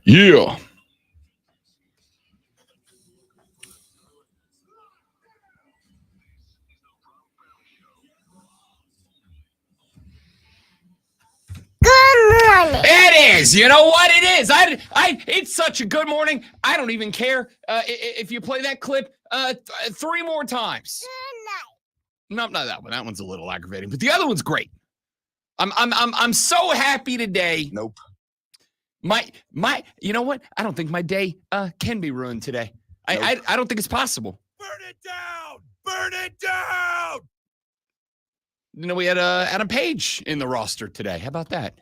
Yeah. Good morning. It is. You know what it is? It's such a good morning. I don't even care if you play that clip 3 more times. Good night. No, not that one. That one's a little aggravating, but the other one's great. I'm so happy today. Nope. My you know what? I don't think my day can be ruined today. Nope. I don't think it's possible. Burn it down! Burn it down! You know, we had Adam Page in the roster today. How about that?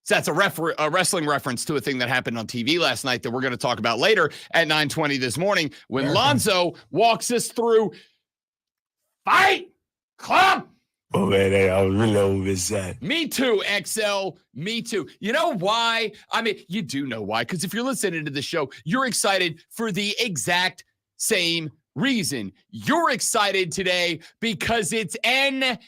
So that's a wrestling reference to a thing that happened on TV last night that we're going to talk about later at 9:20 this morning when Lonzo walks us through Fight Club. Oh, man, I was really over that. Me too, XL. Me too. You know why? I mean, you do know why. Because if you're listening to the show, you're excited for the exact same reason. You're excited today because it's NFL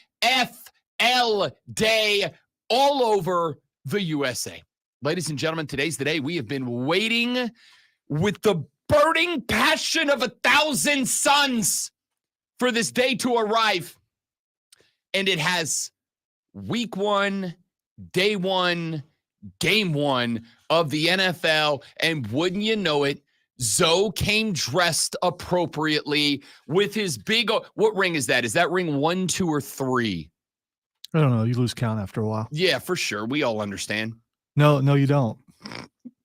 Day all over the USA. Ladies and gentlemen, today's the day we have been waiting with the burning passion of 1,000 suns for this day to arrive. And it has week 1, day 1, game 1 of the NFL. And wouldn't you know it, Zoe came dressed appropriately with his big, what ring is that? Is that ring 1, 2, or 3? I don't know. You lose count after a while. Yeah, for sure. We all understand. No, you don't.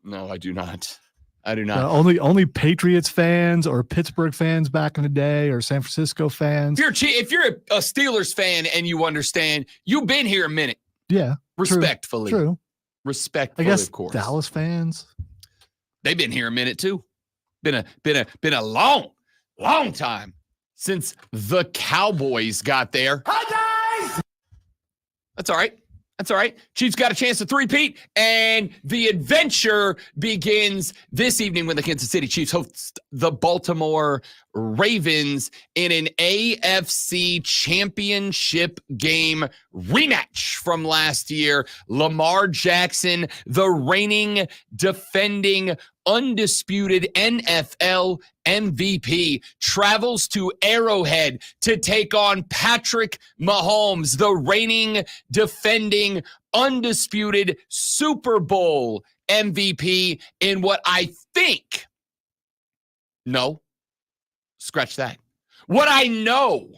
No, I do not. I do not. Only Patriots fans or Pittsburgh fans back in the day or San Francisco fans. If you're a Steelers fan and you understand, you've been here a minute. Yeah. Respectfully. True. Respectfully, I guess of course. Dallas fans. They've been here a minute too. Been a long time since the Cowboys got there. Hi guys. That's all right. That's all right. Chiefs got a chance to three-peat, and the adventure begins this evening when the Kansas City Chiefs host the Baltimore Ravens in an AFC Championship game rematch from last year. Lamar Jackson, the reigning, defending, undisputed NFL MVP, travels to Arrowhead to take on Patrick Mahomes, the reigning, defending, undisputed Super Bowl MVP in what I think, no, scratch that. What I know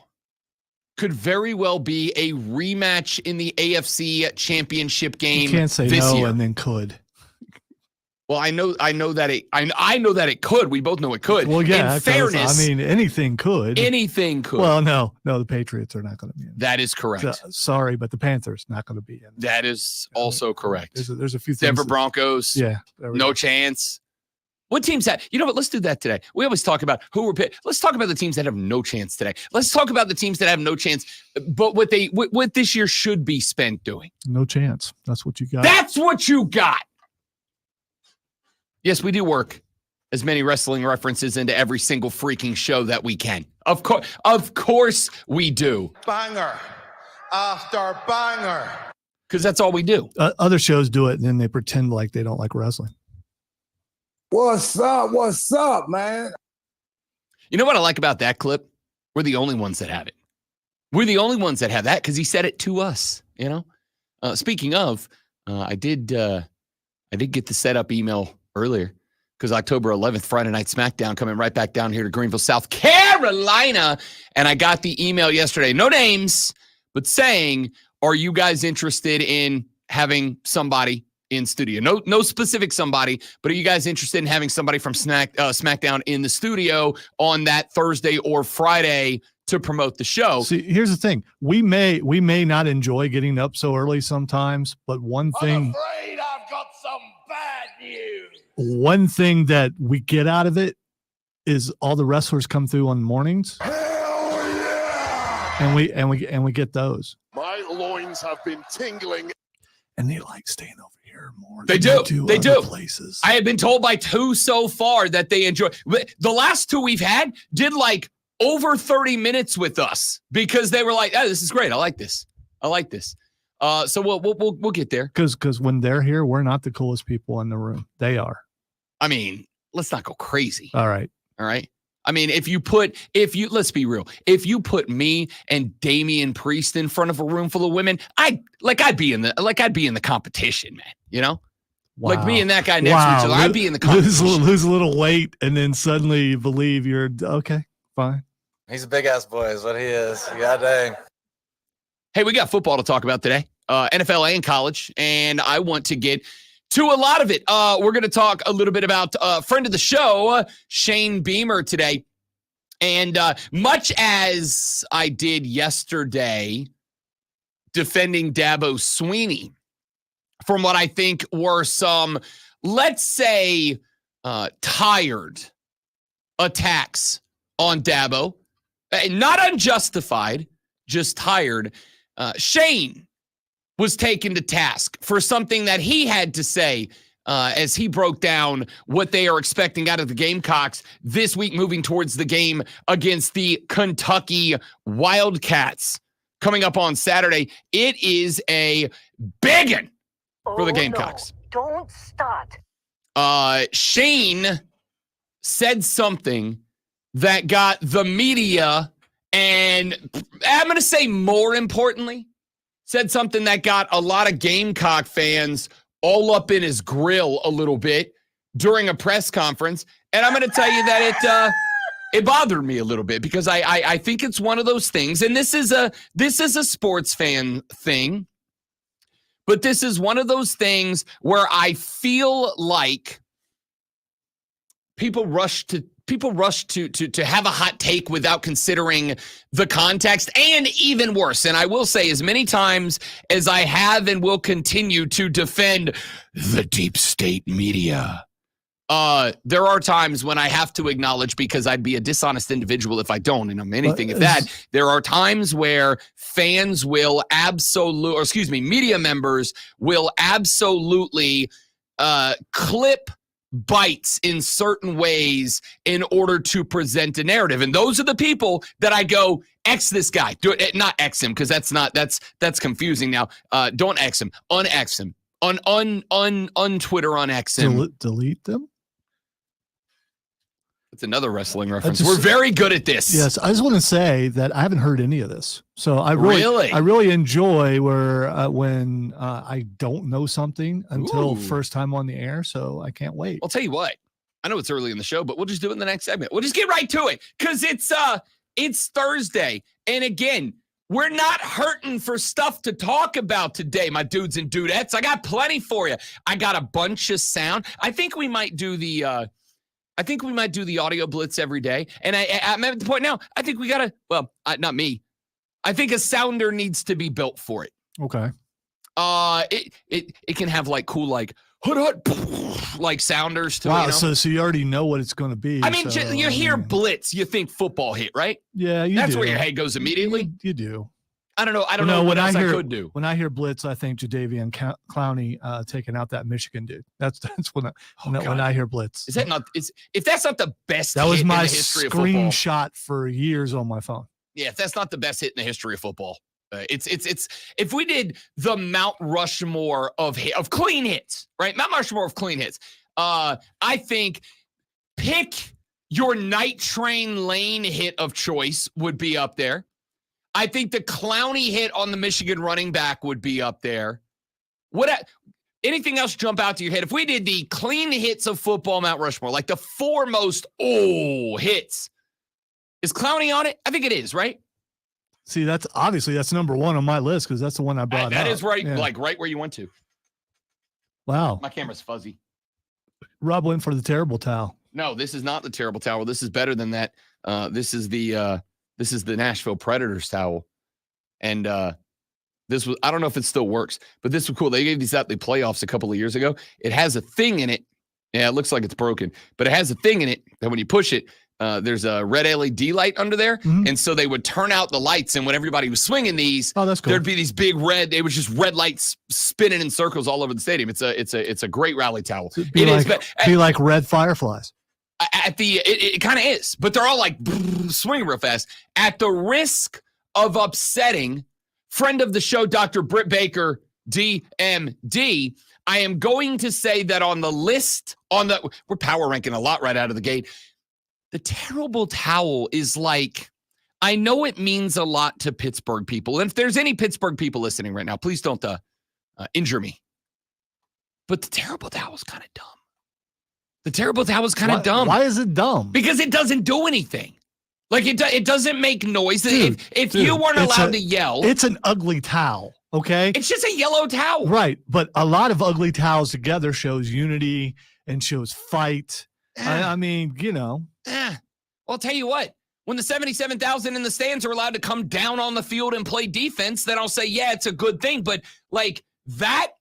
could very well be a rematch in the AFC Championship game. You can't say this no year. and then could. Well, I know that it could. We both know it could. Well, yeah. In fairness, I mean, anything could. anything could. Well, no, the Patriots are not going to be in. That is correct. Sorry, but the Panthers not going to be in. That is also correct. There's a few things. Denver Broncos. Yeah. No chance. What teams that? You know what? Let's do that today. We always talk about who we're picked. Let's talk about the teams that have no chance today. Let's talk about the teams that have no chance, but what this year should be spent doing. No chance. That's what you got. That's what you got. Yes, we do work as many wrestling references into every single freaking show that we can. Of course we do. Banger after banger. Because that's all we do. Other shows do it, and then they pretend like they don't like wrestling. What's up? What's up, man? You know what I like about that clip? We're the only ones that have it. We're the only ones that have that because he said it to us, you know? Speaking of, I did get the setup email earlier because October 11th, Friday Night SmackDown, coming right back down here to Greenville, South Carolina. And I got the email yesterday, no names, but saying, are you guys interested in having somebody in studio? No specific somebody, but are you guys interested in having somebody from SmackDown in the studio on that Thursday or Friday to promote the show? See, here's the thing. We may not enjoy getting up so early sometimes, but one thing I'm afraid I've got some bad news. One thing that we get out of it is all the wrestlers come through on mornings. Hell yeah! And we get those. My loins have been tingling. And they like staying over here more. They than do. other They do. Places. I have been told by 2 so far that they enjoy. The last 2 we've had did like over 30 minutes with us because they were like, oh, this is great. I like this. So we'll get there. Because when they're here, we're not the coolest people in the room. They are. I mean, let's not go crazy. All right. All right. I mean, let's be real. If you put me and Damian Priest in front of a room full of women, I'd be in the competition, man. You know, Wow. like me and that guy next to each other, I'd be in the competition. Lose a little weight, and then suddenly you believe you're okay. Fine. He's a big ass boy, is what he is. God dang. Hey, we got football to talk about today, NFL and college, and I want to get to a lot of it. We're going to talk a little bit about a friend of the show, Shane Beamer, today. And much as I did yesterday defending Dabo Sweeney from what I think were some, let's say, tired attacks on Dabo, not unjustified, just tired, Shane was taken to task for something that he had to say as he broke down what they are expecting out of the Gamecocks this week moving towards the game against the Kentucky Wildcats coming up on Saturday. It is a biggin for the Gamecocks. No, don't start. Shane said something that got the media, and I'm going to say more importantly, said something that got a lot of Gamecock fans all up in his grill a little bit during a press conference. And I'm going to tell you that it bothered me a little bit because I think it's one of those things, and this is a sports fan thing, but this is one of those things where I feel like people rush to have a hot take without considering the context, and even worse. And I will say, as many times as I have and will continue to defend the deep state media, there are times when I have to acknowledge, because I'd be a dishonest individual if I don't, and I'm anything of that. There are times where fans will media members will absolutely clip bites in certain ways in order to present a narrative. And those are the people that I go, X this guy. Do it, not X him, because that's confusing now. Don't X him. Un-X him. Un-Twitter, un-X him. Delete them? It's another wrestling reference. We're very good at this. Yes, I just want to say that I haven't heard any of this, so I really enjoy when I don't know something until first time on the air. So I can't wait. I'll tell you what. I know it's early in the show, but we'll just do it in the next segment. We'll just get right to it because it's Thursday, and again, we're not hurting for stuff to talk about today, my dudes and dudettes. I got plenty for you. I got a bunch of sound. I think we might do the audio blitz every day. And I'm at the point now, I think we got to, not me. I think a sounder needs to be built for it. Okay. It can have like cool, like hood, like sounders to, wow, you know? So you already know what it's going to be. I mean, you hear blitz, you think football hit, right? Yeah, That's where your head goes immediately. You do. I don't know what else I could do. When I hear blitz, I think Jadeveon Clowney taking out that Michigan dude. That's when I hear blitz. Is that not? If that's not the best, that was hit my in the history of football, screenshot for years on my phone. Yeah, if that's not the best hit in the history of football, it's if we did the Mount Rushmore of clean hits, right? Mount Rushmore of clean hits. I think pick your Night Train Lane hit of choice would be up there. I think the Clowney hit on the Michigan running back would be up there. Anything else jump out to your head? If we did the clean hits of football Mount Rushmore, like the foremost hits, is Clowney on it? I think it is, right? See, that's number one on my list because that's the one I brought up. That is right, yeah. Like right where you went to. Wow. My camera's fuzzy. Rob went for the terrible towel. No, this is not the terrible towel. This is better than that. This is the Nashville Predators towel. And this was, I don't know if it still works, but this was cool. They gave these out in the playoffs a couple of years ago. It has a thing in it. Yeah, it looks like it's broken, but it has a thing in it that when you push it, there's a red LED light under there. Mm-hmm. And so they would turn out the lights. And when everybody was swinging these, that's cool. There'd be these big red, it was just red lights spinning in circles all over the stadium. It's a great rally towel. Be like red fireflies. It kind of is, but they're all like swinging real fast. At the risk of upsetting friend of the show, Dr. Britt Baker, DMD, I am going to say that on the list, we're power ranking a lot right out of the gate. The terrible towel is like, I know it means a lot to Pittsburgh people. And if there's any Pittsburgh people listening right now, please don't injure me. But the terrible towel is kind of dumb. The terrible towel is kind of dumb. Why is it dumb? Because it doesn't do anything. Like it doesn't make noise. Dude, if you weren't allowed to yell. It's an ugly towel, okay? It's just a yellow towel. Right, but a lot of ugly towels together shows unity and shows fight. I mean, Well, I'll tell you what. When the 77,000 in the stands are allowed to come down on the field and play defense, then I'll say, yeah, it's a good thing. But, like, that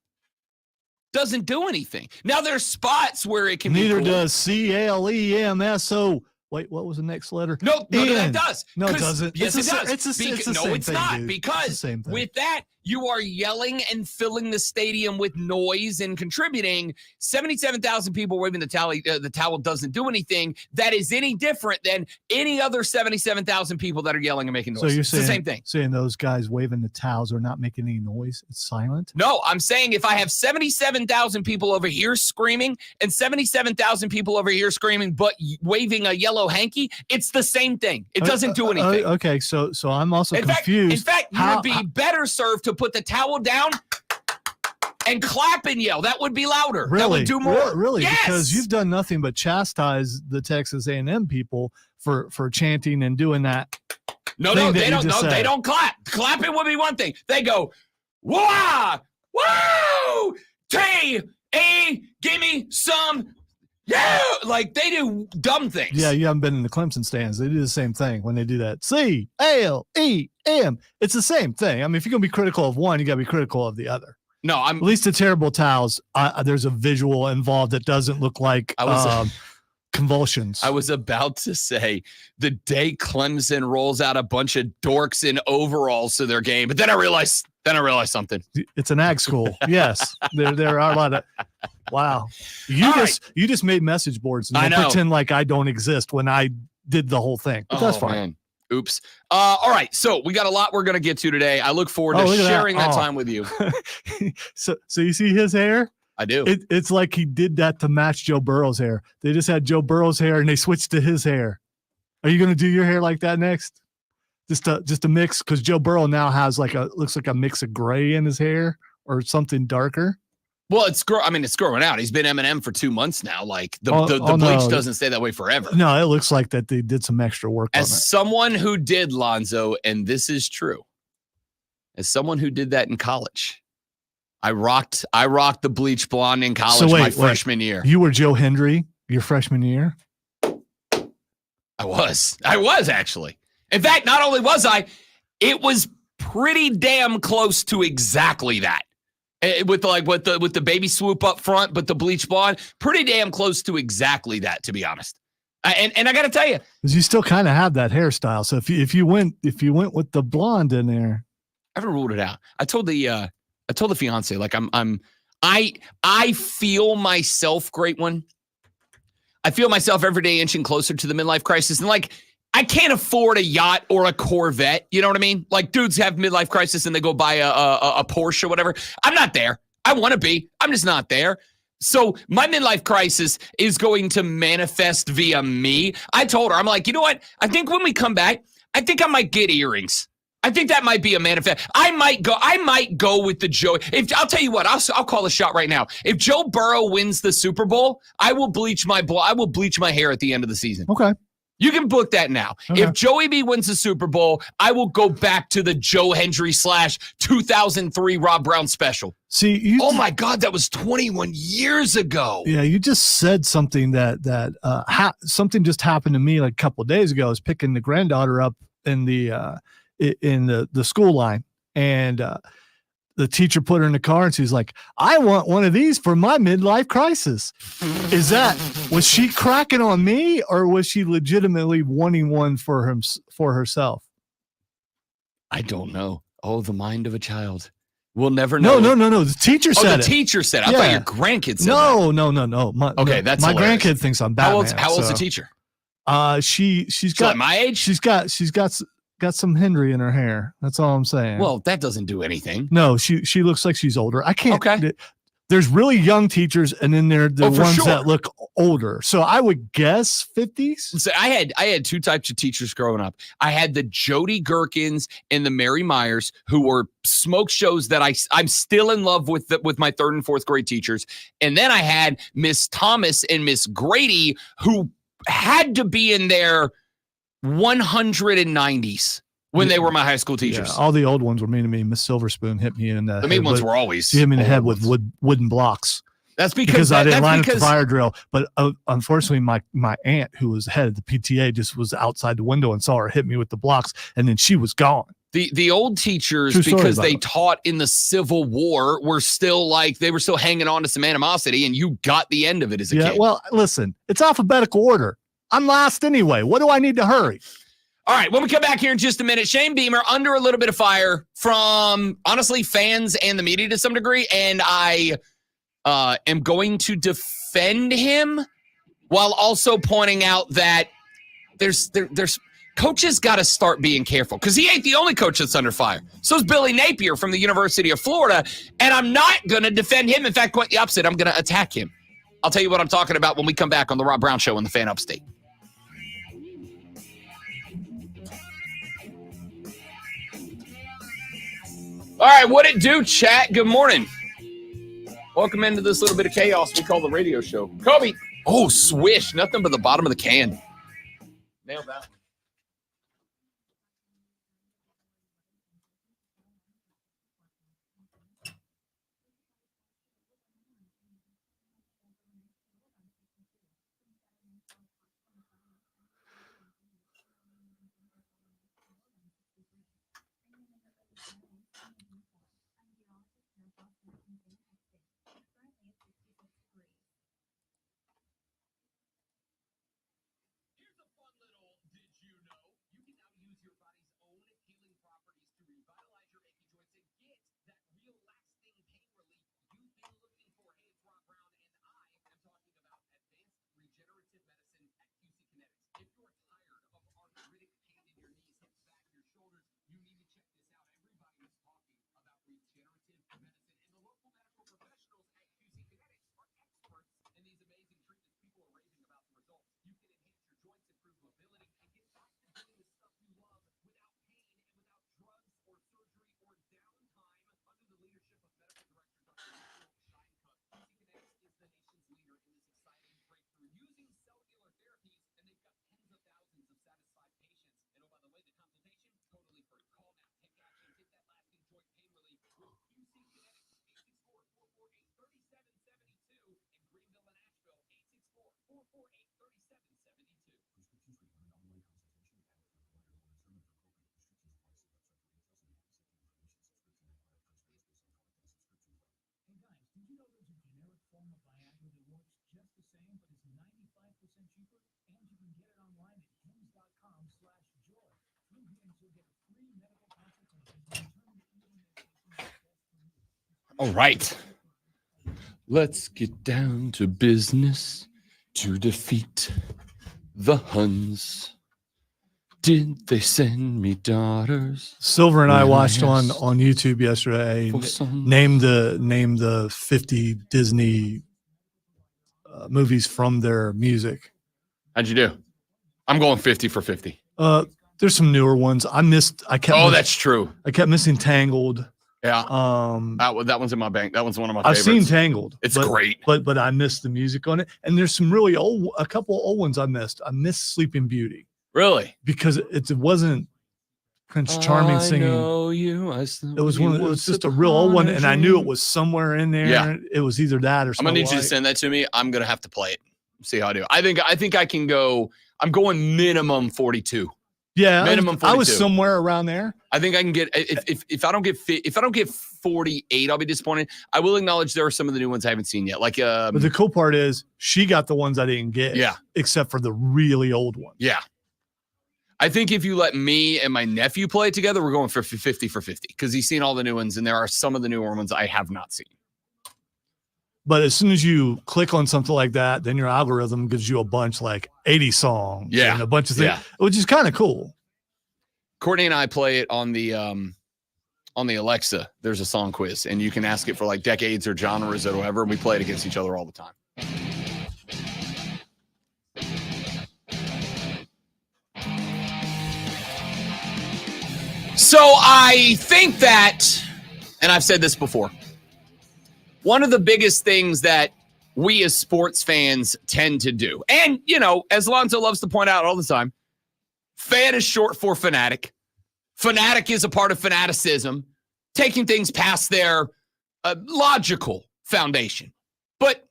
doesn't do anything. Now, there's spots where it can be cool. Neither does CLEMSO. Wait, what was the next letter? No, that does. No, it doesn't. Yes, it does. It's the same no, thing, it's not. dude. Because with that, you are yelling and filling the stadium with noise and contributing. 77,000 people waving the towel doesn't do anything. That is any different than any other 77,000 people that are yelling and making noise. So you're it's saying, the same thing. Saying those guys waving the towels are not making any noise? It's silent? No, I'm saying if I have 77,000 people over here screaming and 77,000 people over here screaming but waving a yellow hanky, it's the same thing. It doesn't do anything. Okay, so I'm also confused. In fact, you would be better served to put the towel down and clap and yell. That would be louder. Really? That would do more. Really? Yes! Because you've done nothing but chastise the Texas A&M people for chanting and doing that. No, they don't. No, they don't clap. Clapping would be one thing. They go, wah, woo, give me some. Yeah, like they do dumb things. Yeah, you haven't been in the Clemson stands. They do the same thing when they do that. CLEM. It's the same thing. I mean, if you're gonna be critical of one, you gotta be critical of the other. No, at least the terrible towels. There's a visual involved that doesn't look like convulsions. I was about to say the day Clemson rolls out a bunch of dorks in overalls to their game, but then I realized something. It's an ag school. Yes, there are a lot of. Wow, you just made message boards and pretend like I don't exist when I did the whole thing. But that's fine. Man. Oops. All right. So we got a lot we're going to get to today. I look forward to sharing that time with you. So you see his hair? I do. It's like he did that to match Joe Burrow's hair. They just had Joe Burrow's hair and they switched to his hair. Are you going to do your hair like that next? Just a mix, because Joe Burrow now has looks like a mix of gray in his hair or something darker. Well, it's growing out. He's been Eminem for 2 months now. Like the bleach doesn't stay that way forever. No, it looks like that they did some extra work on it. As someone who did, Lonzo, and this is true, as someone who did that in college, I rocked the bleach blonde in college my freshman year. You were Joe Hendry your freshman year? I was actually. In fact, not only was I, it was pretty damn close to exactly that. With the baby swoop up front, but the bleach blonde, pretty damn close to exactly that, to be honest. And I got to tell you, because you still kind of have that hairstyle. So if you went with the blonde in there, I haven't ruled it out. I told the fiance, like I feel myself, great one. I feel myself every day inching closer to the midlife crisis, and like I can't afford a yacht or a Corvette. You know what I mean? Like dudes have midlife crisis and they go buy a Porsche or whatever. I'm not there. I want to be. I'm just not there. So my midlife crisis is going to manifest via me. I told her, I'm like, you know what? I think when we come back, I think I might get earrings. I think that might be a manifest. I might go with the Joe. I'll tell you what, I'll call a shot right now. If Joe Burrow wins the Super Bowl, I will bleach my hair at the end of the season. Okay. You can book that now. Okay. If Joey B wins the Super Bowl, I will go back to the Joe Hendry / 2003 Rob Brown special. See, my God, that was 21 years ago. Yeah, you just said something that something just happened to me like a couple of days ago. I was picking the granddaughter up in the school line, and the teacher put her in the car and she's like, I want one of these for my midlife crisis. Was she cracking on me, or was she legitimately wanting one for herself? I don't know. Oh, the mind of a child. We'll never know. No. The teacher said it. The teacher said it. I thought your grandkid said No. That's my hilarious. Grandkid thinks I'm Batman. How old's the teacher? She's got like my age. She's got got some Henry in her hair. That's all I'm saying. Well, that doesn't do anything. No, she looks like she's older. I can't. Okay. There's really young teachers, and then there are the for ones sure. that look older. So I would guess 50s. So I had two types of teachers growing up. I had the Jody Gherkins and the Mary Myers, who were smoke shows that I'm still in love with my 3rd and 4th grade teachers. And then I had Miss Thomas and Miss Grady, who had to be in their 190s. When they were my high school teachers. Yeah, all the old ones were mean to me. Miss Silverspoon hit me in the mean ones were always. She hit me in the head with wooden blocks. That's because I didn't line up the fire drill. But unfortunately, my aunt, who was head of the PTA, just was outside the window and saw her hit me with the blocks, and then she was gone. The old teachers, because they taught in the Civil War, were still hanging on to some animosity, and you got the end of it as a kid. Well, listen, it's alphabetical order. I'm last anyway. What do I need to hurry? All right, when we come back here in just a minute, Shane Beamer under a little bit of fire from, honestly, fans and the media to some degree, and I am going to defend him while also pointing out that there's coaches got to start being careful, because he ain't the only coach that's under fire. So is Billy Napier from the University of Florida, and I'm not going to defend him. In fact, quite the opposite. I'm going to attack him. I'll tell you what I'm talking about when we come back on the Rob Brown Show on the Fan Upstate. All right, what it do, chat? Good morning. Welcome into this little bit of chaos we call the radio show. Kobe. Oh, swish. Nothing but the bottom of the can. Nailed that. All right. Let's get down to business to defeat the Huns. Did they send me daughters? Silver and I watched on YouTube yesterday. Name the 50 Disney movies from their music. How'd you do? I'm going 50 for 50. There's some newer ones. That's true. I kept missing Tangled. Yeah. That one's in my bank. That one's one of my favorites. I've seen Tangled. It's great. But I missed the music on it. And there's some really a couple old ones I missed. I missed Sleeping Beauty. Really? Because it wasn't Prince Charming singing. It was just a real old one, and I knew it was somewhere in there. Yeah. It was either that or something. I'm gonna need you to send that to me. I'm gonna have to play it. See how I do. I think I can go. I'm going minimum 42. Yeah, minimum 42. I was somewhere around there. I think I can get if I don't get 48, I'll be disappointed. I will acknowledge there are some of the new ones I haven't seen yet. Like but the cool part is she got the ones I didn't get. Yeah. Except for the really old ones. Yeah. I think if you let me and my nephew play together, we're going for 50 for 50 because he's seen all the new ones, and there are some of the newer ones I have not seen. But as soon as you click on something like that, then your algorithm gives you a bunch like 80 songs and a bunch of things, which is kind of cool. Courtney and I play it on the Alexa. There's a song quiz, and you can ask it for like decades or genres or whatever. We play it against each other all the time. So I think that, and I've said this before, one of the biggest things that we as sports fans tend to do, and, you know, as Lonzo loves to point out all the time, fan is short for fanatic. Fanatic is a part of fanaticism, taking things past their logical foundation. But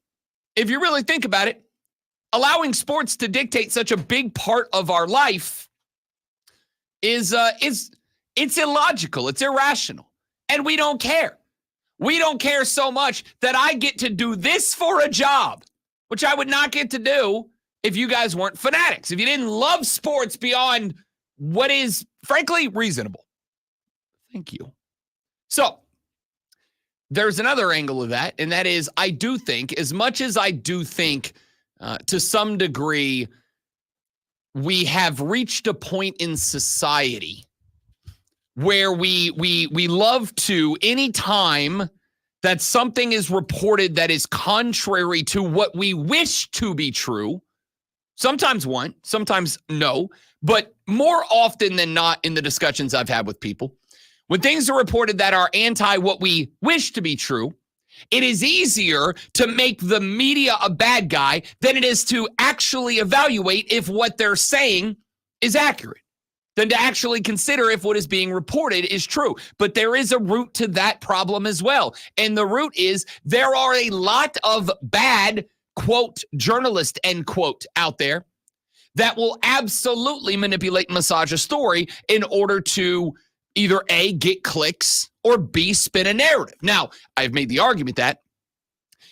if you really think about it, allowing sports to dictate such a big part of our life is it's illogical. It's irrational. And we don't care. We don't care so much that I get to do this for a job, which I would not get to do if you guys weren't fanatics, if you didn't love sports beyond what is, frankly, reasonable. Thank you. So there's another angle of that, and that is I do think, as much as I do think to some degree, we have reached a point in society where we love to, anytime that something is reported that is contrary to what we wish to be true, sometimes want, sometimes no, but more often than not in the discussions I've had with people, when things are reported that are anti what we wish to be true, it is easier to make the media a bad guy than it is to actually evaluate if what they're saying is accurate, than to actually consider if what is being reported is true. But there is a root to that problem as well. And the root is there are a lot of bad, quote, journalists, end quote, out there that will absolutely manipulate and massage a story in order to either A, get clicks, or B, spin a narrative. Now, I've made the argument that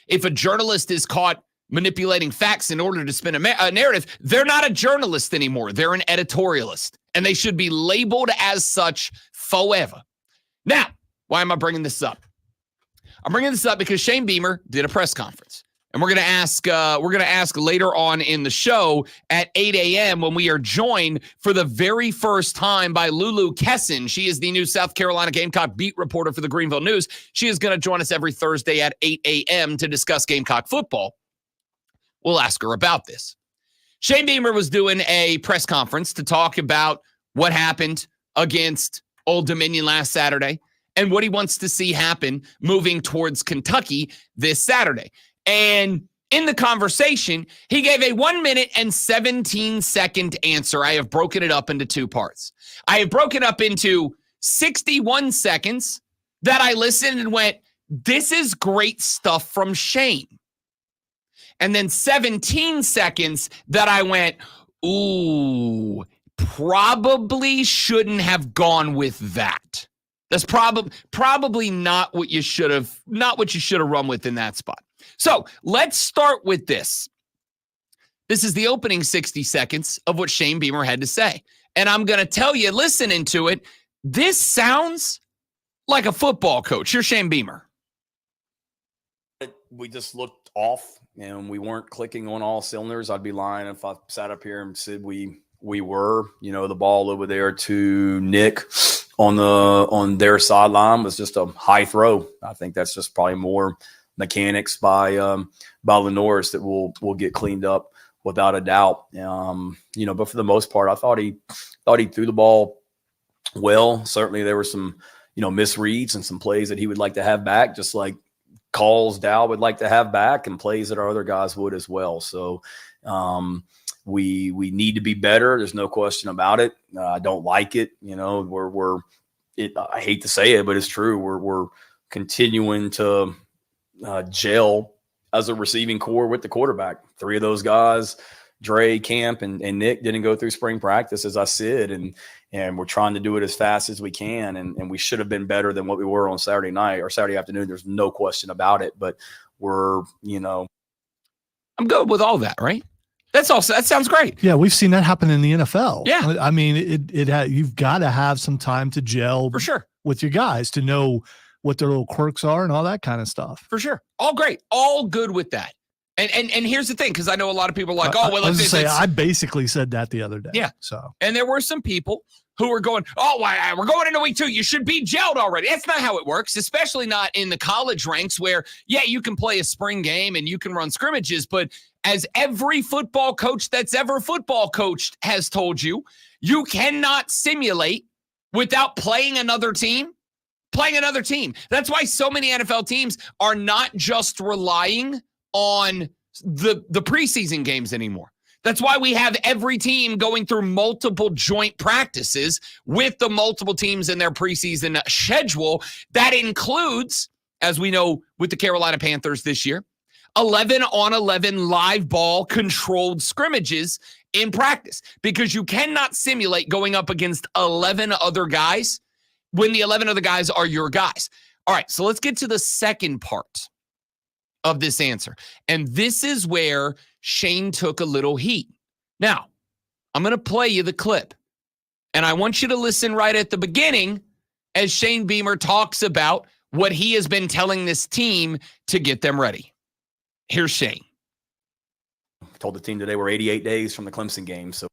if a journalist is caught manipulating facts in order to spin a narrative, they're not a journalist anymore. They're an editorialist, and they should be labeled as such forever. Now, why am I bringing this up? I'm bringing this up because Shane Beamer did a press conference, and we're going to ask later on in the show at 8 a.m. when we are joined for the very first time by Lulu Kesson. She is the new South Carolina Gamecock beat reporter for the Greenville News. She is going to join us every Thursday at 8 a.m. to discuss Gamecock football. We'll ask her about this. Shane Beamer was doing a press conference to talk about what happened against Old Dominion last Saturday and what he wants to see happen moving towards Kentucky this Saturday. And in the conversation, he gave a 1 minute and 17-second answer. I have broken it up into two parts. I have broken up into 61 seconds that I listened and went, this is great stuff from Shane. And then 17 seconds that I went, ooh, probably shouldn't have gone with that. That's probably not what you should have run with in that spot. So let's start with this. This is the opening 60 seconds of what Shane Beamer had to say. And I'm going to tell you, listening to it, this sounds like a football coach. Here's Shane Beamer. We just looked off and we weren't clicking on all cylinders. I'd be lying if I sat up here and said we were. You know, the ball over there to Nick on their sideline was just a high throw. I think that's just probably more mechanics by Lenoris that will get cleaned up without a doubt. You know, but for the most part, I thought he threw the ball well. Certainly there were some, you know, misreads and some plays that he would like to have back, just like calls Dow would like to have back and plays that our other guys would as well. So we need to be better. There's no question about it. I don't like it. You know, I hate to say it, but it's true. We're continuing to gel as a receiving core with the quarterback. Three of those guys, Dre, Camp, and Nick, didn't go through spring practice, as I said, and we're trying to do it as fast as we can, and we should have been better than what we were on Saturday night or Saturday afternoon. There's no question about it, but I'm good with all that, right? That sounds great. Yeah, we've seen that happen in the NFL. Yeah. I mean, you've got to have some time to gel for sure with your guys to know what their little quirks are and all that kind of stuff. For sure. All great. All good with that. And here's the thing, because I know a lot of people are like, I well, I basically said that the other day. Yeah. So, and there were some people who were going, we're going into week 2. You should be gelled already. That's not how it works, especially not in the college ranks where, you can play a spring game and you can run scrimmages. But as every football coach that's ever football coached has told you, you cannot simulate without playing another team. That's why so many NFL teams are not just relying on the preseason games anymore. That's why we have every team going through multiple joint practices with the multiple teams in their preseason schedule. That includes, as we know with the Carolina Panthers this year, 11-on-11 live ball controlled scrimmages in practice, because you cannot simulate going up against 11 other guys when the 11 other guys are your guys. All right, so let's get to the second part of this answer. And this is where Shane took a little heat. Now, I'm going to play you the clip. And I want you to listen right at the beginning as Shane Beamer talks about what he has been telling this team to get them ready. Here's Shane. I told the team today we're 88 days from the Clemson game. So,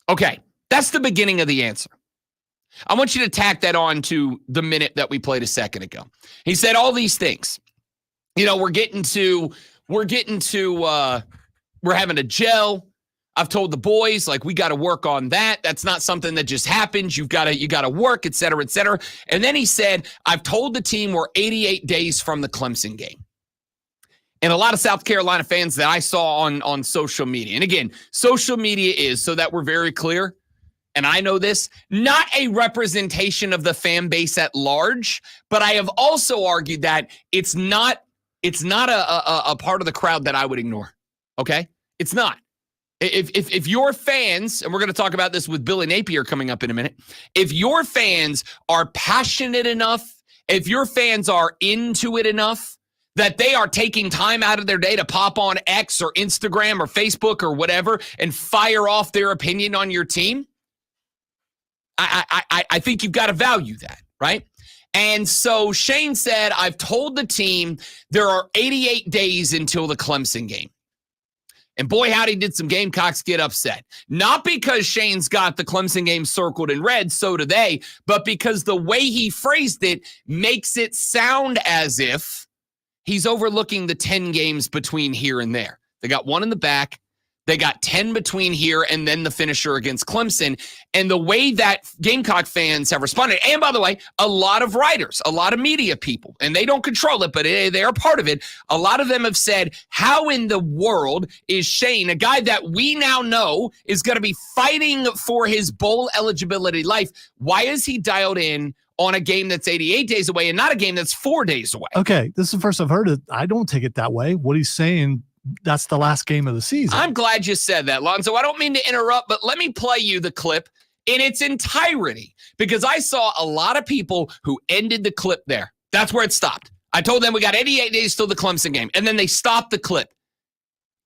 okay, that's the beginning of the answer. I want you to tack that on to the minute that we played a second ago. He said all these things. We're having a gel. I've told the boys, we got to work on that. That's not something that just happens. You got to work, et cetera, et cetera. And then he said, I've told the team we're 88 days from the Clemson game. And a lot of South Carolina fans that I saw on social media, and again, social media is, so that we're very clear, and I know this, not a representation of the fan base at large, but I have also argued that it's not a part of the crowd that I would ignore. Okay? It's not. If your fans, and we're going to talk about this with Billy Napier coming up in a minute, if your fans are passionate enough, if your fans are into it enough that they are taking time out of their day to pop on X or Instagram or Facebook or whatever and fire off their opinion on your team, I think you've got to value that, right? And so Shane said, I've told the team there are 88 days until the Clemson game. And boy, howdy, did some Gamecocks get upset. Not because Shane's got the Clemson game circled in red, so do they, but because the way he phrased it makes it sound as if he's overlooking the 10 games between here and there. They got one in the back. They got 10 between here and then the finisher against Clemson. And the way that Gamecock fans have responded, and by the way, a lot of writers, a lot of media people, and they don't control it, but they are part of it. A lot of them have said, how in the world is Shane, a guy that we now know is going to be fighting for his bowl eligibility life, why is he dialed in on a game that's 88 days away and not a game that's 4 days away? Okay, this is the first I've heard it. I don't take it that way. What he's saying, that's the last game of the season. I'm glad you said that, Lonzo. I don't mean to interrupt, but let me play you the clip in its entirety, because I saw a lot of people who ended the clip there. That's where it stopped. I told them we got 88 days till the Clemson game, and then they stopped the clip.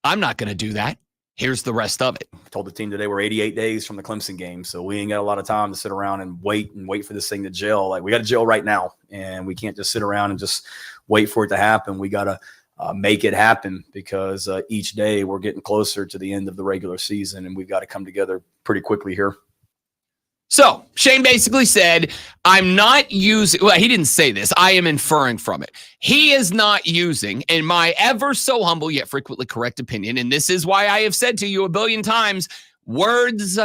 I'm not going to do that. Here's the rest of it. I told the team today we're 88 days from the Clemson game, so we ain't got a lot of time to sit around and wait for this thing to gel. We got to gel right now, and we can't just sit around and just wait for it to happen. We got to make it happen, because each day we're getting closer to the end of the regular season, and we've got to come together pretty quickly here. So Shane basically said, I'm not using, well, he didn't say this. I am inferring from it. He is not using, in my ever so humble yet frequently correct opinion, and this is why I have said to you a billion times, words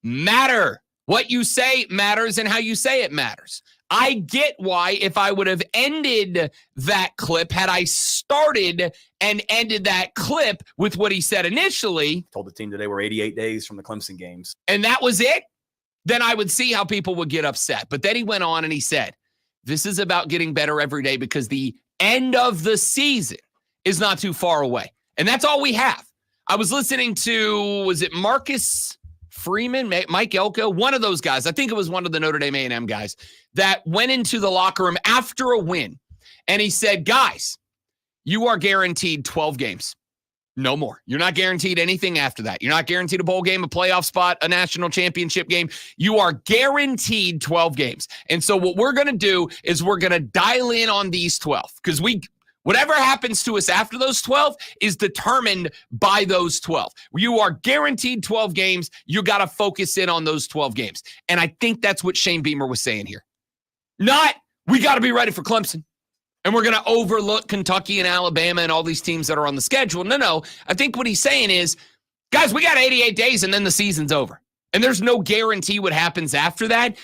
matter. What you say matters, and how you say it matters. I get why, if I would have ended that clip, had I started and ended that clip with what he said initially, told the team today we're 88 days from the Clemson games, and that was it, then I would see how people would get upset. But then he went on and he said, this is about getting better every day, because the end of the season is not too far away. And that's all we have. I was listening to, was it Marcus Freeman, Mike Elko, one of those guys, I think it was one of the Notre Dame A&M guys, that went into the locker room after a win. And he said, guys, you are guaranteed 12 games. No more. You're not guaranteed anything after that. You're not guaranteed a bowl game, a playoff spot, a national championship game. You are guaranteed 12 games. And so what we're going to do is we're going to dial in on these 12, because we Whatever happens to us after those 12 is determined by those 12. You are guaranteed 12 games. You got to focus in on those 12 games. And I think that's what Shane Beamer was saying here. Not, we got to be ready for Clemson. And we're going to overlook Kentucky and Alabama and all these teams that are on the schedule. No. I think what he's saying is, guys, we got 88 days and then the season's over. And there's no guarantee what happens after that.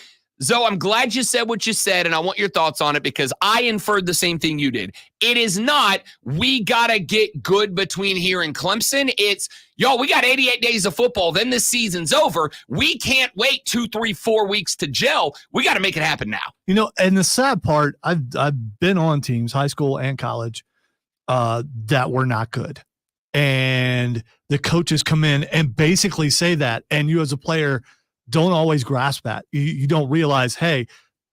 Zoe, I'm glad you said what you said, and I want your thoughts on it because I inferred the same thing you did. It is not, we got to get good between here and Clemson. It's, we got 88 days of football, then this season's over. We can't wait 2, 3, 4 weeks to gel. We got to make it happen now. And the sad part, I've been on teams, high school and college, that were not good. And the coaches come in and basically say that, and you as a player don't always grasp that. You don't realize, hey,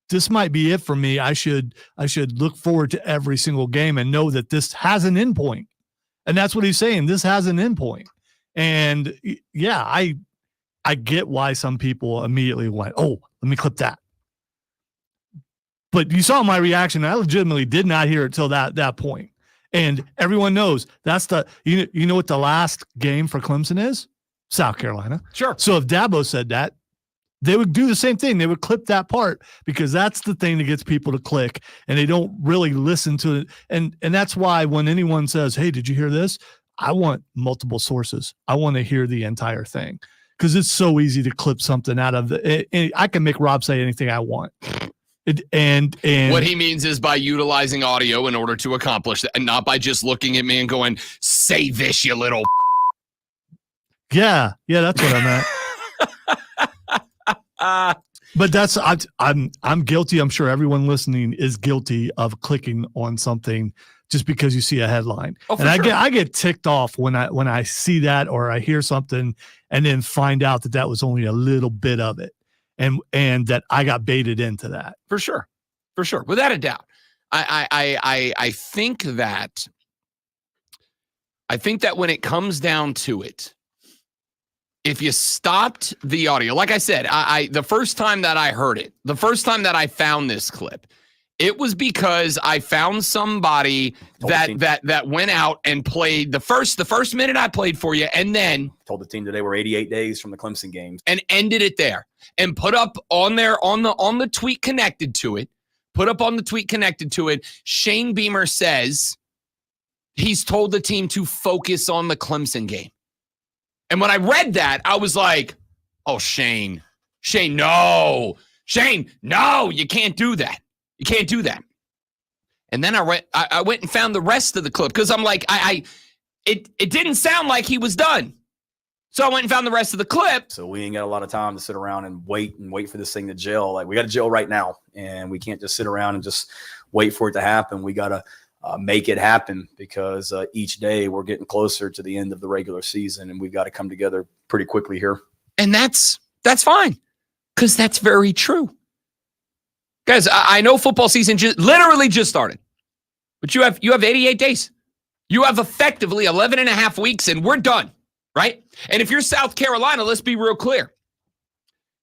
this might be it for me. I should look forward to every single game and know that this has an end point. And that's what he's saying. This has an end point. And yeah, I get why some people immediately went, oh, let me clip that. But you saw my reaction. I legitimately did not hear it till that point. And everyone knows that's you know what the last game for Clemson is? South Carolina. Sure. So if Dabo said that, they would do the same thing. They would clip that part because that's the thing that gets people to click and they don't really listen to it. And that's why when anyone says, hey, did you hear this? I want multiple sources. I want to hear the entire thing because it's so easy to clip something out of I can make Rob say anything I want. And what he means is by utilizing audio in order to accomplish that and not by just looking at me and going, say this, you little. Yeah, that's what I meant. But that's I'm guilty. I'm sure everyone listening is guilty of clicking on something just because you see a headline. And I get ticked off when I see that or I hear something and then find out that was only a little bit of it and that I got baited into that. For sure, without a doubt. I think that when it comes down to it, if you stopped the audio, like I said, the first time that I heard it, the first time that I found this clip, it was because I found somebody that went out and played the first minute I played for you, and then told the team that they were 88 days from the Clemson games and ended it there and put up on there on the tweet connected to it. Shane Beamer says he's told the team to focus on the Clemson game. And when I read that, I was like, oh, Shane, no. Shane, no, you can't do that. You can't do that. And then I went and found the rest of the clip because I'm like, it didn't sound like he was done. So I went and found the rest of the clip. So we ain't got a lot of time to sit around and wait for this thing to gel. Like we got to gel right now. And we can't just sit around and just wait for it to happen. We got to make it happen because each day we're getting closer to the end of the regular season and we've got to come together pretty quickly here. And that's fine because that's very true. Guys, I know football season literally just started, but you have 88 days. You have effectively 11 and a half weeks and we're done, right? And if you're South Carolina, let's be real clear.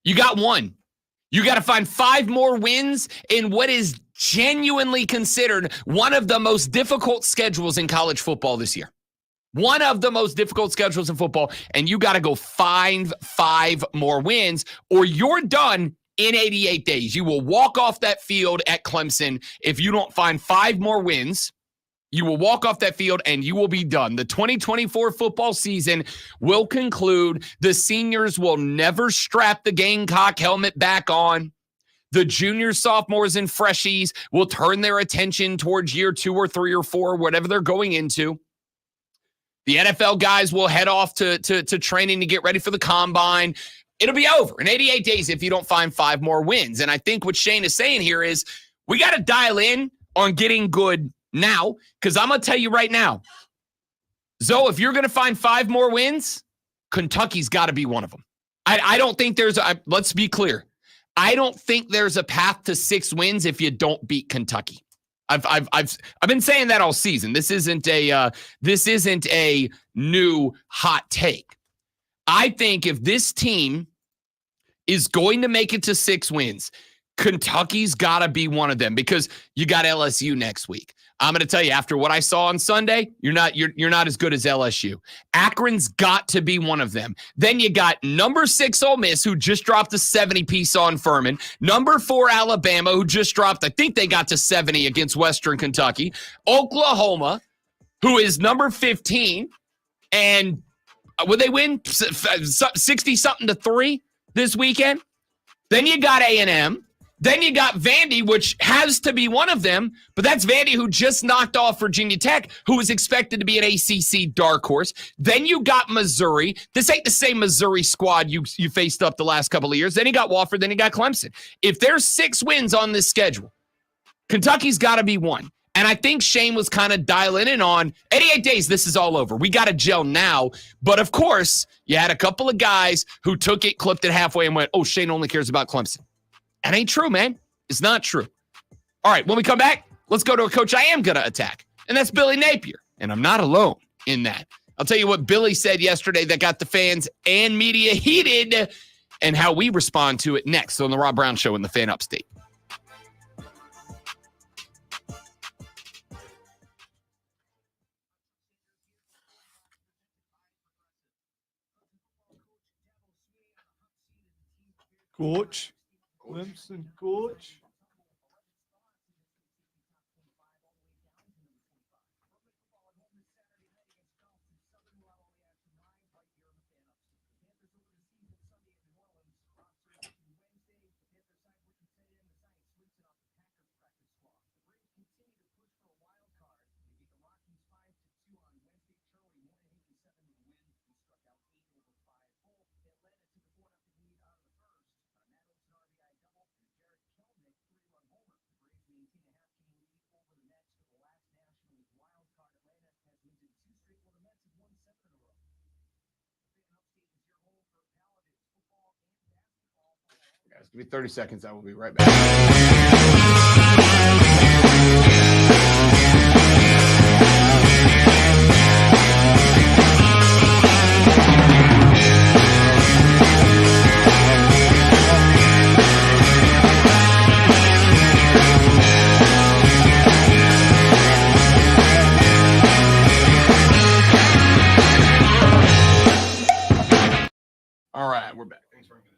You got one. You got to find 5 more wins in what is genuinely considered one of the most difficult schedules in college football this year. One of the most difficult schedules in football, and you got to go find 5 more wins or you're done in 88 days. You will walk off that field at Clemson if you don't find 5 more wins. You will walk off that field and you will be done. The 2024 football season will conclude. The seniors will never strap the Gamecock helmet back on. The juniors, sophomores, and freshies will turn their attention towards year 2 or 3 or 4, whatever they're going into. The NFL guys will head off to training to get ready for the combine. It'll be over in 88 days if you don't find 5 more wins. And I think what Shane is saying here is we got to dial in on getting good now, because I'm going to tell you right now, Zoe, if you're going to find 5 more wins, Kentucky's got to be one of them. I don't think let's be clear. I don't think there's a path to 6 wins if you don't beat Kentucky. I've been saying that all season. This isn't a new hot take. I think if this team is going to make it to 6 wins, Kentucky's got to be one of them because you got LSU next week. I'm going to tell you, after what I saw on Sunday, you're not as good as LSU. Akron's got to be one of them. Then you got number 6 Ole Miss, who just dropped a 70-piece on Furman. Number 4 Alabama, who just dropped, I think they got to 70 against Western Kentucky. Oklahoma, who is number 15, and would they win 60-something to 3 this weekend? Then you got A&M. Then you got Vandy, which has to be one of them, but that's Vandy who just knocked off Virginia Tech, who was expected to be an ACC dark horse. Then you got Missouri. This ain't the same Missouri squad you faced up the last couple of years. Then you got Wofford. Then you got Clemson. If there's 6 wins on this schedule, Kentucky's got to be one. And I think Shane was kind of dialing in on 88 days, this is all over. We got to gel now. But, of course, you had a couple of guys who took it, clipped it halfway, and went, oh, Shane only cares about Clemson. That ain't true, man. It's not true. All right, when we come back, let's go to a coach I am going to attack, and that's Billy Napier. And I'm not alone in that. I'll tell you what Billy said yesterday that got the fans and media heated and how we respond to it next on the Rob Brown Show in the Fan Upstate. Coach. Clemson coach. Guys, give me 30 seconds. I will be right back. All right, we're back. Thanks for a minute.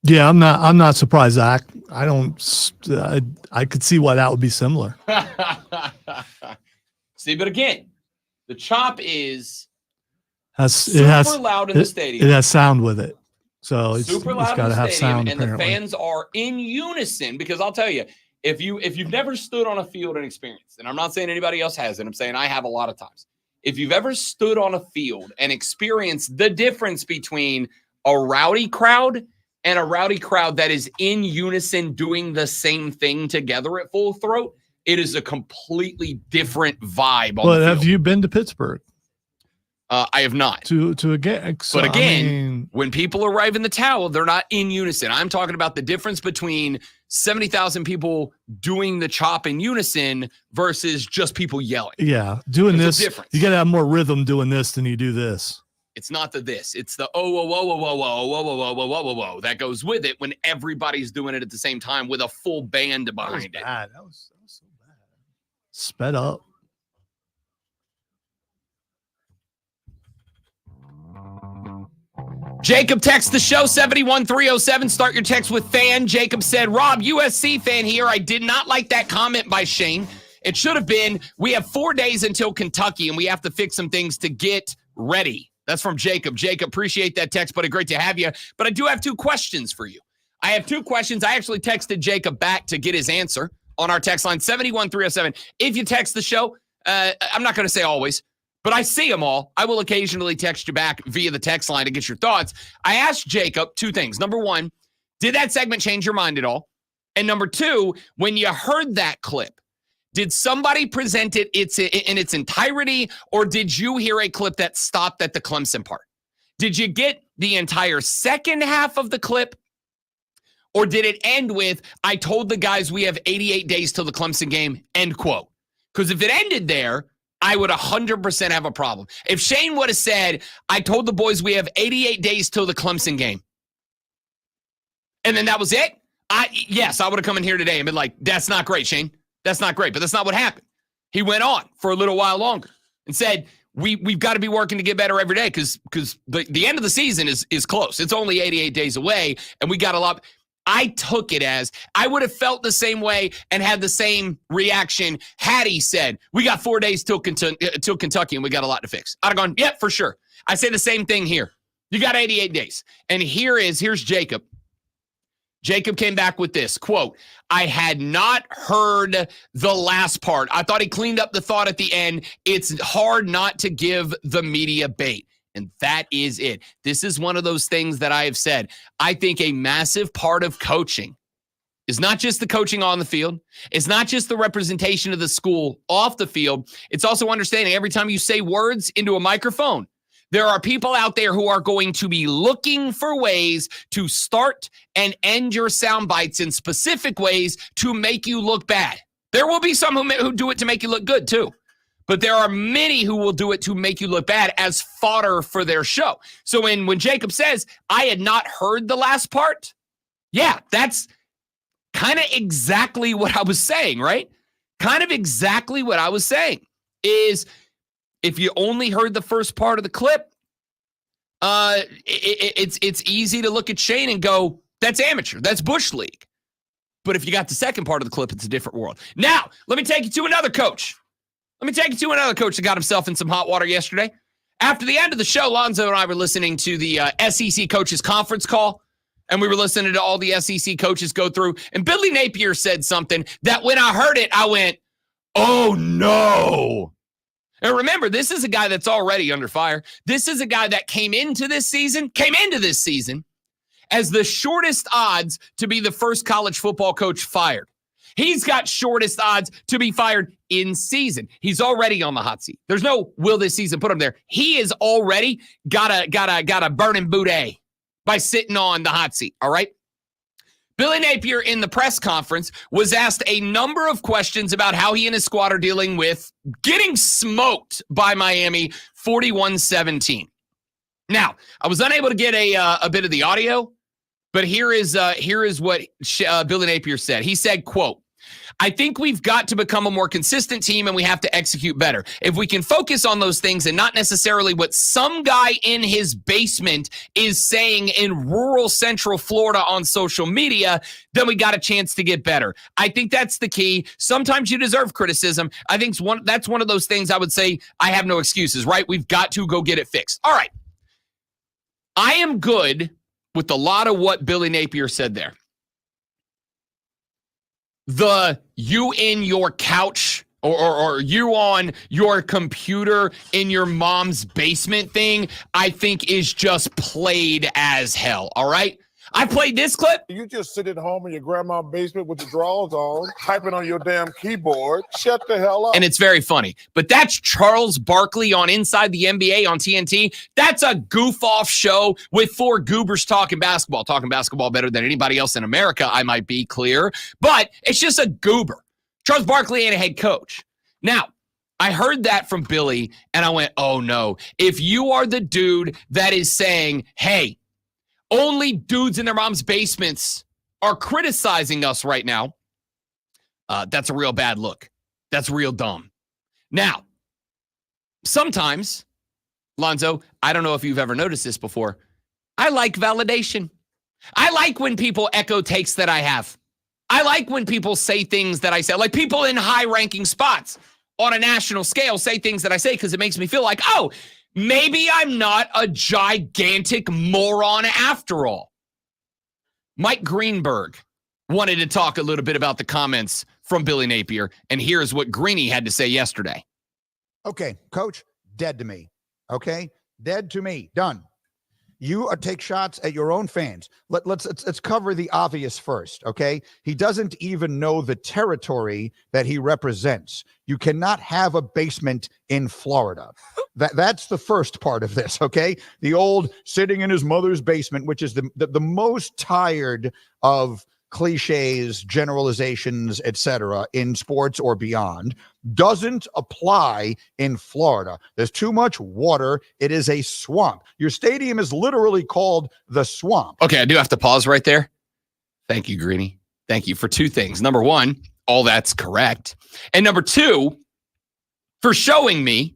Yeah, I'm not surprised, Zach. I could see why that would be similar. See, but again, the chop is super loud in the stadium. It has sound with it. So it's super loud got to have sound, and apparently. the fans are in unison because I'll tell you, if you've never stood on a field and experienced, and I'm not saying anybody else hasn't, I'm saying I have a lot of times. if you've ever stood on a field and experienced the difference between a rowdy crowd and a rowdy crowd that is in unison doing the same thing together at full throat, it is a completely different vibe. But have you been to Pittsburgh? I have not. To again, so, but again, I mean, when people arrive in the towel, they're not in unison. I'm talking about the difference between 70,000 people doing the chop in unison versus just people yelling. Yeah, doing There's a this, difference. you got to have more rhythm doing this than you do this. It's not the this. It's the oh, whoa, whoa, whoa, whoa, whoa, whoa, whoa, whoa, whoa, whoa, whoa. That goes with it when everybody's doing it at the same time with a full band behind it. Bad. That was so bad. Sped up. Jacob texts the show 71307. Start your text with fan. Jacob said, Rob, USC fan here. I did not like that comment by Shane. It should have been, we have 4 days until Kentucky and we have to fix some things to get ready. That's from Jacob. Jacob, appreciate that text, buddy. Great to have you. But I do have 2 questions for you. I have 2 questions. I actually texted Jacob back to get his answer on our text line 71307. If you text the show, I'm not going to say always, but I see them all. I will occasionally text you back via the text line to get your thoughts. I asked Jacob 2 things. Number 1, did that segment change your mind at all? And number 2, when you heard that clip, did somebody present it in its entirety, or did you hear a clip that stopped at the Clemson part? Did you get the entire second half of the clip, or did it end with, I told the guys we have 88 days till the Clemson game, end quote? Because if it ended there, I would 100% have a problem. If Shane would have said, I told the boys we have 88 days till the Clemson game, and then that was it, yes, I would have come in here today and been like, that's not great, Shane. That's not great. But that's not what happened. He went on for a little while longer and said, we've got to be working to get better every day because the end of the season is close. It's only 88 days away, and we got a lot. I took it as I would have felt the same way and had the same reaction had he said, we got 4 days till Kentucky and we got a lot to fix. I'd have gone, yeah, for sure. I say the same thing here. You got 88 days. And here's Jacob. Jacob came back with this, quote, I had not heard the last part. I thought he cleaned up the thought at the end. It's hard not to give the media bait. And that is it. This is one of those things that I have said. I think a massive part of coaching is not just the coaching on the field. It's not just the representation of the school off the field. It's also understanding every time you say words into a microphone, there are people out there who are going to be looking for ways to start and end your sound bites in specific ways to make you look bad. There will be some who do it to make you look good too. But there are many who will do it to make you look bad as fodder for their show. So when Jacob says, I had not heard the last part, yeah, that's kind of exactly what I was saying, right? Kind of exactly what I was saying is if you only heard the first part of the clip, it's easy to look at Shane and go, that's amateur, that's Bush League. But if you got the second part of the clip, it's a different world. Now, let me take you to another coach. That got himself in some hot water yesterday. After the end of the show, Lonzo and I were listening to the SEC coaches conference call, and we were listening to all the SEC coaches go through. And Billy Napier said something that when I heard it, I went, oh, no. And remember, this is a guy that's already under fire. This is a guy that came into this season as the shortest odds to be the first college football coach fired. He's got shortest odds to be fired in season. He's already on the hot seat. There's no will this season put him there. He is already got a burning booty by sitting on the hot seat, all right? Billy Napier in the press conference was asked a number of questions about how he and his squad are dealing with getting smoked by Miami 41-17. Now, I was unable to get a bit of the audio, but here is what Billy Napier said. He said, quote, I think we've got to become a more consistent team and we have to execute better. If we can focus on those things and not necessarily what some guy in his basement is saying in rural Central Florida on social media, then we got a chance to get better. I think that's the key. Sometimes you deserve criticism. I think that's one of those things I would say I have no excuses, right? We've got to go get it fixed. All right. I am good with a lot of what Billy Napier said there. The you in your couch or you on your computer in your mom's basement thing, I think is just played as hell. All right. I played this clip. You just sit at home in your grandma's basement with the drawers on, typing on your damn keyboard. Shut the hell up. And it's very funny. But that's Charles Barkley on Inside the NBA on TNT. That's a goof-off show with four goobers talking basketball better than anybody else in America, I might be clear. But it's just a goober. Charles Barkley ain't a head coach. Now, I heard that from Billy, and I went, oh, no. If you are the dude that is saying, hey, only dudes in their mom's basements are criticizing us right now, that's a real bad look. That's real dumb. Now, sometimes, Lonzo, I don't know if you've ever noticed this before, I like validation. I like when people echo takes that I have. I like when people say things that I say, like people in high-ranking spots on a national scale say things that I say because it makes me feel like, oh, maybe I'm not a gigantic moron after all. Mike Greenberg wanted to talk a little bit about the comments from Billy Napier, and here's what Greeny had to say yesterday. Okay, coach, dead to me. Okay, dead to me. Done. You take shots at your own fans. Let's cover the obvious first, okay? He doesn't even know the territory that he represents. You cannot have a basement in Florida. That's the first part of this, okay? The old sitting in his mother's basement, which is the most tired of cliches, generalizations, etc. in sports or beyond, doesn't apply in Florida. There's too much water. It is a swamp. Your stadium is literally called the Swamp. Okay, I do have to pause right there. Thank you, Greeny. Thank you for two things. Number one, all that's correct. And number two, for showing me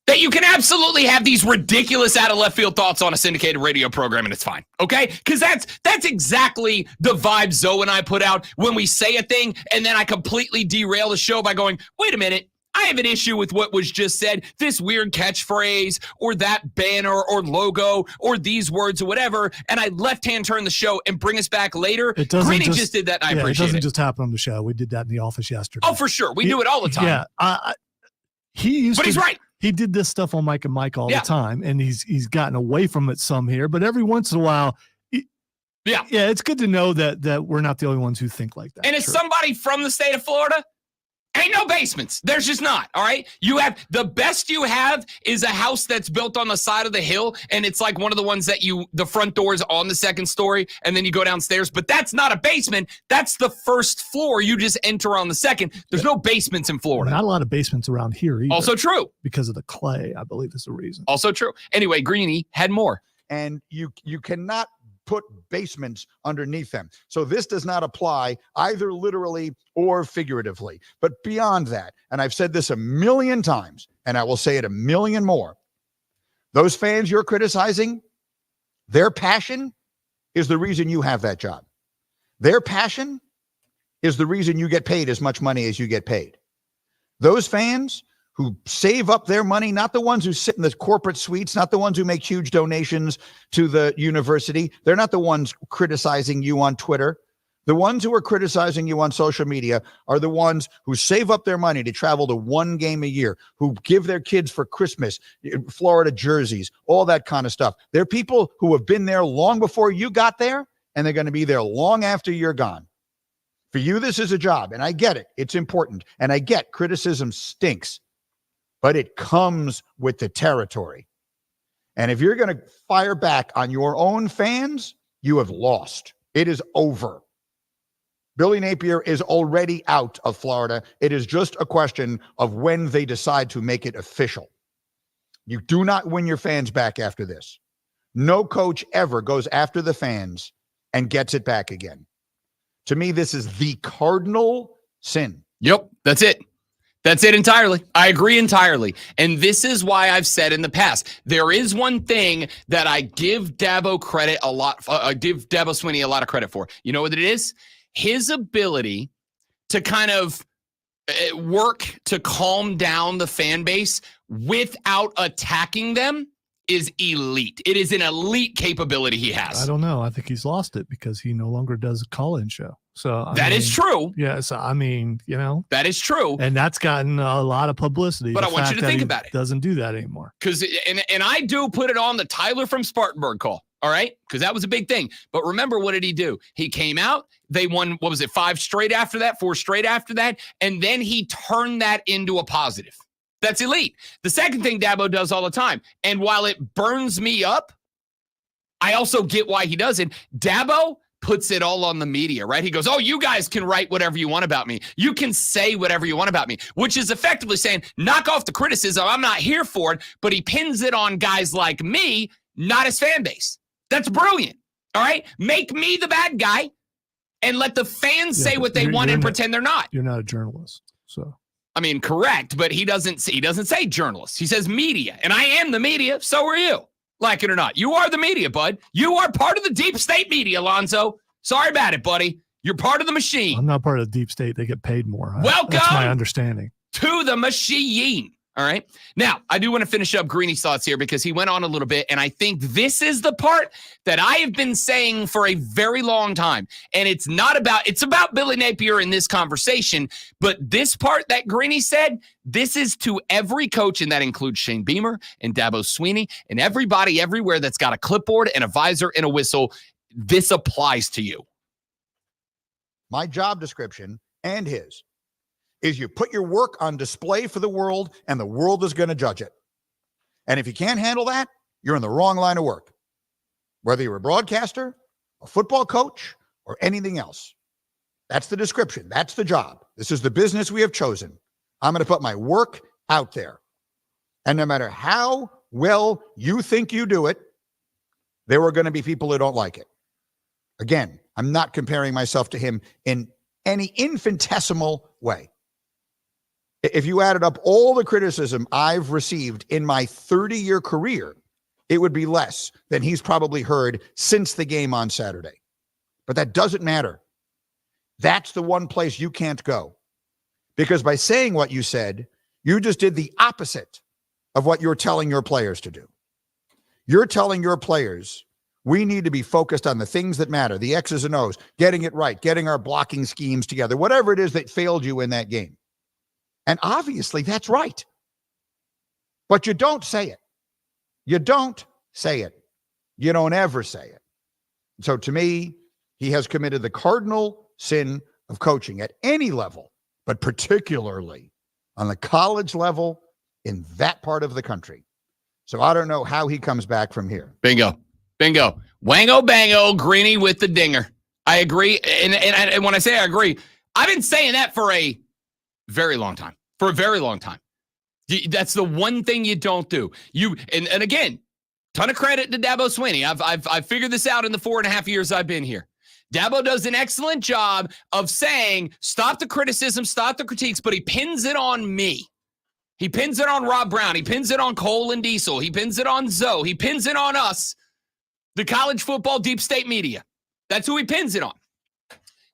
that you can absolutely have these ridiculous out of left field thoughts on a syndicated radio program and it's fine, okay? Because that's exactly the vibe Zoe and I put out when we say a thing and then I completely derail the show by going, wait a minute, I have an issue with what was just said, this weird catchphrase or that banner or logo or these words or whatever, and I left-hand turn the show and bring us back later. Greeny just did that, and I appreciate it. It doesn't just happen on the show. We did that in the office yesterday. Oh, for sure. We do it all the time. Yeah. He's right. He did this stuff on Mike and Mike all the time, and he's gotten away from it some here. But every once in a while, it's good to know that we're not the only ones who think like that. And as somebody from the state of Florida, ain't no basements. There's just not. All right. You have the best you have is a house that's built on the side of the hill. And it's like one of the ones that the front door is on the second story. And then you go downstairs, but that's not a basement. That's the first floor. You just enter on the second. There's no basements in Florida. Not a lot of basements around here either. Also true. Because of the clay, I believe is the reason. Also true. Anyway, Greeny had more. And you cannot put basements underneath them. So this does not apply either literally or figuratively. But beyond that, and I've said this a million times, and I will say it a million more, those fans you're criticizing, their passion is the reason you have that job. Their passion is the reason you get paid as much money as you get paid. Those fans who save up their money, not the ones who sit in the corporate suites, not the ones who make huge donations to the university. They're not the ones criticizing you on Twitter. The ones who are criticizing you on social media are the ones who save up their money to travel to one game a year, who give their kids for Christmas, Florida jerseys, all that kind of stuff. They're people who have been there long before you got there, and they're going to be there long after you're gone. For you, this is a job, and I get it. It's important, and I get criticism stinks. But it comes with the territory. And if you're going to fire back on your own fans, you have lost. It is over. Billy Napier is already out of Florida. It is just a question of when they decide to make it official. You do not win your fans back after this. No coach ever goes after the fans and gets it back again. To me, this is the cardinal sin. Yep, that's it. That's it entirely. I agree entirely. And this is why I've said in the past, there is one thing that I give Dabo credit a lot. Give Dabo Swinney a lot of credit for. You know what it is? His ability to kind of work to calm down the fan base without attacking them is elite. It is an elite capability he has. I don't know. I think he's lost it because he no longer does a call-in show. So that is true. Yes, I mean, that is true. And that's gotten a lot of publicity. But I want you to think about it. Doesn't do that anymore. Because and I do put it on the Tyler from Spartanburg call. All right, because that was a big thing. But remember, what did he do? He came out. They won. What was it? 5 straight after that. 4 straight after that. And then he turned that into a positive. That's elite. The second thing Dabo does all the time, and while it burns me up, I also get why he does it. Dabo puts it all on the media, right? He goes, oh, you guys can write whatever you want about me. You can say whatever you want about me, which is effectively saying, knock off the criticism. I'm not here for it. But he pins it on guys like me, not his fan base. That's brilliant. All right? Make me the bad guy and let the fans say what they want and pretend they're not. You're not a journalist, so. I mean, correct, but he doesn't say journalists. He says media, and I am the media. So are you, like it or not. You are the media, bud. You are part of the deep state media, Alonzo. Sorry about it, buddy. You're part of the machine. I'm not part of the deep state. They get paid more. Welcome. That's my understanding. To the machine. All right. Now, I do want to finish up Greeny's thoughts here because he went on a little bit, and I think this is the part that I have been saying for a very long time. And it's about Billy Napier in this conversation, but this part that Greeny said, this is to every coach, and that includes Shane Beamer and Dabo Swinney and everybody everywhere that's got a clipboard and a visor and a whistle. This applies to you. My job description and his is you put your work on display for the world, and the world is going to judge it. And if you can't handle that, you're in the wrong line of work, whether you're a broadcaster, a football coach, or anything else. That's the description. That's the job. This is the business we have chosen. I'm going to put my work out there. And no matter how well you think you do it, there are going to be people who don't like it. Again, I'm not comparing myself to him in any infinitesimal way. If you added up all the criticism I've received in my 30-year career, it would be less than he's probably heard since the game on Saturday. But that doesn't matter. That's the one place you can't go. Because by saying what you said, you just did the opposite of what you're telling your players to do. You're telling your players, we need to be focused on the things that matter, the X's and O's, getting it right, getting our blocking schemes together, whatever it is that failed you in that game. And obviously that's right. But you don't say it. You don't say it. You don't ever say it. So to me, he has committed the cardinal sin of coaching at any level, but particularly on the college level in that part of the country. So I don't know how he comes back from here. Bingo. Bingo. Wango bango, Greeny with the dinger. I agree. And when I say I agree, I've been saying that for a very long time. For a very long time. That's the one thing you don't do. And again, ton of credit to Dabo Swinney. I've figured this out in the 4.5 years I've been here. Dabo does an excellent job of saying, stop the criticism, stop the critiques, but he pins it on me. He pins it on Rob Brown. He pins it on Cole and Diesel. He pins it on Zoe. He pins it on us, the college football deep state media. That's who he pins it on.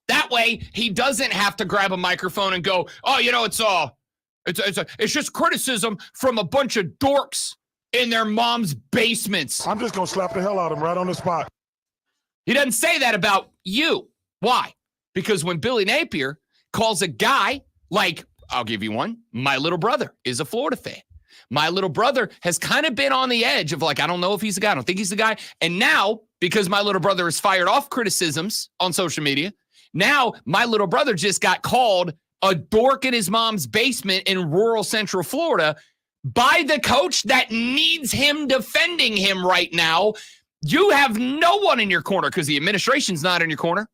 That way, he doesn't have to grab a microphone and go, oh, it's just criticism from a bunch of dorks in their mom's basements. I'm just going to slap the hell out of him right on the spot. He doesn't say that about you. Why? Because when Billy Napier calls a guy like, I'll give you one, my little brother is a Florida fan. My little brother has kind of been on the edge of like, I don't know if he's the guy. I don't think he's the guy. And now, because my little brother has fired off criticisms on social media, now my little brother just got called a dork in his mom's basement in rural Central Florida by the coach that needs him defending him right now. You have no one in your corner because the administration's not in your corner.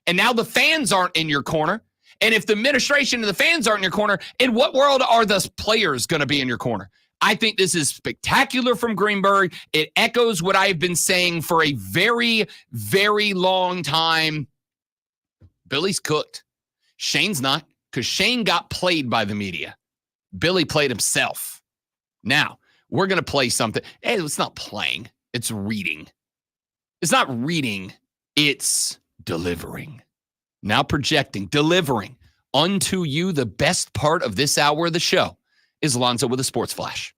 And now the fans aren't in your corner. And if the administration and the fans aren't in your corner, in what world are the players going to be in your corner? I think this is spectacular from Greenberg. It echoes what I've been saying for a very, very long time. Billy's cooked. Shane's not, because Shane got played by the media. Billy played himself. Now, we're going to play something. Hey, it's not playing. It's reading. It's not reading. It's delivering. Now projecting, delivering unto you the best part of this hour of the show is Alonzo with a sports flash.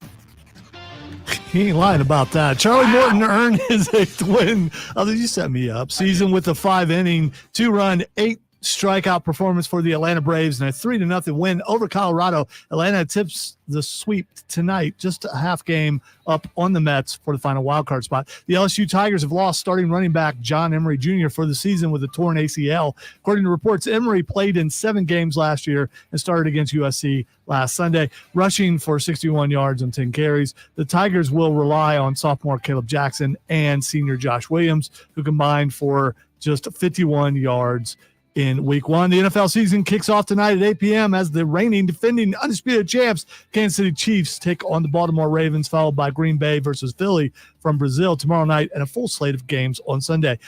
He ain't lying about that. Charlie Morton earned his 8th win. Oh, did you set me up? Season with a 5-inning, 2-run, 8-strikeout performance for the Atlanta Braves and a 3-0 win over Colorado. Atlanta tips the sweep tonight, just a half game up on the Mets for the final wildcard spot. The LSU Tigers have lost starting running back John Emery Jr. for the season with a torn ACL. According to reports, Emery played in 7 games last year and started against USC last Sunday, rushing for 61 yards and 10 carries. The Tigers will rely on sophomore Caleb Jackson and senior Josh Williams, who combined for just 51 yards in week 1. The NFL season kicks off tonight at 8 p.m. as the reigning, defending, undisputed champs, Kansas City Chiefs, take on the Baltimore Ravens, followed by Green Bay versus Philly from Brazil tomorrow night, and a full slate of games on Sunday.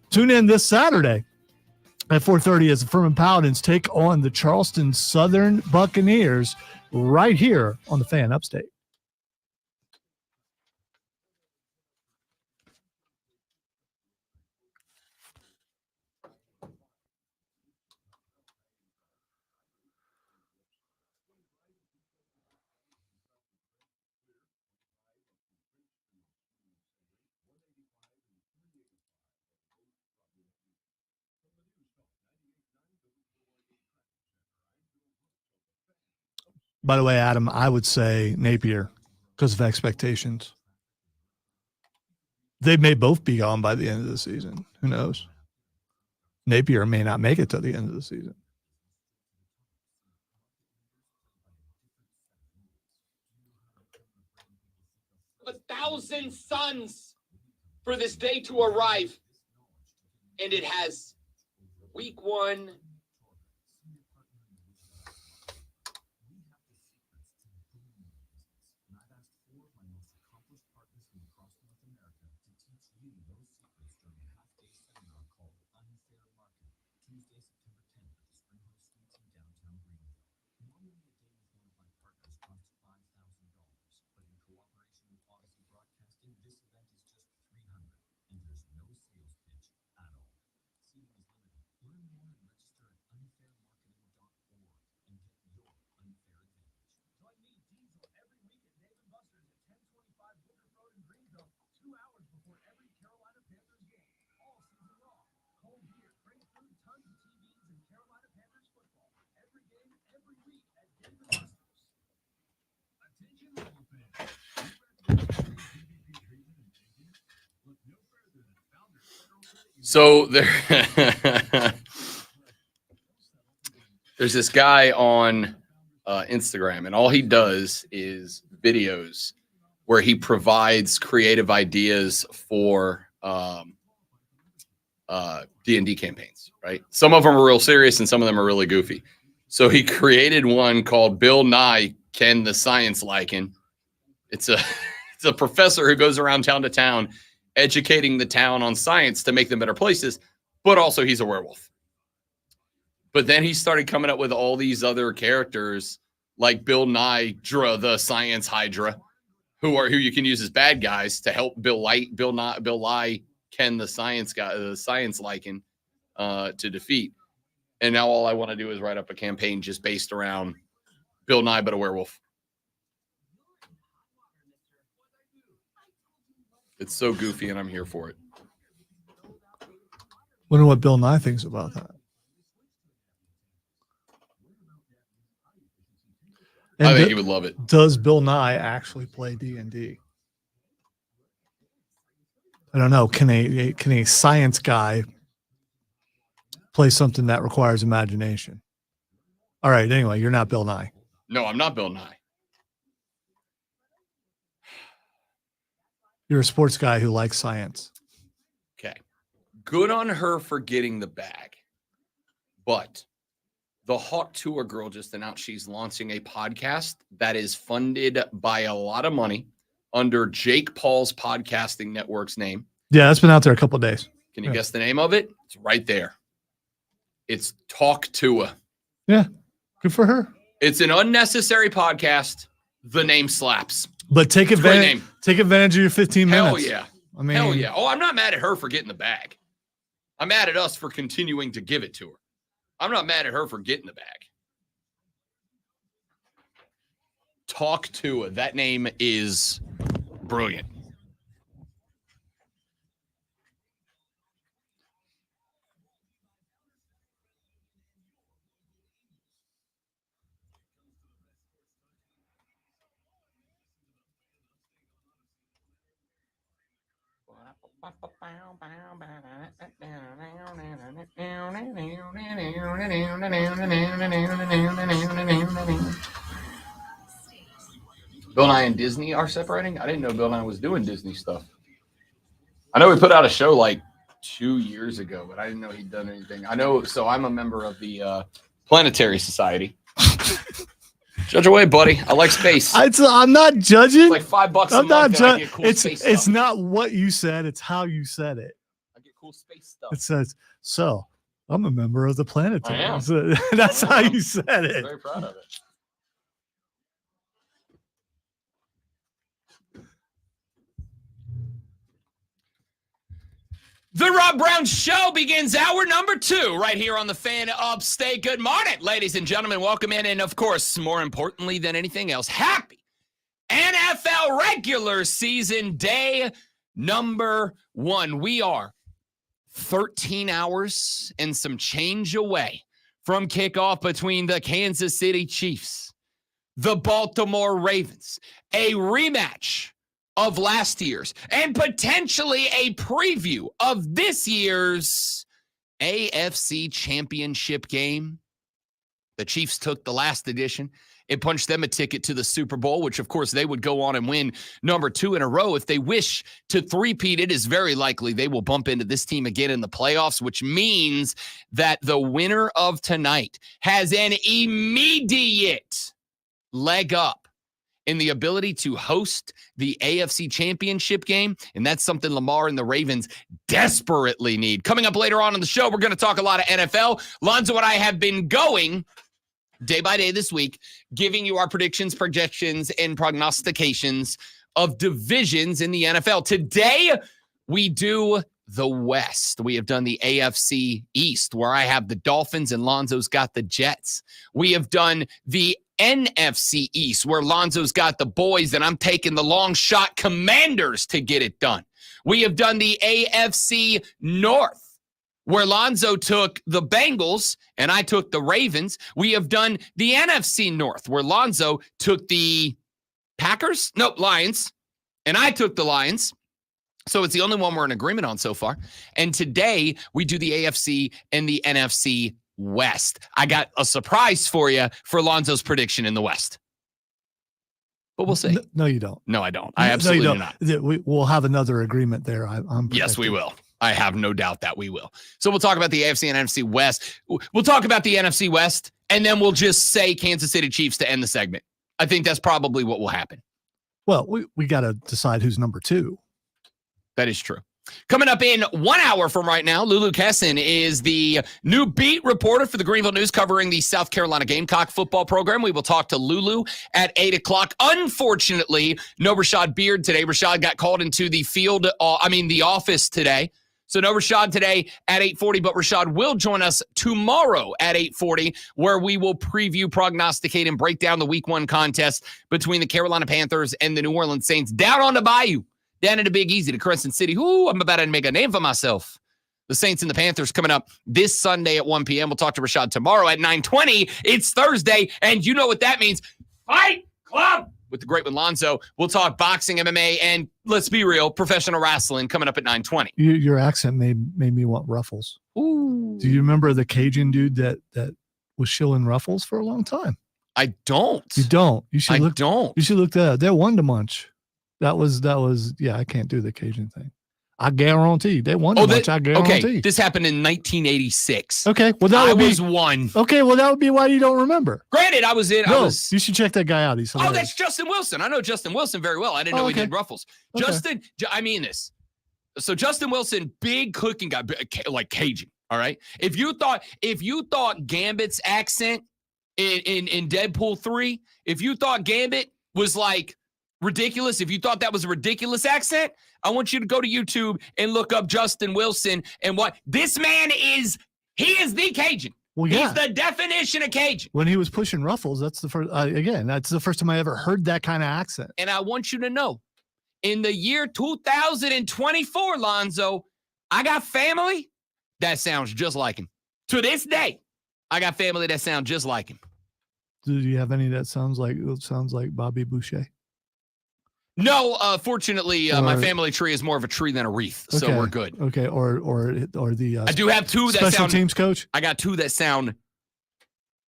Tune in this Saturday at 4:30 as the Furman Paladins take on the Charleston Southern Buccaneers right here on the Fan Upstate. By the way, Adam, I would say Napier because of expectations. They may both be gone by the end of the season. Who knows? Napier may not make it to the end of the season. A 1,000 suns for this day to arrive. And it has. Week 1. So there's this guy on Instagram, and all he does is videos where he provides creative ideas for D&D campaigns, right? Some of them are real serious and some of them are really goofy. So he created one called Bill Nye, Ken the Science Lichen. It's a professor who goes around town to town educating the town on science to make them better places, but also he's a werewolf. But then he started coming up with all these other characters like Bill Nye, the Science Hydra, who you can use as bad guys to help Bill Nye, Ken the Science guy, the Science Lichen, to defeat. And now all I want to do is write up a campaign just based around Bill Nye, but a werewolf. It's so goofy, and I'm here for it. Wonder what Bill Nye thinks about that. And I think he would love it. Does Bill Nye actually play D&D? I don't know. Can a science guy play something that requires imagination? All right. Anyway, you're not Bill Nye. No, I'm not Bill Nye. You're a sports guy who likes science. Okay. Good on her for getting the bag. But the Hawk Tour girl just announced she's launching a podcast that is funded by a lot of money under Jake Paul's podcasting network's name. Yeah, that's been out there a couple of days. Can you guess the name of it? It's right there. It's Talk Tua. Yeah, good for her. It's an unnecessary podcast. The name slaps. But take advantage of your 15 minutes. Hell yeah. I mean, hell yeah. Oh, I'm not mad at her for getting the bag. I'm mad at us for continuing to give it to her. I'm not mad at her for getting the bag. Talk Tua. That name is Brilliant. Bill Nye and Disney are separating? I didn't know Bill Nye was doing Disney stuff. I know he put out a show like 2 years ago, but I didn't know he'd done anything. I know, so I'm a member of the Planetary Society. Judge away, buddy. I like space. I'm not judging. It's like $5 a I'm not month. And I judging. get cool It's space stuff. not what you said. It's how you said it. I get cool space stuff. It says, so I'm a member of the Planetary. I am. So that's how you said I'm it. very proud of it. The Rob Brown Show begins hour number 2 right here on the Fan Upstate. Good morning, ladies and gentlemen. Welcome in. And, of course, more importantly than anything else, happy NFL regular season day number 1. We are 13 hours and some change away from kickoff between the Kansas City Chiefs, the Baltimore Ravens, a rematch of last year's, and potentially a preview of this year's AFC Championship game. The Chiefs took the last edition. It punched them a ticket to the Super Bowl, which, of course, they would go on and win number 2 in a row. If they wish to three-peat, it is very likely they will bump into this team again in the playoffs, which means that the winner of tonight has an immediate leg up in the ability to host the AFC Championship game, and that's something Lamar and the Ravens desperately need. Coming up later on in the show, we're going to talk a lot of NFL. Lonzo and I have been going day by day this week, giving you our predictions, projections, and prognostications of divisions in the NFL. Today, we do the West. We have done the AFC East, where I have the Dolphins and Lonzo's got the Jets. We have done the NFC East, where Lonzo's got the boys, and I'm taking the long shot Commanders to get it done. We have done the AFC North, where Lonzo took the Bengals and I took the Ravens. We have done the NFC North, where Lonzo took the Lions, and I took the Lions. So it's the only one we're in agreement on so far. And today we do the AFC and the NFC West. I got a surprise for you for Lonzo's prediction in the West. But we'll see. No, you don't. No, I don't. I absolutely do not. We'll have another agreement there. Yes, we will. I have no doubt that we will. So we'll talk about the AFC and NFC West. We'll talk about the NFC West, and then we'll just say Kansas City Chiefs to end the segment. I think that's probably what will happen. Well, we got to decide who's number 2. That is true. Coming up in 1 hour from right now, Lulu Kesson is the new beat reporter for the Greenville News covering the South Carolina Gamecock football program. We will talk to Lulu at 8 o'clock. Unfortunately, no Rashad Beard today. Rashad got called into the the office today. So no Rashad today at 8:40, but Rashad will join us tomorrow at 8:40, where we will preview, prognosticate, and break down the Week 1 contest between the Carolina Panthers and the New Orleans Saints down on the Bayou. Down in the Big Easy to Crescent City. Ooh, I'm about to make a name for myself. The Saints and the Panthers coming up this Sunday at 1 p.m. We'll talk to Rashad tomorrow at 9:20. It's Thursday, and you know what that means. Fight Club with the great one, Lonzo. We'll talk boxing, MMA, and let's be real, professional wrestling coming up at 9:20. Your accent made me want Ruffles. Ooh. Do you remember the Cajun dude that was shilling Ruffles for a long time? I don't. You don't. You should look. Don't. You should look that up. They're one to munch. That was yeah, I can't do the Cajun thing. I guarantee they won the match. I guarantee. Okay, this happened in 1986. Okay, well that would was one. Okay, well that would be why you don't remember. Granted, I was in. No, you should check that guy out. He's hilarious. Oh, that's Justin Wilson. I know Justin Wilson very well. I didn't know he did Ruffles. Okay. Justin, I mean this. So Justin Wilson, big cooking guy, like Cajun. All right. If you thought Gambit's accent in Deadpool 3, if you thought Gambit was like ridiculous, if you thought that was a ridiculous accent, I want you to go to YouTube and look up Justin Wilson and what this man is. He is the Cajun. Well, yeah. He's the definition of Cajun. When he was pushing Ruffles, that's the first. That's the first time I ever heard that kind of accent. And I want you to know, in the year 2024, Lonzo, I got family that sounds just like him. To this day, I got family that sound just like him. Do you have any that sounds like Bobby Boucher? No, fortunately, my family tree is more of a tree than a wreath, so we're good. Okay, or the I do have two that special sound teams coach. I got two that sound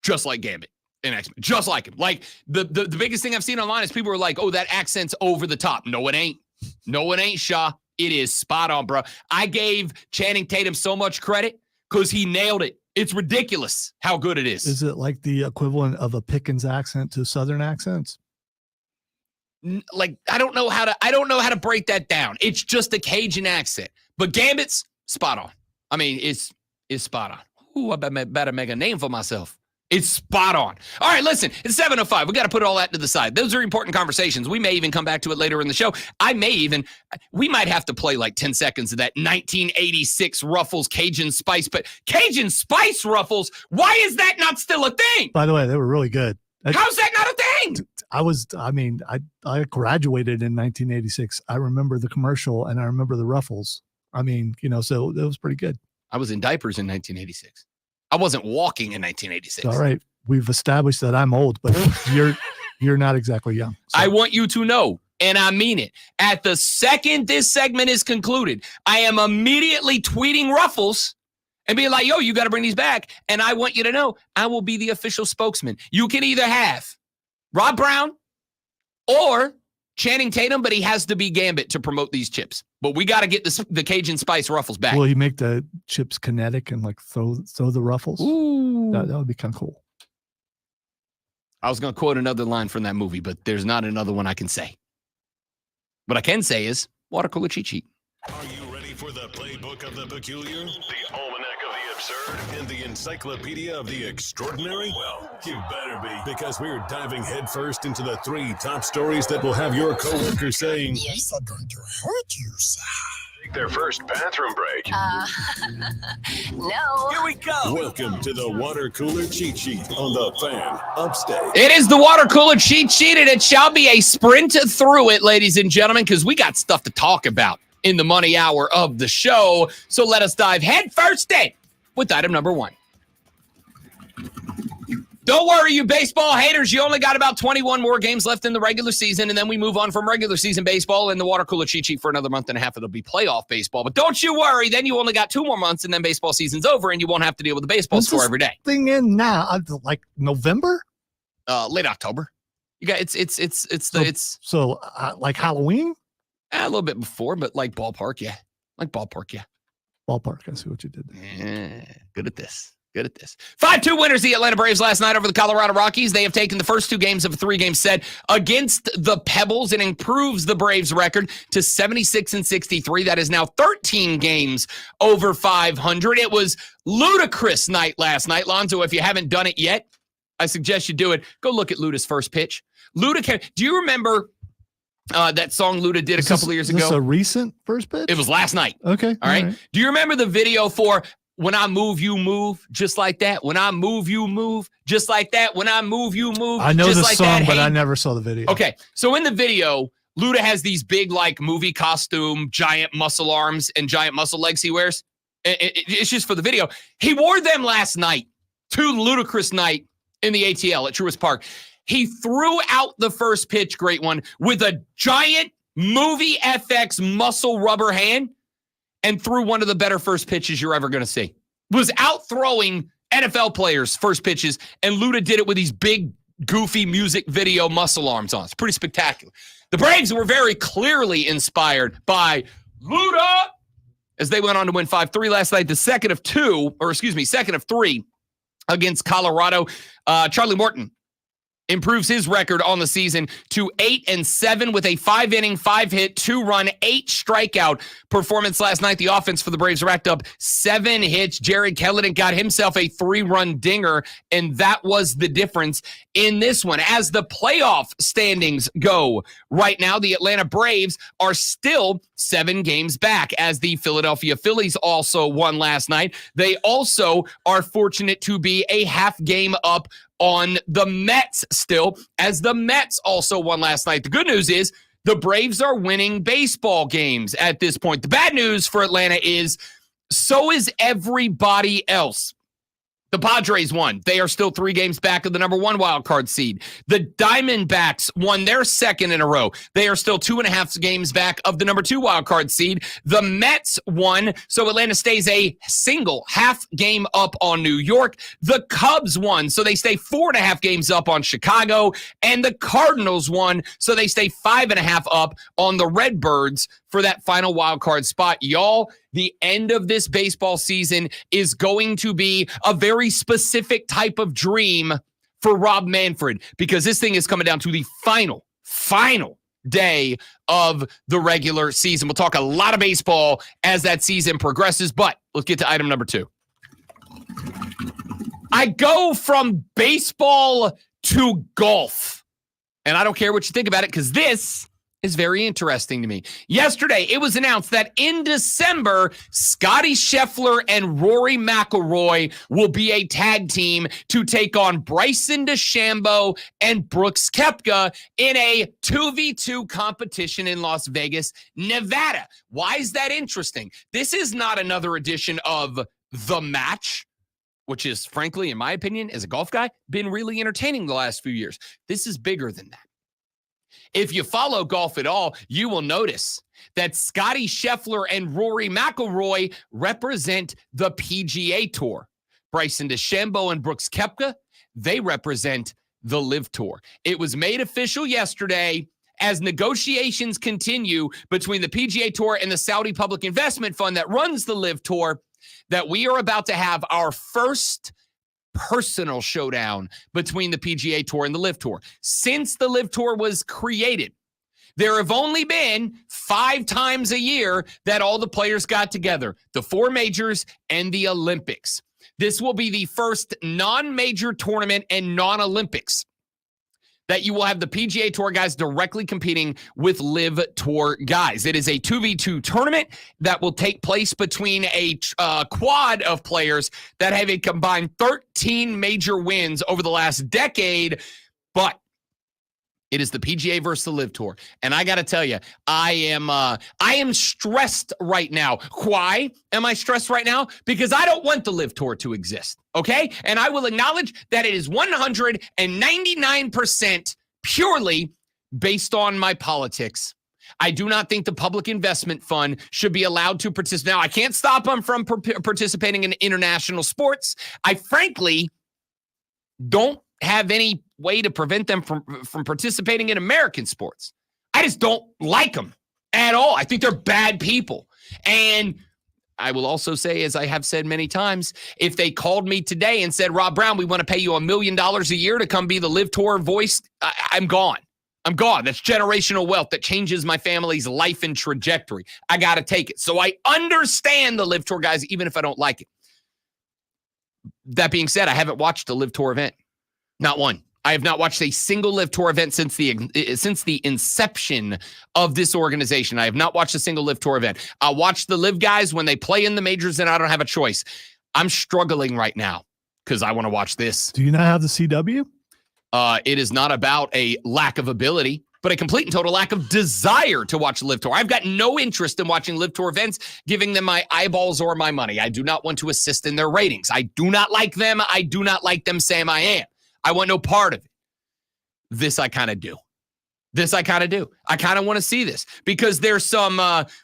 just like Gambit and X-Men, just like him. Like the biggest thing I've seen online is people are like, "Oh, that accent's over the top." No, it ain't. No, it ain't, Shaw. It is spot on, bro. I gave Channing Tatum so much credit because he nailed it. It's ridiculous how good it is. Is it like the equivalent of a Pickens accent to Southern accents? Like I don't know how to break that down. It's just a Cajun accent. But Gambit's spot on. I mean, it's spot on. Ooh, I better make a name for myself. It's spot on. All right, listen, it's 7:05. We got to put all that to the side. Those are important conversations. We may even come back to it later in the show. We might have to play like 10 seconds of that 1986 Ruffles Cajun Spice. But Cajun Spice Ruffles, why is that not still a thing? By the way, they were really good. How's that not a thing? I graduated in 1986. I remember the commercial and I remember the Ruffles. I mean, so it was pretty good. I was in diapers in 1986. I wasn't walking in 1986. All right. We've established that I'm old, but you're not exactly young. So. I want you to know, and I mean it, at the second this segment is concluded, I am immediately tweeting Ruffles and being like, yo, you got to bring these back. And I want you to know, I will be the official spokesman. You can either have Rob Brown or Channing Tatum, but he has to be Gambit to promote these chips. But we got to get the Cajun Spice Ruffles back. Will he make the chips kinetic and like throw the Ruffles? Ooh. That would be kind of cool. I was going to quote another line from that movie, but there's not another one I can say. What I can say is water cooler cheat sheet. Are you ready for the playbook of the peculiar, the almanac of the absurd, and the encyclopedia of the extraordinary? Well, you better be, because we're diving headfirst into the 3 top stories that will have your coworker saying, "Yes, I'm going to hurt you, sir." Take their first bathroom break. No. Here we go. Welcome to the water cooler cheat sheet on the Fan Upstate. It is the water cooler cheat sheet, and it shall be a sprint through it, ladies and gentlemen, because we got stuff to talk about in the money hour of the show. So let us dive head first in with item number 1. Don't worry, you baseball haters. You only got about 21 more games left in the regular season, and then we move on from regular season baseball and the water cooler cheat sheet for another month and a half. It'll be playoff baseball. But don't you worry. Then you only got 2 more months, and then baseball season's over, and you won't have to deal with the baseball score every day. Thing in now, like November? Late October. You got So like Halloween? A little bit before, but like ballpark, yeah. Ballpark. I see what you did there. Yeah, good at this. 5-2 winners, the Atlanta Braves last night over the Colorado Rockies. They have taken the first 2 games of a 3-game set against the Pebbles and improves the Braves record to 76-63. That is now 13 games over 500. It was ludicrous night last night. Lonzo, if you haven't done it yet, I suggest you do it. Go look at Luda's first pitch. Do you remember that song Luda did a couple of years ago? Is this a recent first pitch? It was last night. Okay. All right. Do you remember the video for "When I Move, You Move," just like that? When I move, you move, just like that. When I move, you move. I know just the like song, that. but Hey. I never saw the video. Okay. So in the video, Luda has these big, like, movie costume, giant muscle arms and giant muscle legs he wears. It's just for the video. He wore them last night to ludicrous night in the ATL at Truist Park. He threw out the first pitch, great one, with a giant movie FX muscle rubber hand and threw one of the better first pitches you're ever going to see. Was out throwing NFL players' first pitches, and Luda did it with these big, goofy music video muscle arms on. It's pretty spectacular. The Braves were very clearly inspired by Luda as they went on to win 5-3 last night, the second of 3 against Colorado. Charlie Morton improves his record on the season to 8-7 with a 5-inning, 5-hit, 2-run, 8-strikeout performance last night. The offense for the Braves racked up 7 hits. Jared Kelly got himself a 3-run dinger, and that was the difference in this one. As the playoff standings go right now, the Atlanta Braves are still 7 games back, as the Philadelphia Phillies also won last night. They also are fortunate to be a half game up on the Mets still, as the Mets also won last night. The good news is The Braves are winning baseball games at this point. The bad news for Atlanta is so is everybody else. The Padres won. They are still 3 games back of the number 1 wild card seed. The Diamondbacks won their 2nd in a row. They are still 2.5 games back of the number 2 wild card seed. The Mets won, so Atlanta stays a single half game up on New York. The Cubs won, so they stay 4.5 games up on Chicago. And the Cardinals won, so they stay 5.5 up on the Redbirds for that final wild card spot. Y'all, the end of this baseball season is going to be a very specific type of dream for Rob Manfred, because this thing is coming down to the final day of the regular season. We'll talk a lot of baseball as that season progresses, but let's get to item number 2. I go from baseball to golf, and I don't care what you think about it, because this is very interesting to me. Yesterday, it was announced that in December, Scotty Scheffler and Rory McIlroy will be a tag team to take on Bryson DeChambeau and Brooks Koepka in a 2v2 competition in Las Vegas, Nevada. Why is that interesting? This is not another edition of The Match, which is, frankly, in my opinion, as a golf guy, been really entertaining the last few years. This is bigger than that. If you follow golf at all, you will notice that Scotty Scheffler and Rory McIlroy represent the PGA Tour. Bryson DeChambeau and Brooks Koepka, they represent the LIV Tour. It was made official yesterday as negotiations continue between the PGA Tour and the Saudi Public Investment Fund that runs the LIV Tour, that we are about to have our first personal showdown between the PGA Tour and the LIV Tour. Since the LIV Tour was created, there have only been 5 times a year that all the players got together, the 4 majors and the Olympics. This will be the first non-major tournament and non-Olympics that you will have the PGA Tour guys directly competing with LIV Tour guys. It is a 2v2 tournament that will take place between a quad of players that have a combined 13 major wins over the last decade, but it is the PGA versus the LIV Tour. And I got to tell you, I am stressed right now. Why am I stressed right now? Because I don't want the LIV Tour to exist, okay? And I will acknowledge that it is 199% purely based on my politics. I do not think the Public Investment Fund should be allowed to participate. Now, I can't stop them from participating in international sports. I frankly don't have any way to prevent them from participating in American sports. I just don't like them at all. I think they're bad people. And I will also say, as I have said many times, if they called me today and said, Rob Brown, we want to pay you $1 million a year to come be the LIV Tour voice, I'm gone. I'm gone. That's generational wealth that changes my family's life and trajectory. I got to take it. So I understand the LIV Tour guys, even if I don't like it. That being said, I haven't watched a LIV Tour event. Not one. I have not watched a single LIV Tour event since the inception of this organization. I have not watched a single LIV Tour event. I watch the LIV guys when they play in the majors, and I don't have a choice. I'm struggling right now because I want to watch this. Do you not have the CW? It is not about a lack of ability, but a complete and total lack of desire to watch LIV Tour. I've got no interest in watching LIV Tour events, giving them my eyeballs or my money. I do not want to assist in their ratings. I do not like them. I do not like them, Sam. I am. I want no part of it. This I kind of do. I kind of want to see this because there's some,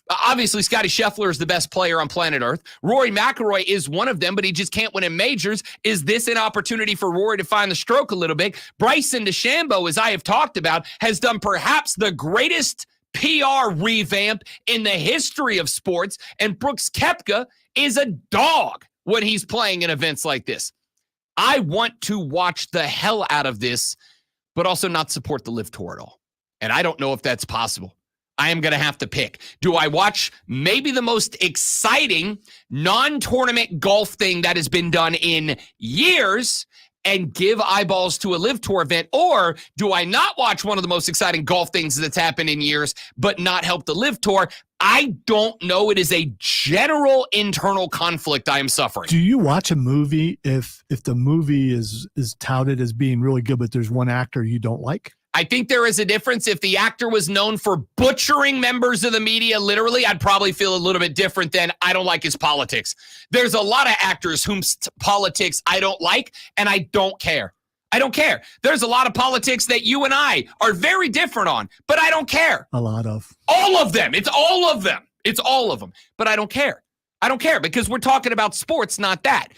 obviously Scotty Scheffler is the best player on planet Earth. Rory McIlroy is one of them, but he just can't win in majors. Is this an opportunity for Rory to find the stroke a little bit? Bryson DeChambeau, as I have talked about, has done perhaps the greatest PR revamp in the history of sports. And Brooks Koepka is a dog when he's playing in events like this. I want to watch the hell out of this, but also not support the LIV Tour at all. And I don't know if that's possible. I am going to have to pick. Do I watch maybe the most exciting non-tournament golf thing that has been done in years and give eyeballs to a LIV Tour event? Or do I not watch one of the most exciting golf things that's happened in years, but not help the LIV Tour? I don't know. It is a general internal conflict I am suffering. Do you watch a movie if the movie is touted as being really good, but there's one actor you don't like? I think there is a difference. If the actor was known for butchering members of the media, literally, I'd probably feel a little bit different than I don't like his politics. There's a lot of actors whose politics I don't like, and I don't care. I don't care. There's a lot of politics that you and I are very different on, but I don't care. A lot of. All of them. It's all of them. It's all of them. But I don't care. I don't care because we're talking about sports, not that.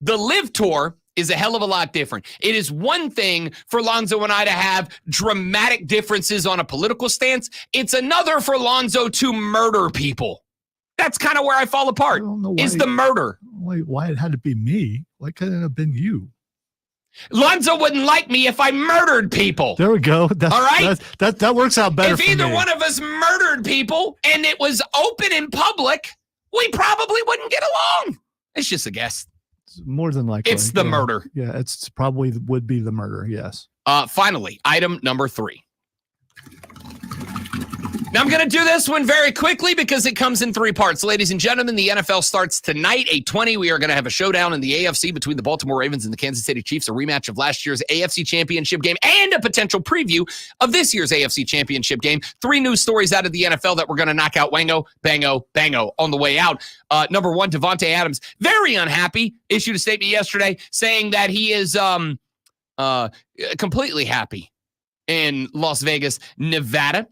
The Live Tour is a hell of a lot different. It is one thing for Lonzo and I to have dramatic differences on a political stance. It's another for Lonzo to murder people. That's kind of where I fall apart, is the murder. Why it had to be me? Why couldn't it have been you? Lonzo wouldn't like me if I murdered people. There we go. All right? That works out better if for either me. one of us murdered people and it was open in public, we probably wouldn't get along. It's just a guess. More than likely. It's the murder. Yeah, it's probably would be the murder, yes. Finally, item number 3. Now, I'm going to do this one very quickly because it comes in 3 parts. Ladies and gentlemen, the NFL starts tonight, 8:20. We are going to have a showdown in the AFC between the Baltimore Ravens and the Kansas City Chiefs, a rematch of last year's AFC Championship game and a potential preview of this year's AFC Championship game. 3 news stories out of the NFL that we're going to knock out wango, bango, bango on the way out. Number 1, Davante Adams, very unhappy, issued a statement yesterday saying that he is completely happy in Las Vegas, Nevada.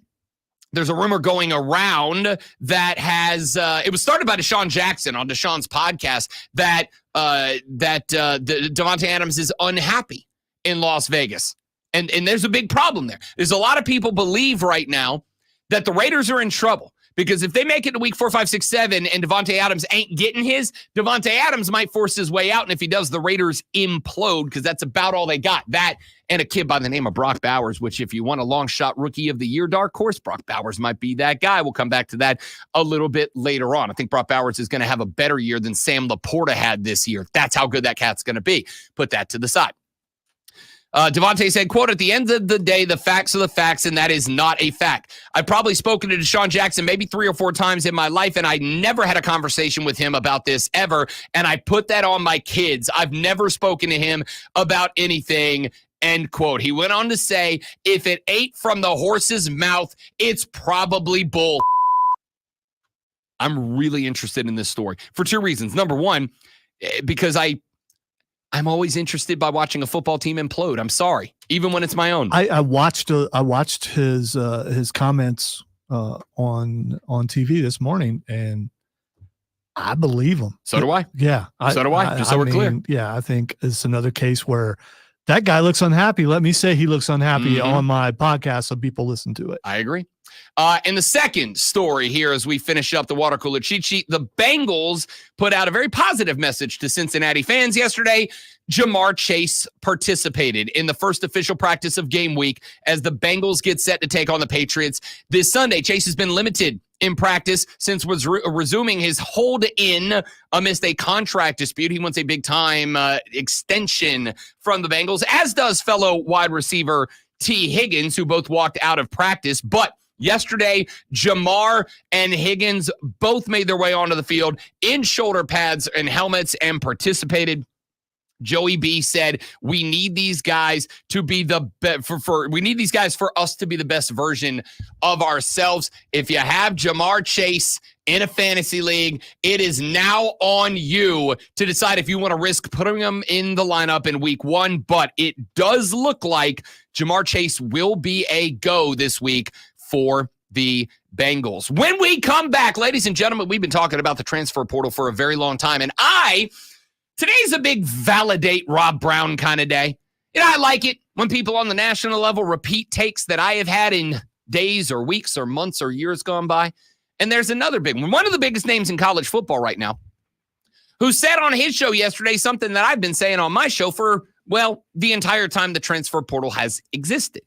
There's a rumor going around that has it was started by Deshaun Jackson on Deshaun's podcast that Davante Adams is unhappy in Las Vegas. And there's a big problem there. There's a lot of people believe right now that the Raiders are in trouble because if they make it to week 4, 5, 6, 7 and Davante Adams ain't getting his, Davante Adams might force his way out. And if he does, the Raiders implode because that's about all they got. That and a kid by the name of Brock Bowers, which if you want a long shot rookie of the year dark horse, Brock Bowers might be that guy. We'll come back to that a little bit later on. I think Brock Bowers is going to have a better year than Sam Laporta had this year. That's how good that cat's going to be. Put that to the side. Davante said, quote, at the end of the day, the facts are the facts, and that is not a fact. I've probably spoken to Deshaun Jackson maybe 3 or 4 times in my life, and I never had a conversation with him about this ever, and I put that on my kids. I've never spoken to him about anything, end quote. He went on to say, if it ain't from the horse's mouth, it's probably bull. I'm really interested in this story for 2 reasons. Number 1, because I'm always interested by watching a football team implode. I'm sorry, even when it's my own. I watched his comments on TV this morning, and I believe him. So do I. Yeah, so do I. Just so we're clear. Yeah, I think it's another case where that guy looks unhappy. Let me say he looks unhappy on my podcast, so people listen to it. I agree. And the second story here as we finish up the water cooler cheat sheet, the Bengals put out a very positive message to Cincinnati fans yesterday. Jamar Chase participated in the first official practice of game week as the Bengals get set to take on the Patriots this Sunday. Chase has been limited in practice since was resuming his hold-in amidst a contract dispute. He wants a big-time extension from the Bengals, as does fellow wide receiver T. Higgins, who both walked out of practice. But yesterday, Jamar and Higgins both made their way onto the field in shoulder pads and helmets and participated. Joey B said, we need these guys to be the we need these guys for us to be the best version of ourselves. If you have Jamar Chase in a fantasy league, it is now on you to decide if you want to risk putting him in the lineup in week 1. But it does look like Jamar Chase will be a go this week for the Bengals. When we come back, ladies and gentlemen, we've been talking about the transfer portal for a very long time. And today's a big validate Rob Brown kind of day. You know, I like it when people on the national level repeat takes that I have had in days or weeks or months or years gone by. And there's another big one. One of the biggest names in college football right now, who said on his show yesterday something that I've been saying on my show for, well, the entire time the transfer portal has existed.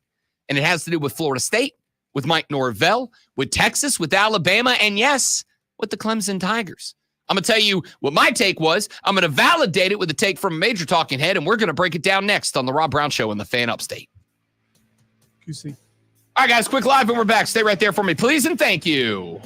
And it has to do with Florida State, with Mike Norvell, with Texas, with Alabama, and yes, with the Clemson Tigers. I'm going to tell you what my take was. I'm going to validate it with a take from a major talking head, and we're going to break it down next on the Rob Brown Show in the Fan Upstate. QC. All right, guys, quick live, and we're back. Stay right there for me, please, and thank you.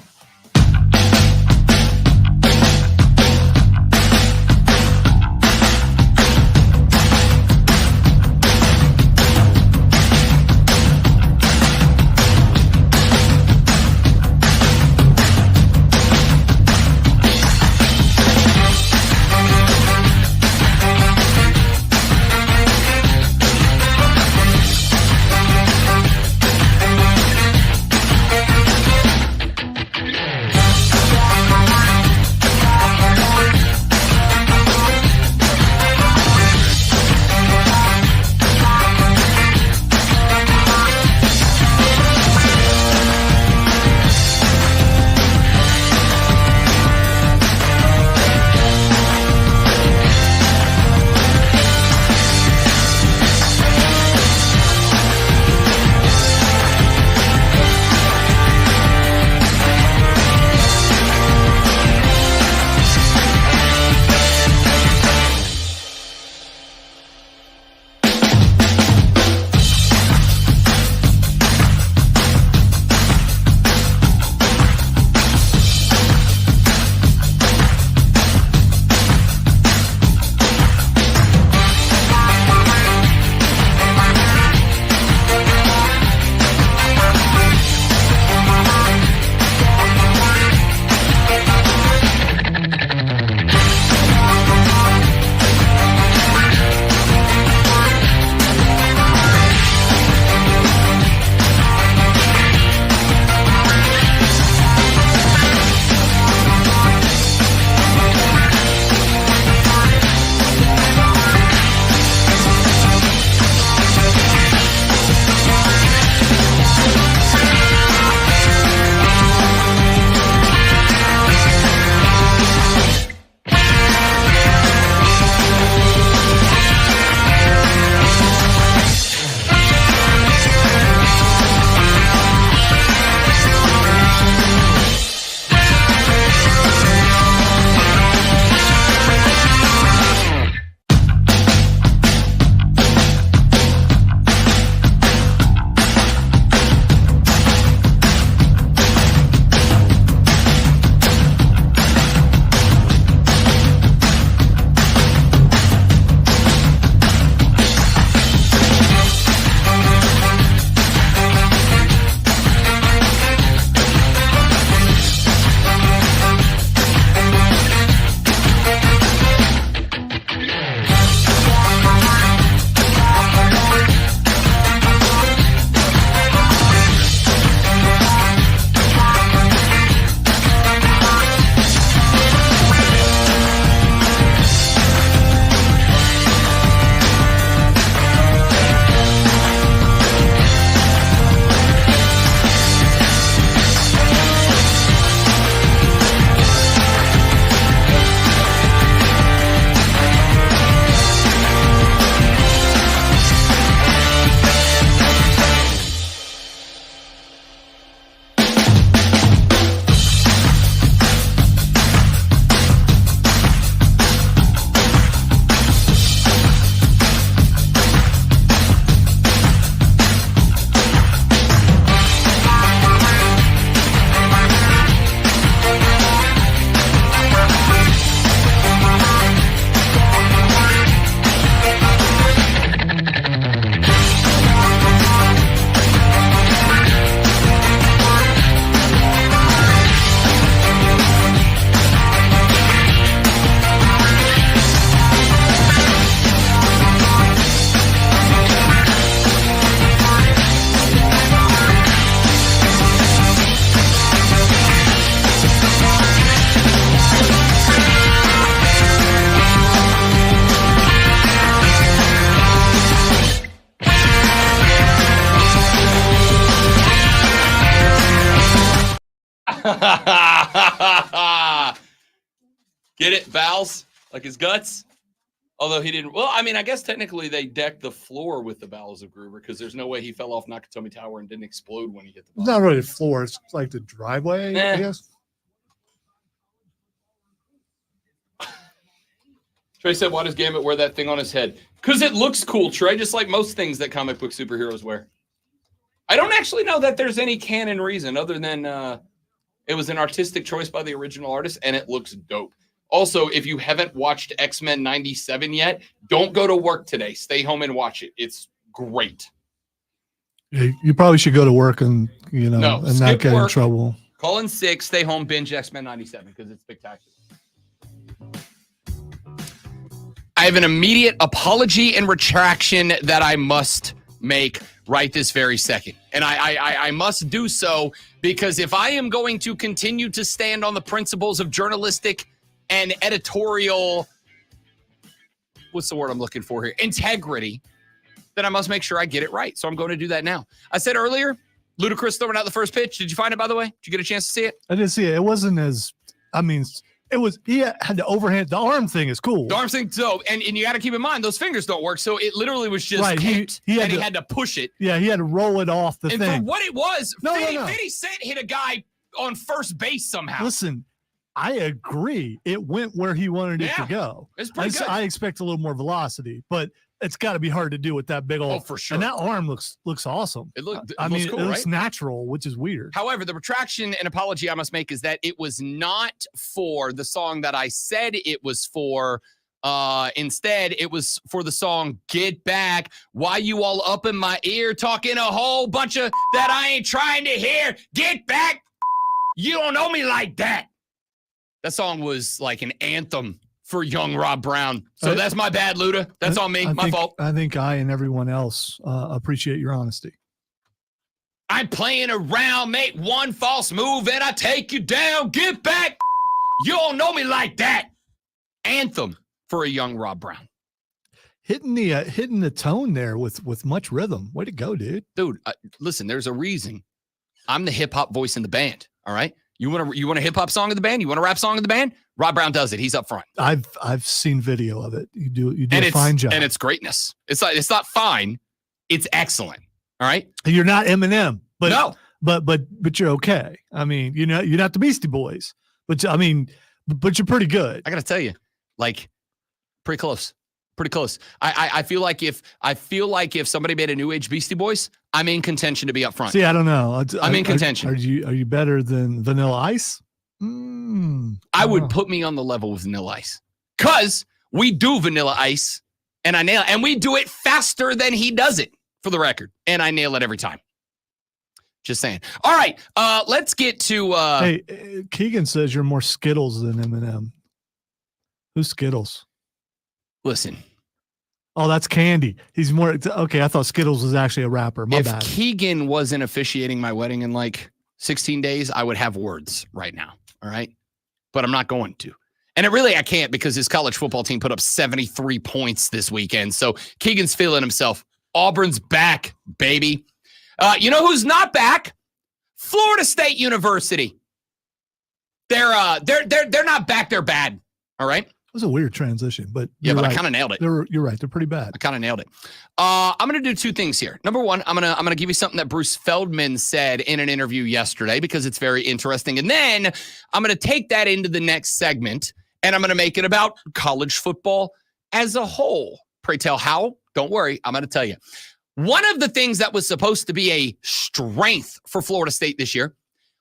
Get it, bowels? Like his guts? Although he didn't. Well, I mean, I guess technically they decked the floor with the bowels of Gruber because there's no way he fell off Nakatomi Tower and didn't explode when he hit the ball. It's not really the floor. It's like the driveway, I guess. Trey said, why does Gambit wear that thing on his head? Because it looks cool, Trey, just like most things that comic book superheroes wear. I don't actually know that there's any canon reason other than it was an artistic choice by the original artist, and it looks dope. Also, if you haven't watched X-Men 97 yet, don't go to work today. Stay home and watch it. It's great. You probably should go to work and, and not get in trouble. Call in sick, stay home, binge X-Men 97 because it's spectacular. I have an immediate apology and retraction that I must make right this very second. And I must do so because if I am going to continue to stand on the principles of journalistic and editorial, what's the word I'm looking for here? Integrity, then I must make sure I get it right. So I'm going to do that now. I said earlier, Ludacris throwing out the first pitch. Did you find it, by the way? Did you get a chance to see it? I didn't see it. It wasn't as, he had the overhand. The arm thing is cool. The arm thing, so, and you got to keep in mind, those fingers don't work. So it literally was just right. taped, He had to push it. Yeah, he had to roll it off the thing. And for what it was, no. 50 Cent hit a guy on first base somehow. Listen, I agree. It went where he wanted it to go. It's pretty good. I expect a little more velocity, but it's got to be hard to do with that big old. Oh, for sure. And that arm looks awesome. It looks I mean, cool, it looks right? natural, which is weird. However, the retraction and apology I must make is that it was not for the song that I said it was for. Instead, it was for the song Get Back. Why you all up in my ear talking a whole bunch of that I ain't trying to hear? Get back. You don't know me like that. That song was like an anthem for young Rob Brown. So that's my bad, Luda. That's on me. My fault. I think I and everyone else appreciate your honesty. I'm playing around, make one false move, and I take you down. Get back. You don't know me like that. Anthem for a young Rob Brown. Hitting the tone there with much rhythm. Way to go, dude. Dude, listen, there's a reason. I'm the hip-hop voice in the band, all right? You want a hip-hop song in the band? You want a rap song in the band? Rob Brown does it. He's up front. I've seen video of it. You do a fine job. And it's greatness. It's not fine. It's excellent. All right? You're not Eminem, but no. But you're okay. I mean, you're not the Beastie Boys, but you're pretty good. I got to tell you, like, pretty close. Pretty close. I feel like if somebody made a new age Beastie Boys, I'm in contention to be up front. See, I don't know. I'm in contention. Are you better than Vanilla Ice? I would put me on the level with Vanilla Ice because we do Vanilla Ice and I nail it, and we do it faster than he does it, for the record, and I nail it every time. Just saying. All right, let's get to. Hey, Keegan says you're more Skittles than Eminem. Who's Skittles? Listen. Oh, that's Candy. He's more okay. I thought Skittles was actually a rapper. My bad. If Keegan wasn't officiating my wedding in like 16 days, I would have words right now. All right. But I'm not going to. And I can't because his college football team put up 73 points this weekend. So Keegan's feeling himself. Auburn's back, baby. You know who's not back? Florida State University. They're not back. They're bad. All right. It was a weird transition, but yeah, but right. I kind of nailed it. You're right. They're pretty bad. I kind of nailed it. I'm going to do two things here. Number one, I'm going to give you something that Bruce Feldman said in an interview yesterday because it's very interesting. And then I'm going to take that into the next segment and I'm going to make it about college football as a whole. Pray tell how? Don't worry. I'm going to tell you. One of the things that was supposed to be a strength for Florida State this year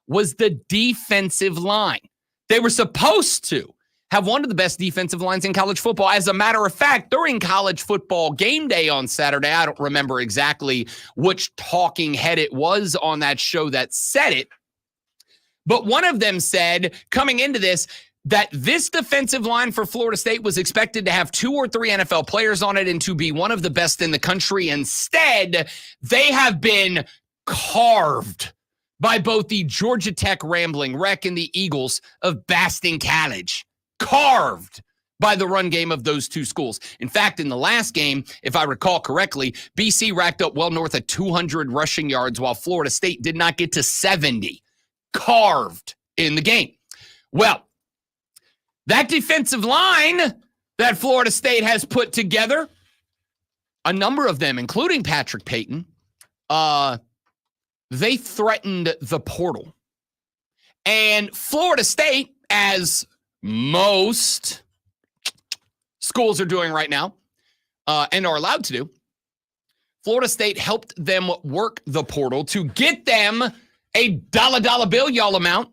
was the defensive line. They were supposed to have one of the best defensive lines in college football. As a matter of fact, during college football game day on Saturday, I don't remember exactly which talking head it was on that show that said it, but one of them said coming into this that this defensive line for Florida State was expected to have 2 or 3 NFL players on it and to be one of the best in the country. Instead, they have been carved by both the Georgia Tech Rambling Wreck and the Eagles of Basting College. Carved by the run game of those two schools. In fact, in the last game, if I recall correctly, BC racked up well north of 200 rushing yards while Florida State did not get to 70. Carved in the game. Well, that defensive line that Florida State has put together, a number of them, including Patrick Payton, they threatened the portal. And Florida State, as most schools are doing right now and are allowed to do, Florida State helped them work the portal to get them a dollar bill, y'all, amount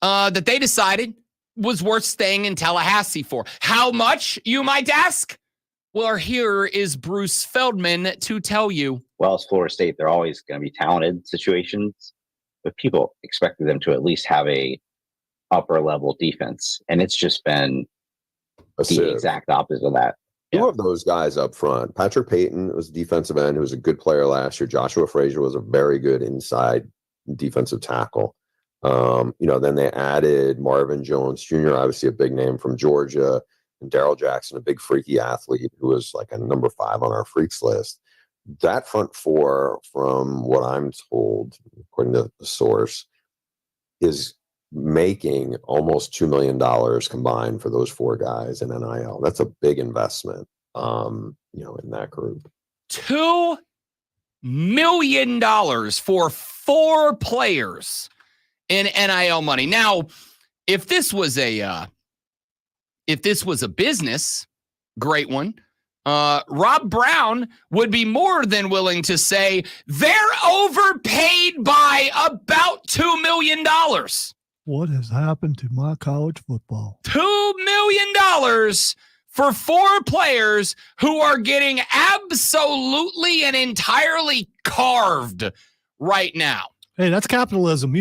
that they decided was worth staying in Tallahassee for. How much, you might ask? Well, here is Bruce Feldman to tell you. Well, as Florida State, they're always going to be talented situations, but people expected them to at least have a upper level defense, and it's just been the exact opposite of that. Two of those guys up front. Patrick Payton was a defensive end who was a good player last year. Joshua Frazier was a very good inside defensive tackle. Then they added Marvin Jones Jr., obviously a big name from Georgia, and Darrell Jackson, a big freaky athlete who was like a number 5 on our freaks list. That front four, from what I'm told, according to the source, is making almost $2 million combined for those 4 guys in NIL. That's a big investment, in that group. $2 million for 4 players in NIL money. Now, if this was a business, great one, Rob Brown would be more than willing to say they're overpaid by about $2 million. What has happened to my college football? $2 million for 4 players who are getting absolutely and entirely carved right now. Hey, that's capitalism.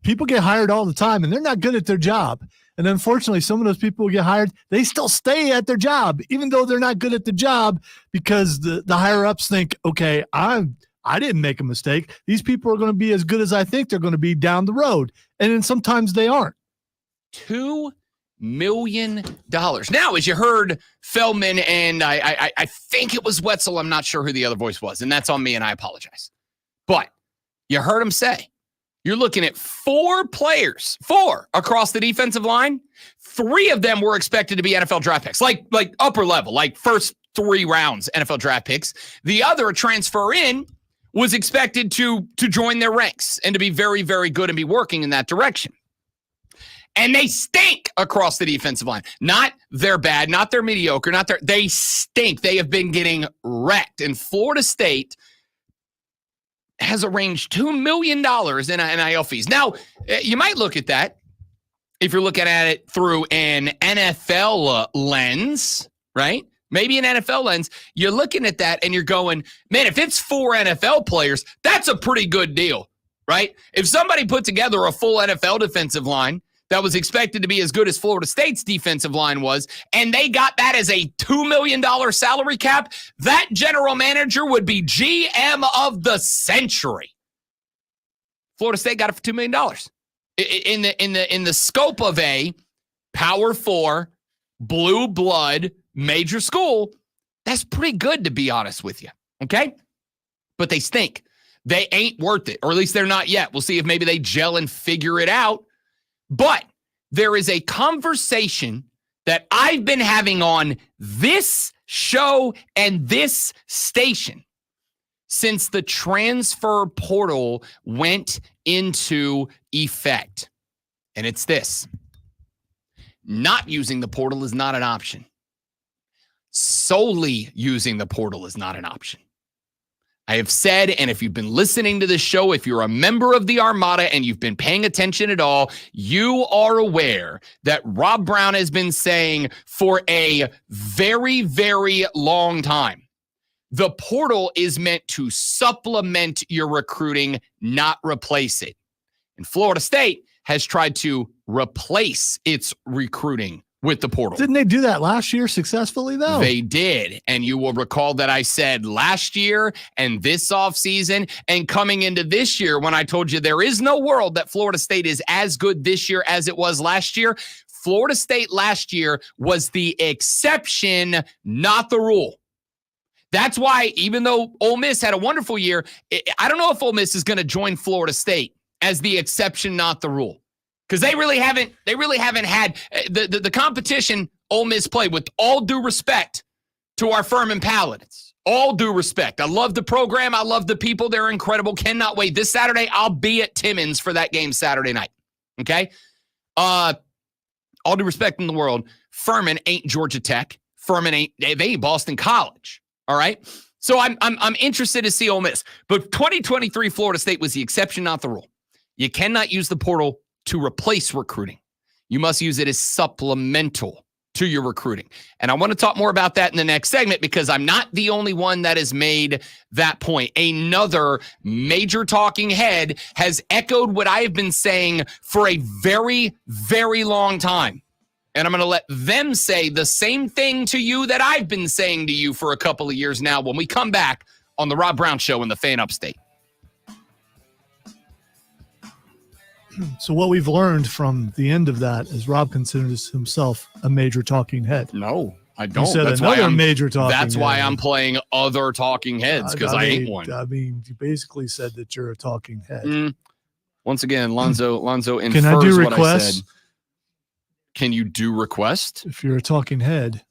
People get hired all the time and they're not good at their job. And unfortunately, some of those people who get hired, they still stay at their job, even though they're not good at the job, because the higher ups think, okay, I didn't make a mistake. These people are going to be as good as I think they're going to be down the road. And then sometimes they aren't. $2 million. Now, as you heard Feldman and I think it was Wetzel, I'm not sure who the other voice was, and that's on me, and I apologize. But you heard him say, you're looking at 4 players, 4 across the defensive line. 3 of them were expected to be NFL draft picks, like upper level, like first 3 rounds NFL draft picks. The other, a transfer in, was expected to join their ranks and to be very, very good and be working in that direction. And they stink across the defensive line. Not they're bad, not they're mediocre, they stink. They have been getting wrecked. And Florida State has arranged $2 million in NIL fees. Now, you might look at that if you're looking at it through an NFL lens, right? Maybe an NFL lens. You're looking at that and you're going, man, if it's 4 NFL players, that's a pretty good deal, right? If somebody put together a full NFL defensive line that was expected to be as good as Florida State's defensive line was, and they got that as a $2 million salary cap, that general manager would be GM of the century. Florida State got it for $2 million. In the scope of a Power 4, blue blood, major school, that's pretty good, to be honest with you, okay? But they stink. They ain't worth it, or at least they're not yet. We'll see if maybe they gel and figure it out. But there is a conversation that I've been having on this show and this station since the transfer portal went into effect. And it's this: not using the portal is not an option. Solely using the portal is not an option. I have said, and if you've been listening to this show, if you're a member of the Armada and you've been paying attention at all, you are aware that Rob Brown has been saying for a very, very long time, the portal is meant to supplement your recruiting, not replace it. And Florida State has tried to replace its recruiting with the portal. Didn't they do that last year successfully, though? They did. And you will recall that I said last year and this offseason and coming into this year when I told you there is no world that Florida State is as good this year as it was last year. Florida State last year was the exception, not the rule. That's why, even though Ole Miss had a wonderful year, I don't know if Ole Miss is going to join Florida State as the exception, not the rule. because they really haven't had the competition Ole Miss played, with all due respect to our Furman Paladins. All due respect. I love the program. I love the people. They're incredible. Cannot wait. This Saturday, I'll be at Timmons for that game Saturday night. Okay? All due respect in the world, Furman ain't Georgia Tech. Furman ain't Boston College. All right? So I'm interested to see Ole Miss. But 2023 Florida State was the exception, not the rule. You cannot use the portal to replace recruiting. You must use it as supplemental to your recruiting. And I want to talk more about that in the next segment, because I'm not the only one that has made that point. Another major talking head has echoed what I have been saying for a very, very long time. And I'm going to let them say the same thing to you that I've been saying to you for a couple of years now when we come back on the Rob Brown Show in the Fan Upstate. So what we've learned from the end of that is Rob considers himself a major talking head. No, I don't. You said That's another why major talking That's head. why I'm playing other talking heads, because I ain't one. I mean, you basically said that you're a talking head. Once again, Lonzo infers Can I do what I requests? said. Can you do request? If you're a talking head,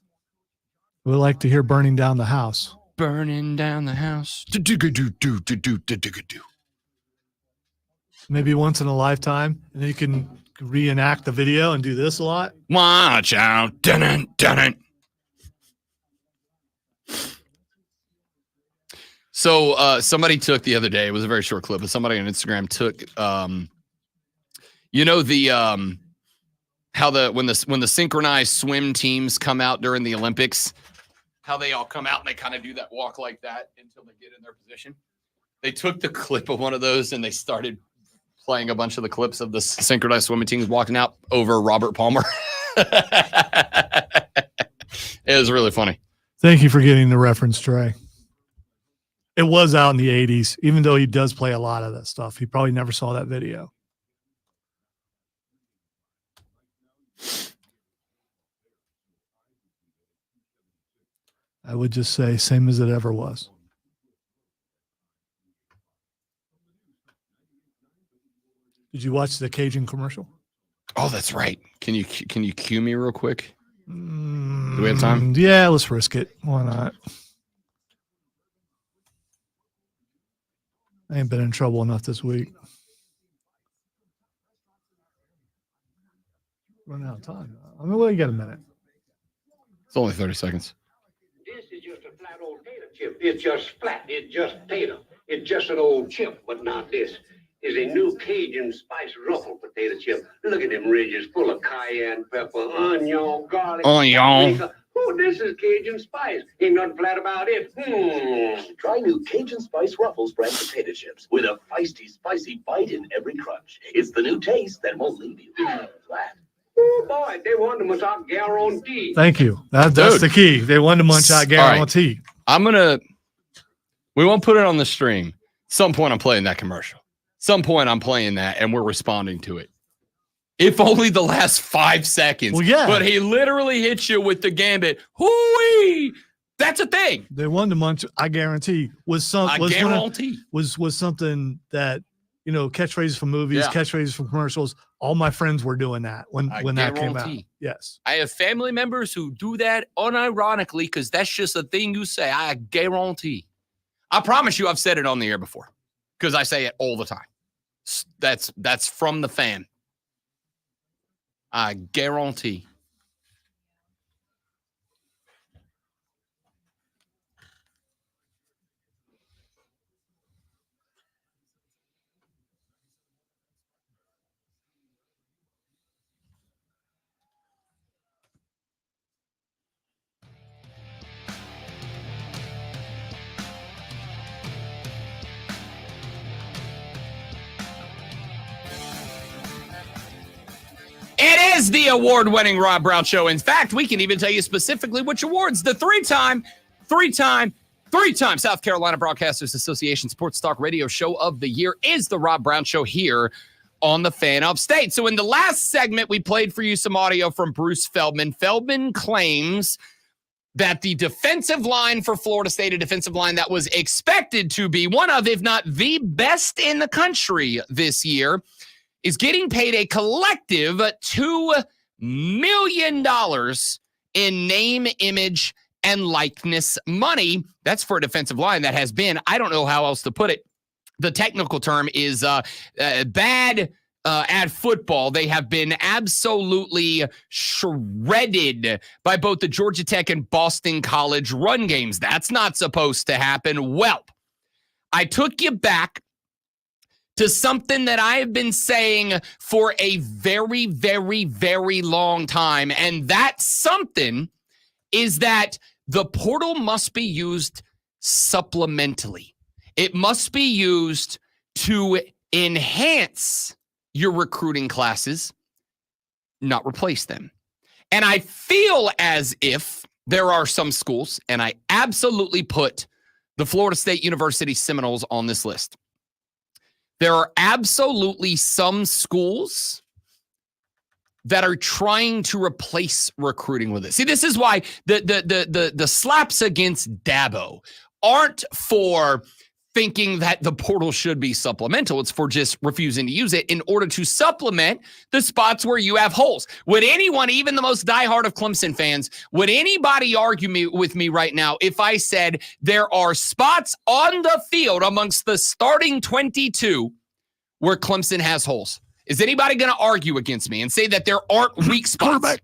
we'd like to hear burning down the house. Burning down the house. Maybe once in a lifetime, and then you can reenact the video and do this a lot. Watch out. Dun-dun. So somebody took the other day, it was a very short clip, but somebody on Instagram took how when the synchronized swim teams come out during the Olympics, how they all come out and they kind of do that walk like that until they get in their position. They took the clip of one of those and they started playing a bunch of the clips of the synchronized swimming teams walking out over Robert Palmer. It was really funny. Thank you for getting the reference, Trey. It was out in the 80s, even though he does play a lot of that stuff. He probably never saw that video. I would just say same as it ever was. Did you watch the Cajun commercial? Oh, that's right. Can you cue me real quick? Do we have time? Yeah, let's risk it. Why not? I ain't been in trouble enough this week. Run out of time. I mean, well, you got a minute. It's only 30 seconds. This is just a flat old tater chip. It's just flat. It's just tater. It's just an old chip, but not this. Is a new Cajun spice ruffle potato chip. Look at them ridges full of cayenne pepper, onion, garlic. Onion. Oh, this is Cajun spice. Ain't nothing flat about it. Try new Cajun Spice Ruffles brand potato chips with a feisty, spicy bite in every crunch. It's the new taste that won't leave you flat. Oh, boy, they want them I guarantee. Thank you. That's the key. They want to munch out guarantee. Right. We won't put it on the stream. Some point I'm playing that commercial. Some point I'm playing that and we're responding to it. If only the last 5 seconds. Well, yeah. But he literally hits you with the gambit. Hoo-wee! That's a thing. They wanted to munch, I guarantee. Was something that, catchphrases from movies, catchphrases from commercials. All my friends were doing that when that came out. Yes. I have family members who do that unironically because that's just a thing you say. I guarantee. I promise you I've said it on the air before because I say it all the time. That's from the fan. I guarantee. It is the award-winning Rob Brown Show. In fact, we can even tell you specifically which awards. The three-time South Carolina Broadcasters Association Sports Talk Radio Show of the Year is the Rob Brown Show here on the Fan Upstate. So in the last segment, we played for you some audio from Bruce Feldman. Feldman claims that the defensive line for Florida State, a defensive line that was expected to be one of, if not the best in the country this year, is getting paid a collective $2 million in name, image, and likeness money. That's for a defensive line that has been, I don't know how else to put it. The technical term is bad at football. They have been absolutely shredded by both the Georgia Tech and Boston College run games. That's not supposed to happen. Well, I took you back to something that I have been saying for a very, very, very long time. And that something is that the portal must be used supplementally. It must be used to enhance your recruiting classes, not replace them. And I feel as if there are some schools, and I absolutely put the Florida State University Seminoles on this list. There are absolutely some schools that are trying to replace recruiting with it. See, this is why the slaps against Dabo aren't for thinking that the portal should be supplemental. It's for just refusing to use it in order to supplement the spots where you have holes. Would anyone, even the most diehard of Clemson fans, would anybody argue with me right now if I said there are spots on the field amongst the starting 22 where Clemson has holes? Is anybody going to argue against me and say that there aren't weak spots?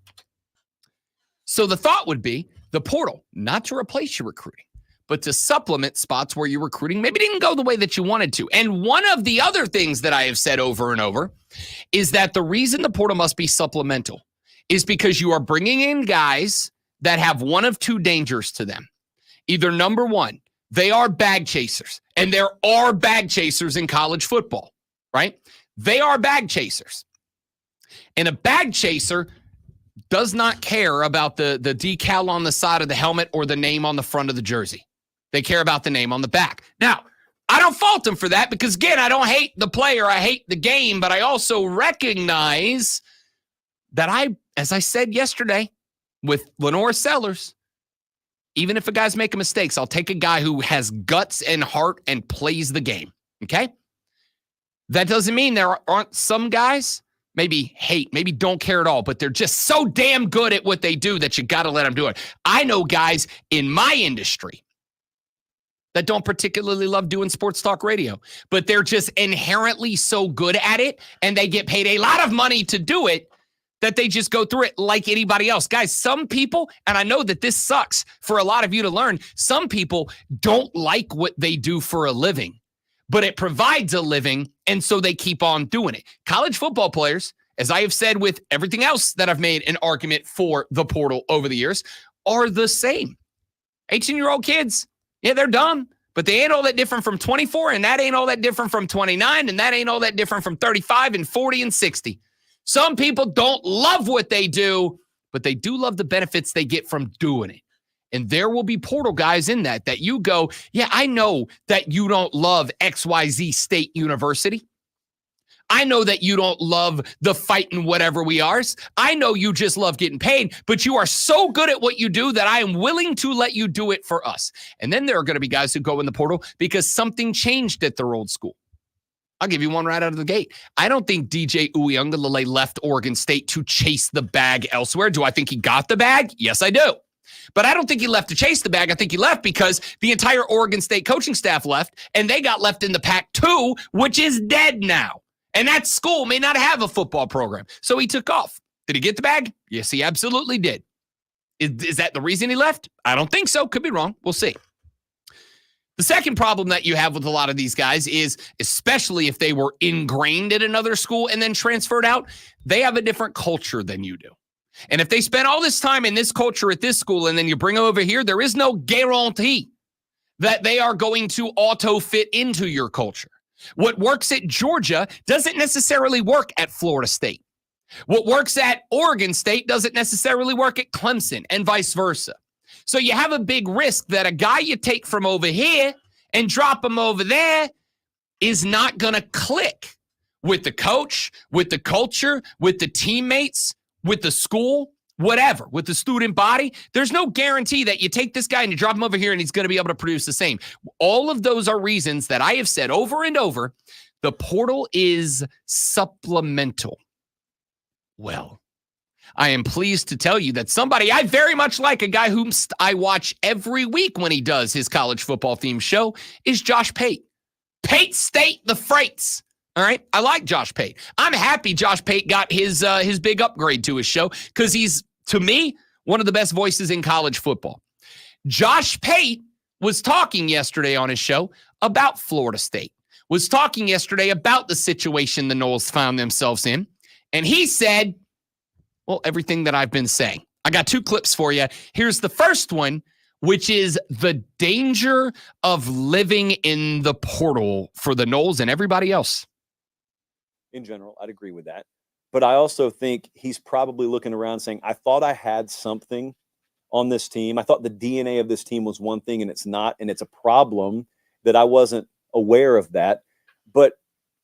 So the thought would be the portal, not to replace your recruiting, but to supplement spots where your recruiting maybe didn't go the way that you wanted to. And one of the other things that I have said over and over is that the reason the portal must be supplemental is because you are bringing in guys that have one of two dangers to them. Either number one, they are bag chasers, and there are bag chasers in college football, right? They are bag chasers. And a bag chaser does not care about the decal on the side of the helmet or the name on the front of the jersey. They care about the name on the back. Now, I don't fault them for that because, again, I don't hate the player. I hate the game, but I also recognize that as I said yesterday with Lenora Sellers, even if a guy's making mistakes, I'll take a guy who has guts and heart and plays the game, okay? That doesn't mean there aren't some guys maybe hate, maybe don't care at all, but they're just so damn good at what they do that you got to let them do it. I know guys in my industry that don't particularly love doing sports talk radio, but they're just inherently so good at it, and they get paid a lot of money to do it that they just go through it like anybody else. Guys, some people, and I know that this sucks for a lot of you to learn, some people don't like what they do for a living, but it provides a living, and so they keep on doing it. College football players, as I have said with everything else that I've made an argument for the portal over the years, are the same. 18-year-old kids, yeah, they're dumb, but they ain't all that different from 24, and that ain't all that different from 29, and that ain't all that different from 35 and 40 and 60. Some people don't love what they do, but they do love the benefits they get from doing it. And there will be portal guys in that you go, yeah, I know that you don't love XYZ State University. I know that you don't love the fighting whatever we are. I know you just love getting paid, but you are so good at what you do that I am willing to let you do it for us. And then there are going to be guys who go in the portal because something changed at their old school. I'll give you one right out of the gate. I don't think DJ Uiagalelei left Oregon State to chase the bag elsewhere. Do I think he got the bag? Yes, I do. But I don't think he left to chase the bag. I think he left because the entire Oregon State coaching staff left, and they got left in the Pac-2, which is dead now. And that school may not have a football program. So he took off. Did he get the bag? Yes, he absolutely did. Is that the reason he left? I don't think so. Could be wrong. We'll see. The second problem that you have with a lot of these guys is, especially if they were ingrained at another school and then transferred out, they have a different culture than you do. And if they spend all this time in this culture at this school and then you bring them over here, there is no guarantee that they are going to auto fit into your culture. What works at Georgia doesn't necessarily work at Florida State. What works at Oregon State doesn't necessarily work at Clemson, and vice versa. So you have a big risk that a guy you take from over here and drop him over there is not going to click with the coach, with the culture, with the teammates, with the school, whatever, with the student body, there's no guarantee that you take this guy and you drop him over here and he's going to be able to produce the same. All of those are reasons that I have said over and over, the portal is supplemental. Well, I am pleased to tell you that somebody I very much like, a guy whom I watch every week when he does his college football themed show, is Josh Pate. Pate State, the Freights. All right. I like Josh Pate. I'm happy Josh Pate got his big upgrade to his show because he's, to me, one of the best voices in college football. Josh Pate was talking yesterday on his show about Florida State, was talking yesterday about the situation the Noles found themselves in. And he said, well, everything that I've been saying. I got 2 clips for you. Here's the first one, which is the danger of living in the portal for the Noles and everybody else. In general, I'd agree with that. But I also think he's probably looking around saying, I thought I had something on this team. I thought the DNA of this team was one thing and it's not. And it's a problem that I wasn't aware of that. But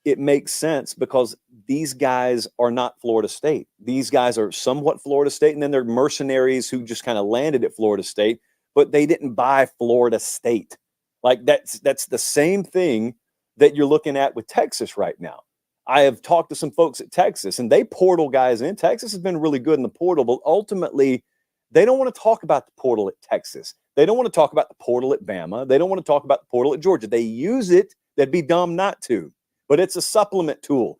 it makes sense because these guys are not Florida State. These guys are somewhat Florida State. And then they're mercenaries who just kind of landed at Florida State, but they didn't buy Florida State. Like that's the same thing that you're looking at with Texas right now. I have talked to some folks at Texas and they portal guys in. Texas has been really good in the portal, but ultimately they don't want to talk about the portal at Texas. They don't want to talk about the portal at Bama. They don't want to talk about the portal at Georgia. They use it. They'd be dumb not to, but it's a supplement tool.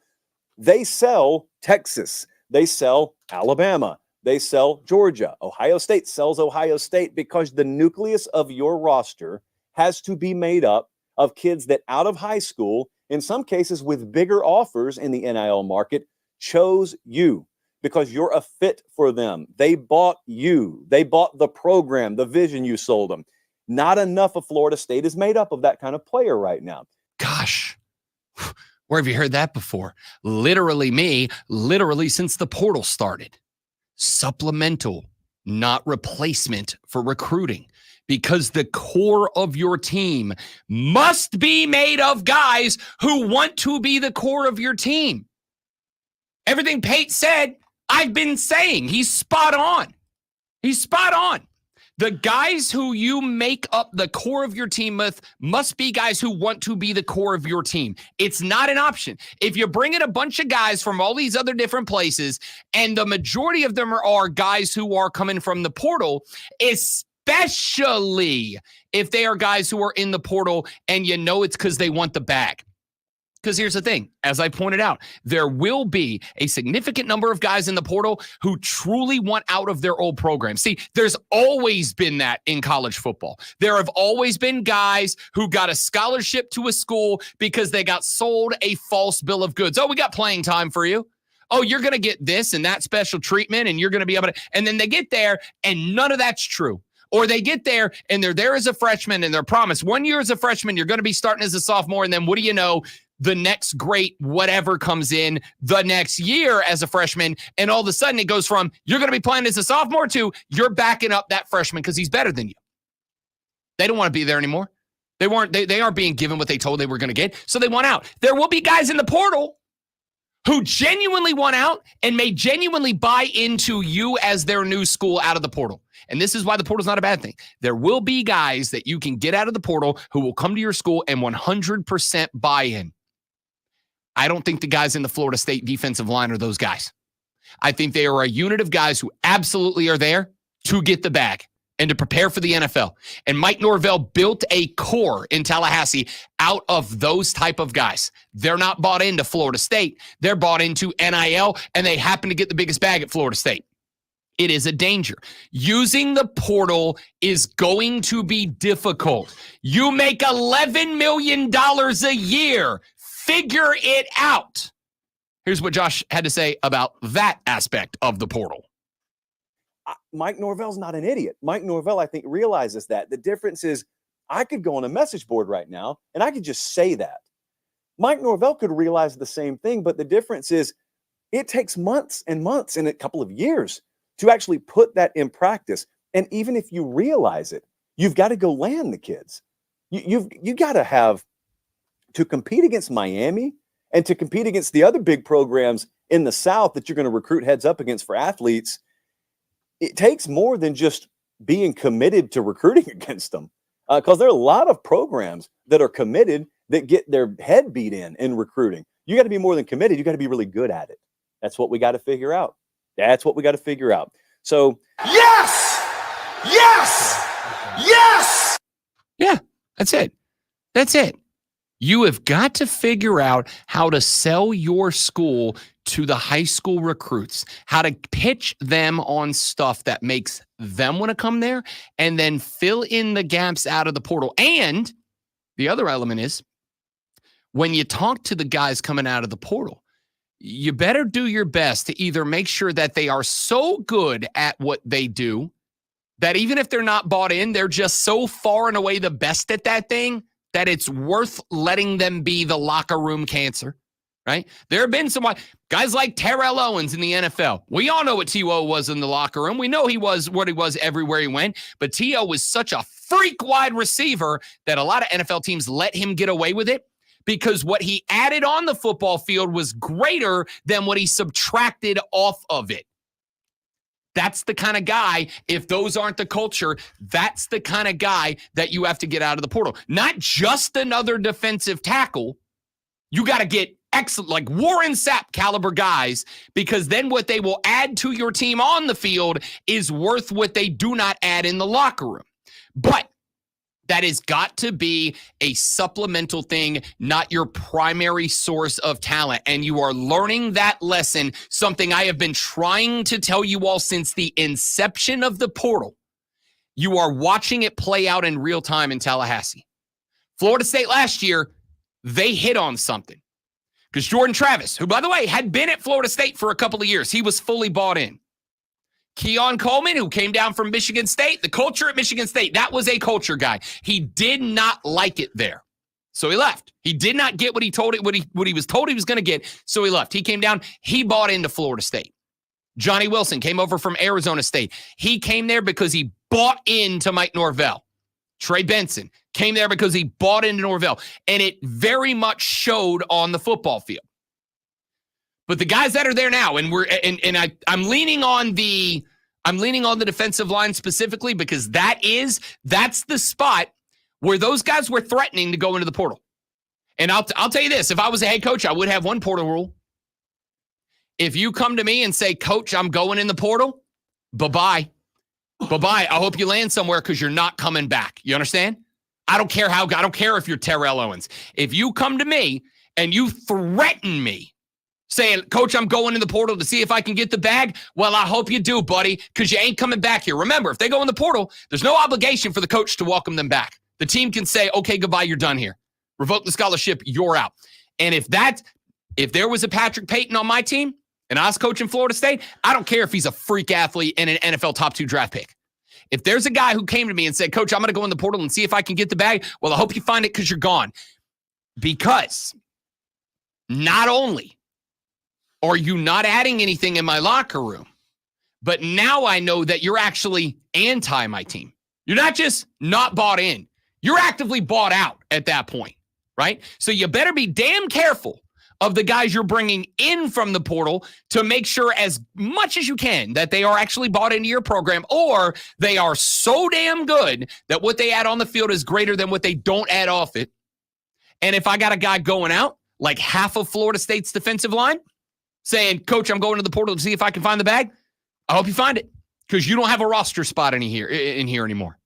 They sell Texas. They sell Alabama. They sell Georgia. Ohio State sells Ohio State because the nucleus of your roster has to be made up of kids that out of high school, in some cases with bigger offers in the NIL market, chose you because you're a fit for them. They bought you. They bought the program, the vision you sold them. Not enough of Florida State is made up of that kind of player right now. Gosh, where have you heard that before? Literally since the portal started. Supplemental, not replacement for recruiting. Because the core of your team must be made of guys who want to be the core of your team. Everything Pate said, I've been saying. He's spot on. He's spot on. The guys who you make up the core of your team with must be guys who want to be the core of your team. It's not an option. If you bring in a bunch of guys from all these other different places, and the majority of them are guys who are coming from the portal, especially if they are guys who are in the portal and you know it's because they want the bag. Because here's the thing, as I pointed out, there will be a significant number of guys in the portal who truly want out of their old program. See, there's always been that in college football. There have always been guys who got a scholarship to a school because they got sold a false bill of goods. Oh, we got playing time for you. Oh, you're going to get this and that special treatment, and you're going to be able to, and then they get there and none of that's true. Or they get there and they're there as a freshman and they're promised 1 year as a freshman, you're going to be starting as a sophomore. And then what do you know? The next great whatever comes in the next year as a freshman. And all of a sudden it goes from you're going to be playing as a sophomore to you're backing up that freshman because he's better than you. They don't want to be there anymore. They aren't being given what they told they were going to get. So they want out. There will be guys in the portal who genuinely want out and may genuinely buy into you as their new school out of the portal. And this is why the portal is not a bad thing. There will be guys that you can get out of the portal who will come to your school and 100% buy in. I don't think the guys in the Florida State defensive line are those guys. I think they are a unit of guys who absolutely are there to get the bag and to prepare for the NFL. And Mike Norvell built a core in Tallahassee out of those type of guys. They're not bought into Florida State. They're bought into NIL, and they happen to get the biggest bag at Florida State. It is a danger. Using the portal is going to be difficult. You make $11 million a year. Figure it out. Here's what Josh had to say about that aspect of the portal. Mike Norvell's not an idiot. Mike Norvell, I think, realizes that. The difference is I could go on a message board right now and I could just say that. Mike Norvell could realize the same thing, but the difference is it takes months and months and a couple of years to actually put that in practice. And even if you realize it, you've got to go land the kids. You got to have to compete against Miami and to compete against the other big programs in the South that you're going to recruit heads up against for athletes. it takes more than just being committed to recruiting against them, because there are a lot of programs that are committed that get their head beat in recruiting. You got to be more than committed. You got to be really good at it. That's what we got to figure out. That's what we got to figure out. So yes, yeah, that's it. That's it. You have got to figure out how to sell your school to the high school recruits, how to pitch them on stuff that makes them want to come there, and then fill in the gaps out of the portal. And the other element is when you talk to the guys coming out of the portal, you better do your best to either make sure that they are so good at what they do that even if they're not bought in, they're just so far and away the best at that thing that it's worth letting them be the locker room cancer, right? There have been some guys like Terrell Owens in the NFL. We all know what T.O. was in the locker room. We know he was what he was everywhere he went, but T.O. was such a freak wide receiver that a lot of NFL teams let him get away with it because what he added on the football field was greater than what he subtracted off of it. That's the kind of guy, if those aren't the culture, that's the kind of guy that you have to get out of the portal. Not just another defensive tackle. You got to get excellent, like Warren Sapp caliber guys, because then what they will add to your team on the field is worth what they do not add in the locker room. But that has got to be a supplemental thing, not your primary source of talent. And you are learning that lesson, something I have been trying to tell you all since the inception of the portal. You are watching it play out in real time in Tallahassee. Florida State last year, they hit on something. Because Jordan Travis, who, by the way, had been at Florida State for a couple of years, he was fully bought in. Keon Coleman, who came down from Michigan State, the culture at Michigan State, that was a culture guy. He did not like it there. So he left. He did not get what he was told he was going to get, so he left. He came down, he bought into Florida State. Johnny Wilson came over from Arizona State. He came there because he bought into Mike Norvell. Trey Benson came there because he bought into Norvell, and it very much showed on the football field. But the guys that are there now, and I'm leaning on the defensive line specifically because that's the spot where those guys were threatening to go into the portal. And I'll tell you this, if I was a head coach, I would have one portal rule. If you come to me and say, Coach, I'm going in the portal, bye-bye. Bye-bye. I hope you land somewhere because you're not coming back. You understand? I don't care if you're Terrell Owens. If you come to me and you threaten me, saying, Coach, I'm going in the portal to see if I can get the bag. Well, I hope you do, buddy, because you ain't coming back here. Remember, if they go in the portal, there's no obligation for the coach to welcome them back. The team can say, okay, goodbye, you're done here. Revoke the scholarship, you're out. And if there was a Patrick Payton on my team and I was coaching Florida State, I don't care if he's a freak athlete and an NFL top 2 draft pick. If there's a guy who came to me and said, Coach, I'm going to go in the portal and see if I can get the bag, well, I hope you find it because you're gone. Because not only are you not adding anything in my locker room, but now I know that you're actually anti my team. You're not just not bought in. You're actively bought out at that point, right? So you better be damn careful of the guys you're bringing in from the portal to make sure as much as you can that they are actually bought into your program, or they are so damn good that what they add on the field is greater than what they don't add off it. And if I got a guy going out, like half of Florida State's defensive line, saying, Coach, I'm going to the portal to see if I can find the bag, I hope you find it because you don't have a roster spot in here anymore.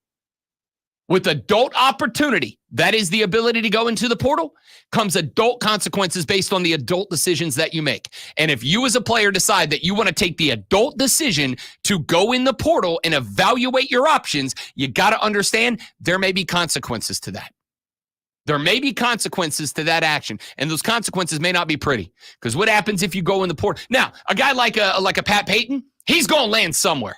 With adult opportunity, that is the ability to go into the portal, comes adult consequences based on the adult decisions that you make. And if you as a player decide that you want to take the adult decision to go in the portal and evaluate your options, you got to understand there may be consequences to that. There may be consequences to that action, and those consequences may not be pretty. Because what happens if you go in the portal? Now, a guy like a Pat Payton, he's going to land somewhere.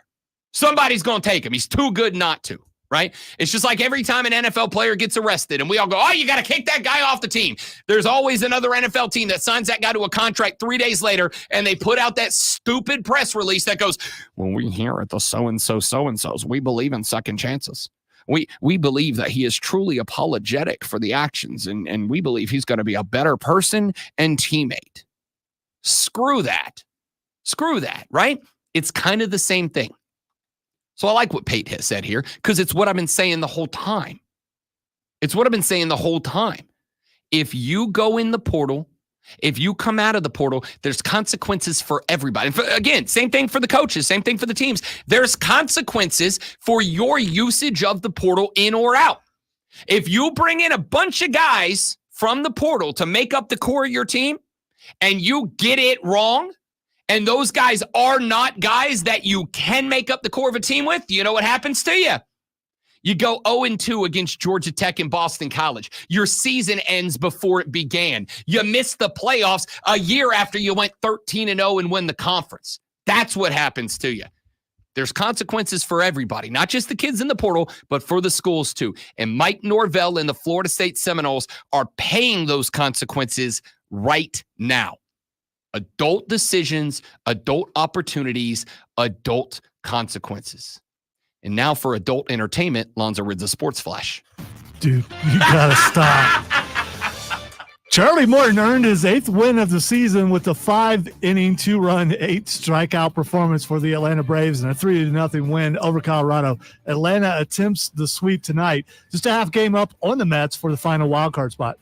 Somebody's going to take him. He's too good not to, right? It's just like every time an NFL player gets arrested, and we all go, oh, you got to kick that guy off the team. There's always another NFL team that signs that guy to a contract 3 days later, and they put out that stupid press release that goes, well, we here at the so-and-so's, we believe in second chances. We believe that he is truly apologetic for the actions, and we believe he's going to be a better person and teammate. Screw that, right? It's kind of the same thing. So I like what Pate has said here because it's what I've been saying the whole time. It's what I've been saying the whole time. If you go in the portal, if you come out of the portal, there's consequences for everybody. And again, same thing for the coaches, same thing for the teams. There's consequences for your usage of the portal in or out. If you bring in a bunch of guys from the portal to make up the core of your team and you get it wrong, and those guys are not guys that you can make up the core of a team with, you know what happens to you? You go 0-2 against Georgia Tech and Boston College. Your season ends before it began. You miss the playoffs a year after you went 13-0 and win the conference. That's what happens to you. There's consequences for everybody, not just the kids in the portal, but for the schools too. And Mike Norvell and the Florida State Seminoles are paying those consequences right now. Adult decisions, adult opportunities, adult consequences. And now for adult entertainment, Lonzo Ridds of Sports Flash. Dude, you gotta stop. Charlie Morton earned his 8th win of the season with a 5-inning, 2-run, 8-strikeout performance for the Atlanta Braves and a 3-0 win over Colorado. Atlanta attempts the sweep tonight, just a half game up on the Mets for the final wildcard spot.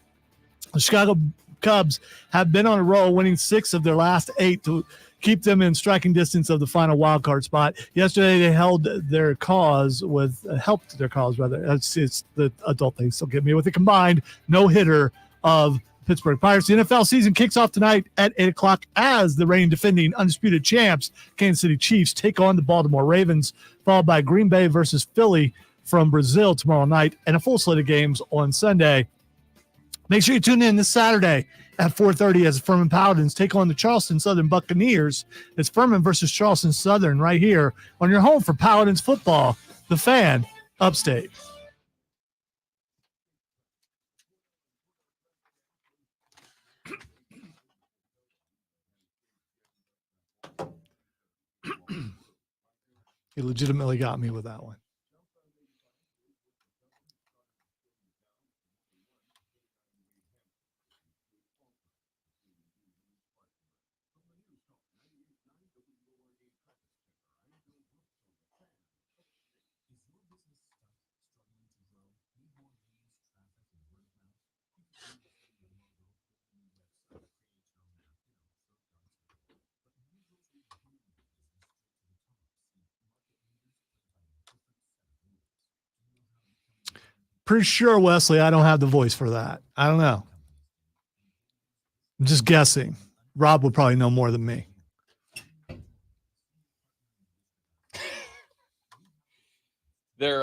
The Chicago Cubs have been on a roll, winning 6 of their last 8 to keep them in striking distance of the final wild card spot. Yesterday, they helped their cause. It's the adult thing. So get me with a combined no-hitter of Pittsburgh Pirates. The NFL season kicks off tonight at 8 o'clock as the reigning defending undisputed champs, Kansas City Chiefs, take on the Baltimore Ravens, followed by Green Bay versus Philly from Brazil tomorrow night, and a full slate of games on Sunday. Make sure you tune in this Saturday at 4:30 as Furman Paladins take on the Charleston Southern Buccaneers. It's Furman versus Charleston Southern right here on your home for Paladins football, The Fan, Upstate. He legitimately got me with that one. Pretty sure, Wesley, I don't have the voice for that. I don't know. I'm just guessing. Rob would probably know more than me. There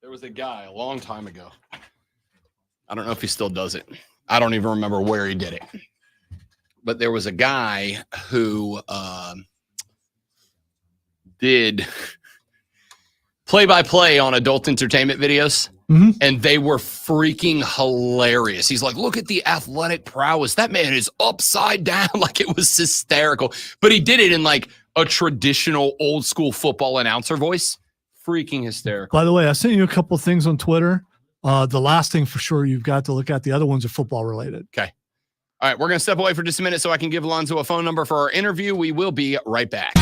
was a guy a long time ago. I don't know if he still does it. I don't even remember where he did it. But there was a guy who did play-by-play on adult entertainment videos. Mm-hmm. And they were freaking hilarious. He's like, look at the athletic prowess. That man is upside down. Like, it was hysterical. But he did it in like a traditional old school football announcer voice. Freaking hysterical. By the way, I sent you a couple things on Twitter. The last thing for sure you've got to look at. The other ones are football related. Okay. All right. We're going to step away for just a minute so I can give Alonzo a phone number for our interview. We will be right back.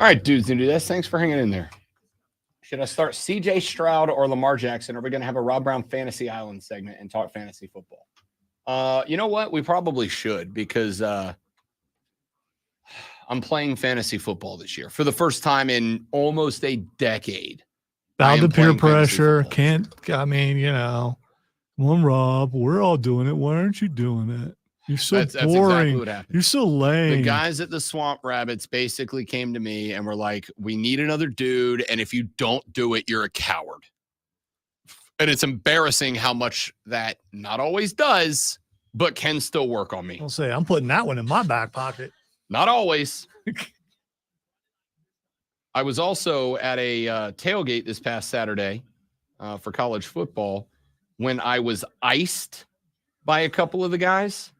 All right, dudes and dudettes, thanks for hanging in there. Should I start CJ Stroud or Lamar Jackson? Are we going to have a Rob Brown Fantasy Island segment and talk fantasy football? You know what? We probably should because I'm playing fantasy football this year for the first time in almost a decade. Bound to peer pressure. One Rob, we're all doing it. Why aren't you doing it? You're so that's boring. Exactly what happened. You're so lame. The guys at the Swamp Rabbits basically came to me and were like, we need another dude. And if you don't do it, you're a coward. And it's embarrassing how much that not always does, but can still work on me. I'll say, I'm putting that one in my back pocket. Not always. I was also at a tailgate this past Saturday for college football when I was iced by a couple of the guys.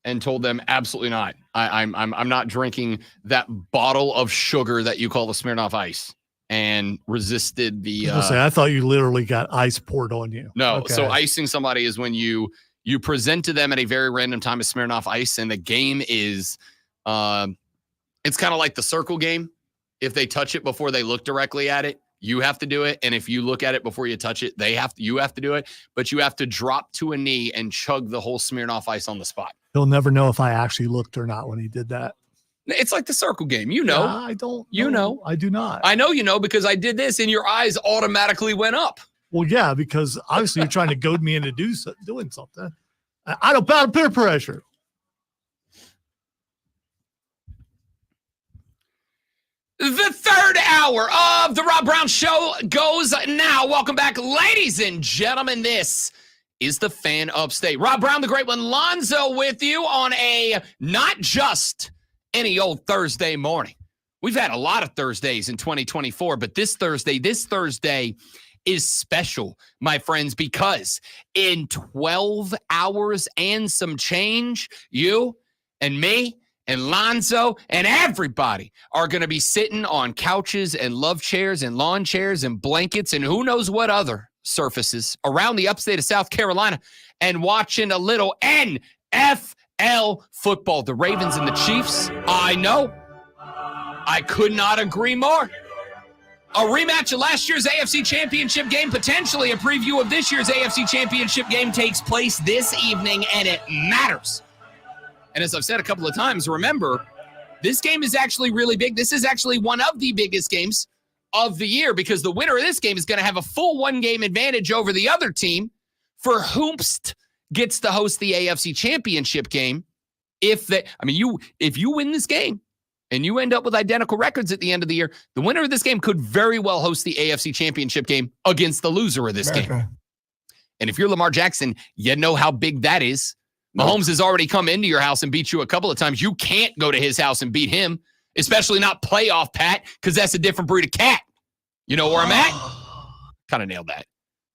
And told them absolutely not. I'm not drinking that bottle of sugar that you call the Smirnoff Ice, and resisted the. I thought you literally got ice poured on you. No, Okay. So icing somebody is when you present to them at a very random time a Smirnoff Ice, and the game is, it's kind of like the circle game. If they touch it before they look directly at it, you have to do it. And if you look at it before you touch it, you have to do it. But you have to drop to a knee and chug the whole Smirnoff Ice on the spot. He'll never know if I actually looked or not when he did that. It's like the circle game. You know. I don't. You know. I do not. I know you know because I did this and your eyes automatically went up. Well, yeah, because obviously you're trying to goad me into doing something. I don't bow to peer pressure. The third hour of the Rob Brown Show goes now. Welcome back, ladies and gentlemen. This is the Fan Upstate. Rob Brown, the great one, Lonzo with you on a not just any old Thursday morning. We've had a lot of Thursdays in 2024, but this Thursday is special, my friends, because in 12 hours and some change, you and me and Lonzo and everybody are going to be sitting on couches and love chairs and lawn chairs and blankets and who knows what other surfaces around the upstate of South Carolina and watching a little NFL football. The Ravens and the Chiefs. I know. I could not agree more. A rematch of last year's AFC Championship game, potentially a preview of this year's AFC Championship game takes place this evening, and it matters. And as I've said a couple of times, remember, this game is actually really big. This is actually one of the biggest games of the year because the winner of this game is going to have a full one-game advantage over the other team for whomst gets to host the AFC Championship game. If you win this game and you end up with identical records at the end of the year, the winner of this game could very well host the AFC Championship game against the loser of this game. And if you're Lamar Jackson, you know how big that is. Mahomes has already come into your house and beat you a couple of times. You can't go to his house and beat him, especially not playoff Pat, because that's a different breed of cat. You know where I'm at? Kind of nailed that.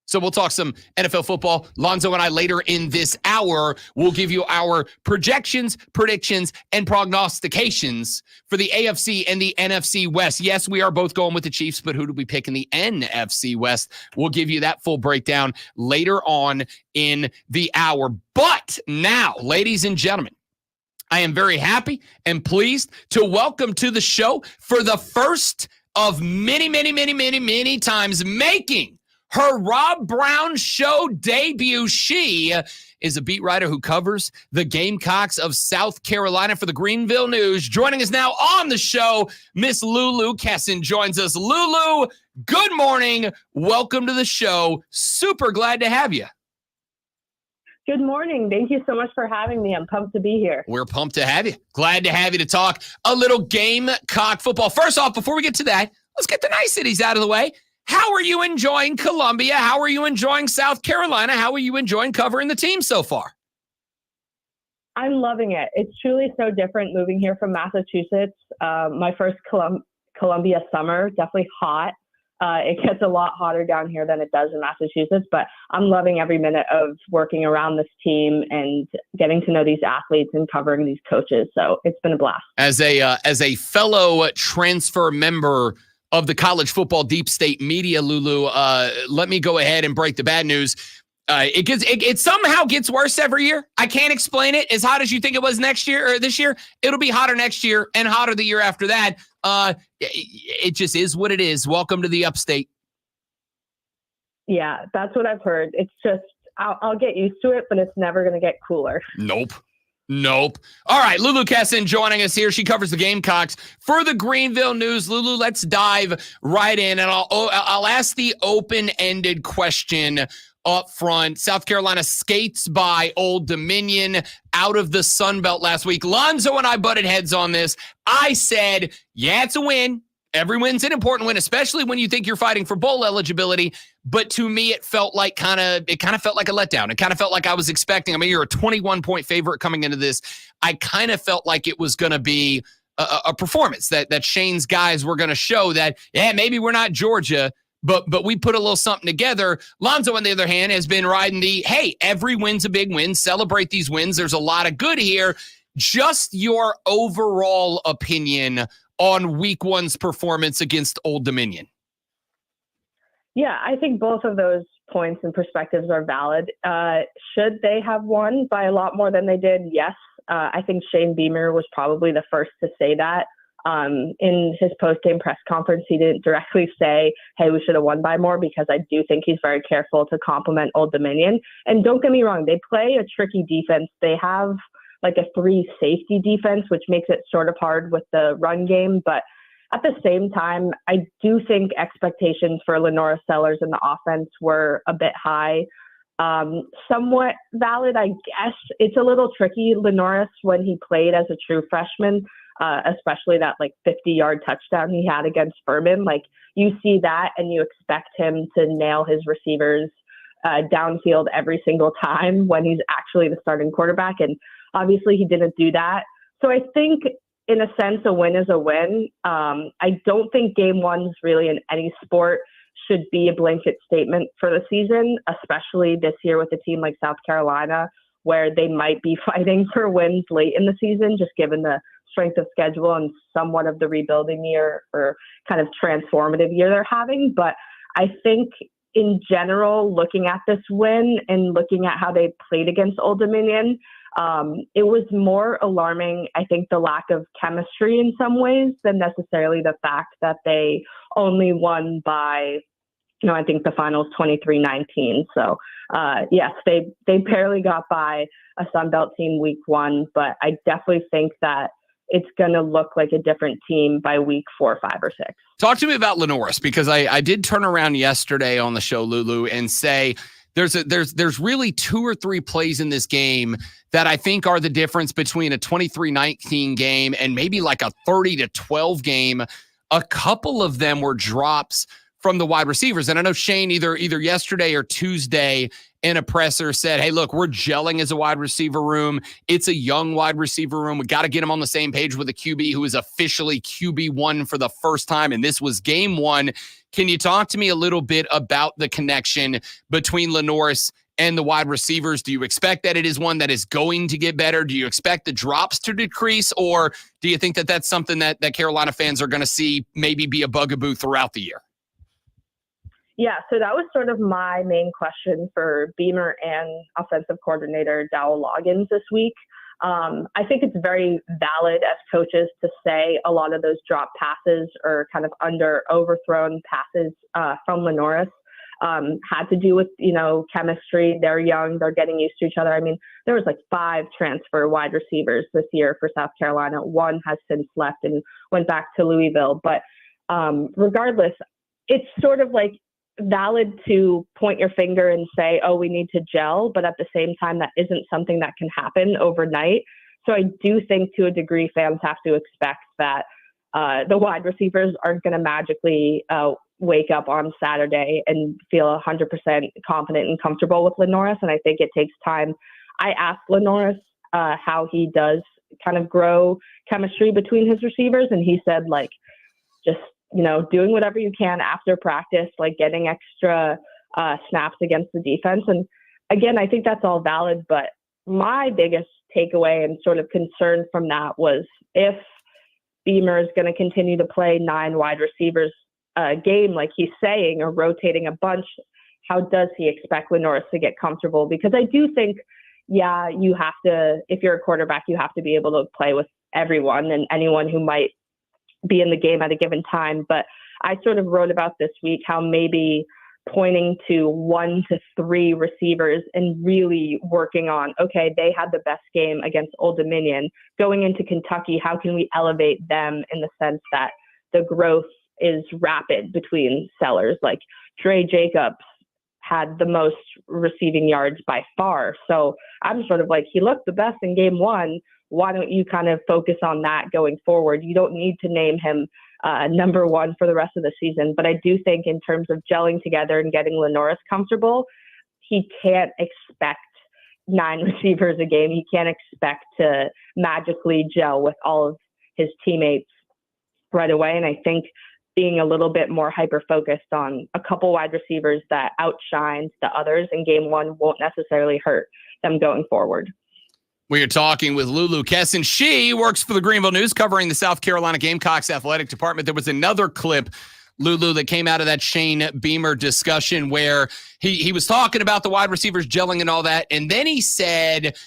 So we'll talk some NFL football. Lonzo and I later in this hour will give you our projections, predictions, and prognostications for the AFC and the NFC West. Yes, we are both going with the Chiefs, but who do we pick in the NFC West? We'll give you that full breakdown later on in the hour. But now, ladies and gentlemen, I am very happy and pleased to welcome to the show for the first of many times making her Rob Brown Show debut. She is a beat writer who covers the Gamecocks of South Carolina for the Greenville News. Joining us now on the show, Miss Lulu Kesson joins us. Lulu, good morning. Welcome to the show. Super glad to have you. Good morning. Thank you so much for having me. I'm pumped to be here. We're pumped to have you. Glad to have you to talk a little Gamecock football. First off, before we get to that, let's get the niceties out of the way. How are you enjoying Columbia? How are you enjoying South Carolina? How are you enjoying covering the team so far? I'm loving it. It's truly so different moving here from Massachusetts. My first Columbia summer, definitely hot. It gets a lot hotter down here than it does in Massachusetts, but I'm loving every minute of working around this team and getting to know these athletes and covering these coaches. So it's been a blast. As a fellow transfer member of the college football deep state media, Lulu, let me go ahead and break the bad news. It somehow gets worse every year. I can't explain it. As hot as you think it was next year or this year, it'll be hotter next year and hotter the year after that. It just is what it is. Welcome to the upstate. Yeah, that's what I've heard. It's just, I'll get used to it, but it's never going to get cooler. Nope. All right, Lulu Kessin joining us here. She covers the Gamecocks for the Greenville News. Lulu, let's dive right in, and I'll ask the open-ended question up front. South Carolina skates by Old Dominion out of the Sun Belt last week. Lonzo and I butted heads on this. I said, yeah, it's a win. Every win's an important win, especially when you think you're fighting for bowl eligibility. But to me, it felt like kind of felt like a letdown. It kind of felt like I was expecting. I mean, you're a 21-point favorite coming into this. I kind of felt like it was going to be a performance that Shane's guys were going to show that, yeah, maybe we're not Georgia, but we put a little something together. Lonzo, on the other hand, has been riding the, hey, every win's a big win. Celebrate these wins. There's a lot of good here. Just your overall opinion on week one's performance against Old Dominion. Yeah, I think both of those points and perspectives are valid. Should they have won by a lot more than they did? Yes. I think Shane Beamer was probably the first to say that. In his post-game press conference, he didn't directly say, hey, we should have won by more, because I do think he's very careful to compliment Old Dominion. And don't get me wrong, they play a tricky defense. They have like a 3 safety defense, which makes it sort of hard with the run game. But at the same time, I do think expectations for Lenora Sellers in the offense were a bit high. Somewhat valid, I guess. It's a little tricky. Lenoris, when he played as a true freshman, especially that like 50-yard touchdown he had against Furman, like you see that and you expect him to nail his receivers downfield every single time when he's actually the starting quarterback. And obviously he didn't do that. So I think in a sense, a win is a win. I don't think game ones really in any sport should be a blanket statement for the season, especially this year with a team like South Carolina, where they might be fighting for wins late in the season, just given the strength of schedule and somewhat of the rebuilding year or kind of transformative year they're having. But I think in general, looking at this win and looking at how they played against Old Dominion, it was more alarming, I think, the lack of chemistry in some ways than necessarily the fact that they only won by, I think the finals 23-19. So, yes, they barely got by a Sun Belt team week one, but I definitely think that it's going to look like a different team by week 4, 5, or 6. Talk to me about Lenoris, because I did turn around yesterday on the show, Lulu, and say there's really 2 or 3 plays in this game that I think are the difference between a 23-19 game and maybe like a 30-12 game. A couple of them were drops from the wide receivers. And I know Shane either yesterday or Tuesday in a presser said, hey, look, we're gelling as a wide receiver room. It's a young wide receiver room. We got to get him on the same page with a QB who is officially QB1 for the first time. And this was game 1. Can you talk to me a little bit about the connection between Lenoris and the wide receivers? Do you expect that it is one that is going to get better? Do you expect the drops to decrease? Or do you think that that's something that Carolina fans are going to see maybe be a bugaboo throughout the year? Yeah, so that was sort of my main question for Beamer and offensive coordinator Dowell Loggins this week. I think it's very valid as coaches to say a lot of those drop passes or kind of overthrown passes from Lenoris had to do with, chemistry. They're young. They're getting used to each other. I mean, there was like 5 transfer wide receivers this year for South Carolina. 1 has since left and went back to Louisville. But regardless, it's sort of like valid to point your finger and say, oh, we need to gel. But at the same time, that isn't something that can happen overnight. So I do think to a degree fans have to expect that the wide receivers aren't going to magically wake up on Saturday and feel 100% confident and comfortable with Lenoris. And I think it takes time. I asked Lenoris how he does kind of grow chemistry between his receivers. And he said, like, just, doing whatever you can after practice, like getting extra snaps against the defense. And again, I think that's all valid. But my biggest takeaway and sort of concern from that was if Beamer is going to continue to play 9 wide receivers game, like he's saying, or rotating a bunch, how does he expect Norris to get comfortable? Because I do think, yeah, you have to, if you're a quarterback, you have to be able to play with everyone and anyone who might be in the game at a given time. But I sort of wrote about this week how maybe pointing to 1 to 3 receivers and really working on, okay, they had the best game against Old Dominion. Going into Kentucky, how can we elevate them in the sense that the growth is rapid between sellers? Like Trey Jacobs had the most receiving yards by far. So I'm sort of like, he looked the best in game 1. Why don't you kind of focus on that going forward? You don't need to name him number 1 for the rest of the season. But I do think in terms of gelling together and getting Norris comfortable, he can't expect 9 receivers a game. He can't expect to magically gel with all of his teammates right away. And I think being a little bit more hyper-focused on a couple wide receivers that outshined the others in game 1 won't necessarily hurt them going forward. We are talking with Lulu Kesson. She works for the Greenville News covering the South Carolina Gamecocks athletic department. There was another clip, Lulu, that came out of that Shane Beamer discussion where he was talking about the wide receivers gelling and all that. And then he said,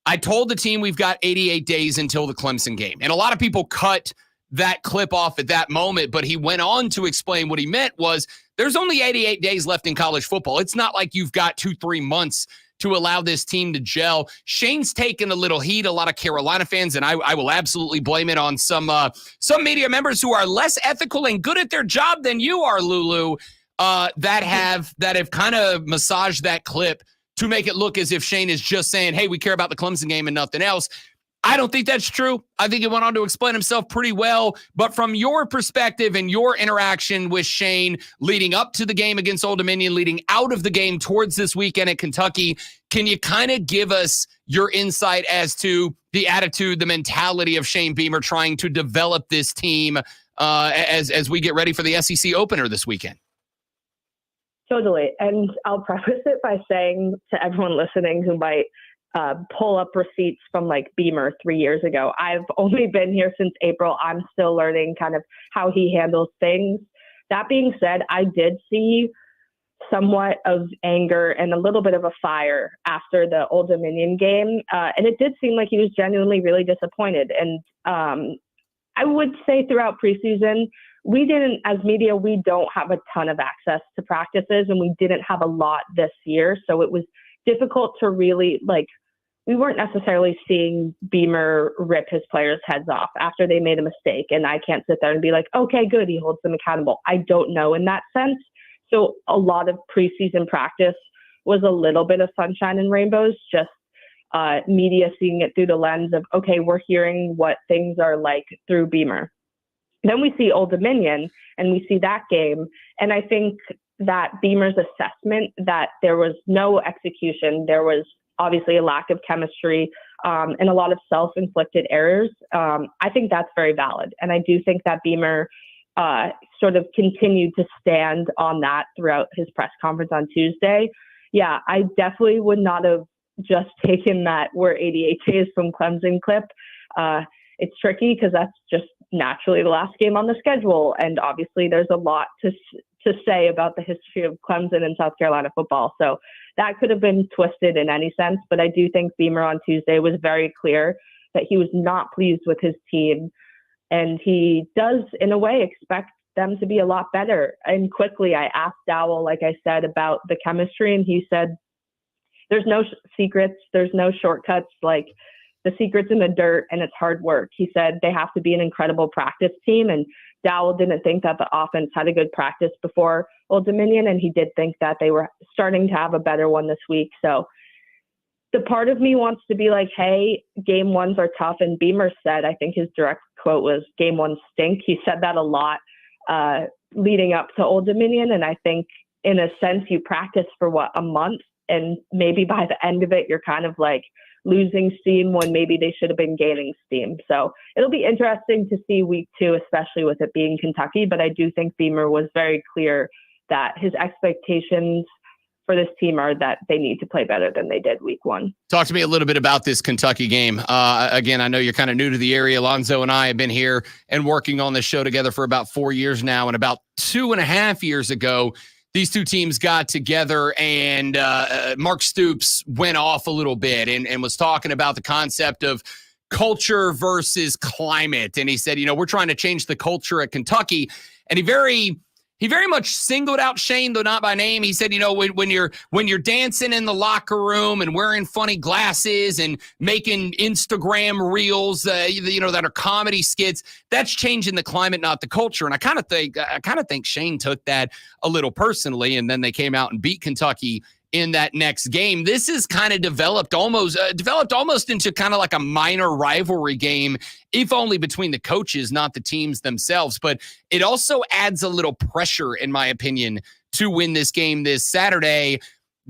I told the team we've got 88 days until the Clemson game. And a lot of people cut that clip off at that moment, but he went on to explain what he meant was there's only 88 days left in college football. It's not like you've got 2-3 months to allow this team to gel. Shane's taken a little heat, a lot of Carolina fans, and I will absolutely blame it on some media members who are less ethical and good at their job than you are, Lulu, that have kind of massaged that clip to make it look as if Shane is just saying, hey, we care about the Clemson game and nothing else. I don't think that's true. I think he went on to explain himself pretty well. But from your perspective and your interaction with Shane leading up to the game against Old Dominion, leading out of the game towards this weekend at Kentucky, can you kind of give us your insight as to the attitude, the mentality of Shane Beamer trying to develop this team as we get ready for the SEC opener this weekend? Totally. And I'll preface it by saying to everyone listening who might pull up receipts from like Beamer 3 years ago, I've only been here since April. I'm still learning kind of how he handles things. That being said, I did see somewhat of anger and a little bit of a fire after the Old Dominion game. And it did seem like he was genuinely really disappointed. And I would say throughout preseason, we didn't, as media, we don't have a ton of access to practices, and we didn't have a lot this year. So it was difficult to really, like, we weren't necessarily seeing Beamer rip his players' heads off after they made a mistake. And I can't sit there and be like, okay, good, he holds them accountable. I don't know in that sense. So a lot of preseason practice was a little bit of sunshine and rainbows, just media seeing it through the lens of, okay, we're hearing what things are like through Beamer. Then we see Old Dominion and we see that game. And I think that Beamer's assessment that there was no execution, there was obviously a lack of chemistry and a lot of self-inflicted errors. I think that's very valid. And I do think that Beamer sort of continued to stand on that throughout his press conference on Tuesday. Yeah, I definitely would not have just taken that we're 88 days from Clemson clip. It's tricky because that's just naturally the last game on the schedule. And obviously there's a lot to say about the history of Clemson and South Carolina football. So that could have been twisted in any sense. But I do think Beamer on Tuesday was very clear that he was not pleased with his team. And he does, in a way, expect them to be a lot better. And quickly, I asked Dowell, like I said, about the chemistry. And he said, there's no secrets. There's no shortcuts. Like, the secret's in the dirt and it's hard work. He said they have to be an incredible practice team. And Dowell didn't think that the offense had a good practice before Old Dominion. And he did think that they were starting to have a better one this week. So the part of me wants to be like, hey, game ones are tough. And Beamer said, I think his direct quote was, game ones stink. He said that a lot leading up to Old Dominion. And I think in a sense, you practice for a month. And maybe by the end of it, you're kind of like losing steam when maybe they should have been gaining steam. So it'll be interesting to see week 2, especially with it being Kentucky. But I do think Beamer was very clear that his expectations for this team are that they need to play better than they did week 1. Talk to me a little bit about this Kentucky game. Again, I know you're kind of new to the area. Alonzo and I have been here and working on this show together for about 4 years now. And about 2.5 years ago, these two teams got together, and Mark Stoops went off a little bit and was talking about the concept of culture versus climate. And he said, we're trying to change the culture at Kentucky. And he very much singled out Shane, though not by name. He said, when you're dancing in the locker room and wearing funny glasses and making Instagram reels, that are comedy skits, that's changing the climate, not the culture. And I kind of think Shane took that a little personally. And then they came out and beat Kentucky in that next game. This is kind of developed almost into kind of like a minor rivalry game, if only between the coaches, not the teams themselves. But it also adds a little pressure, in my opinion, to win this game this Saturday.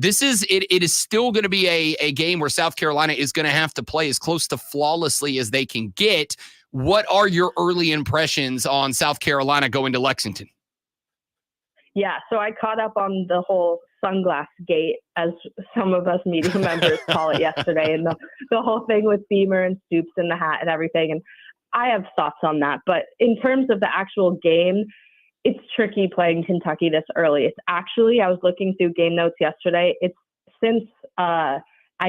It is still going to be a game where South Carolina is going to have to play as close to flawlessly as they can get. What are your early impressions on South Carolina going to Lexington? Yeah, so I caught up on the whole sunglass gate, as some of us media members call it, yesterday, and the whole thing with Beamer and Stoops and the hat and everything. And I have thoughts on that. But in terms of the actual game, it's tricky playing Kentucky this early. It's actually, I was looking through game notes yesterday. It's since, I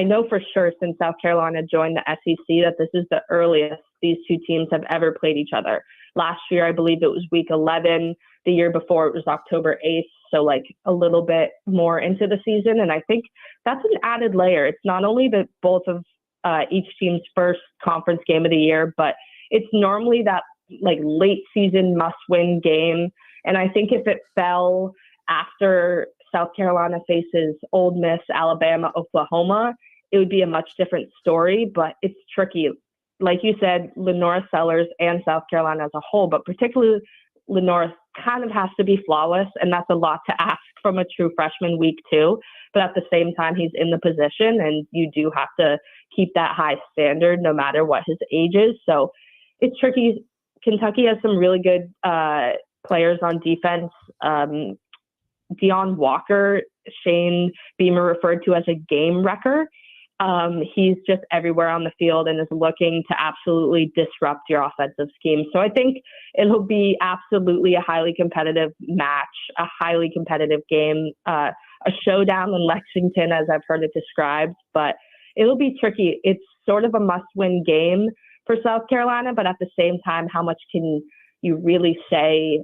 know for sure since South Carolina joined the SEC that this is the earliest these two teams have ever played each other. Last year, I believe it was week 11. The year before, it was October 8th. So like a little bit more into the season. And I think that's an added layer. It's not only that both of each team's first conference game of the year, but it's normally that like late season must-win game. And I think if it fell after South Carolina faces Ole Miss, Alabama, Oklahoma, it would be a much different story. But it's tricky. Like you said, Lenora Sellers and South Carolina as a whole, but particularly Lenora kind of has to be flawless, and that's a lot to ask from a true freshman week 2. But at the same time, he's in the position, and you do have to keep that high standard no matter what his age is. So it's tricky. Kentucky has some really good players on defense. Deion Walker, Shane Beamer referred to as a game wrecker. He's just everywhere on the field and is looking to absolutely disrupt your offensive scheme. So I think it'll be absolutely a highly competitive match, a highly competitive game, a showdown in Lexington, as I've heard it described, but it'll be tricky. It's sort of a must-win game for South Carolina, but at the same time, how much can you really say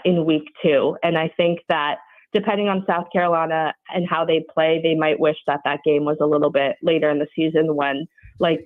in week 2? And I think that depending on South Carolina and how they play, they might wish that game was a little bit later in the season when, like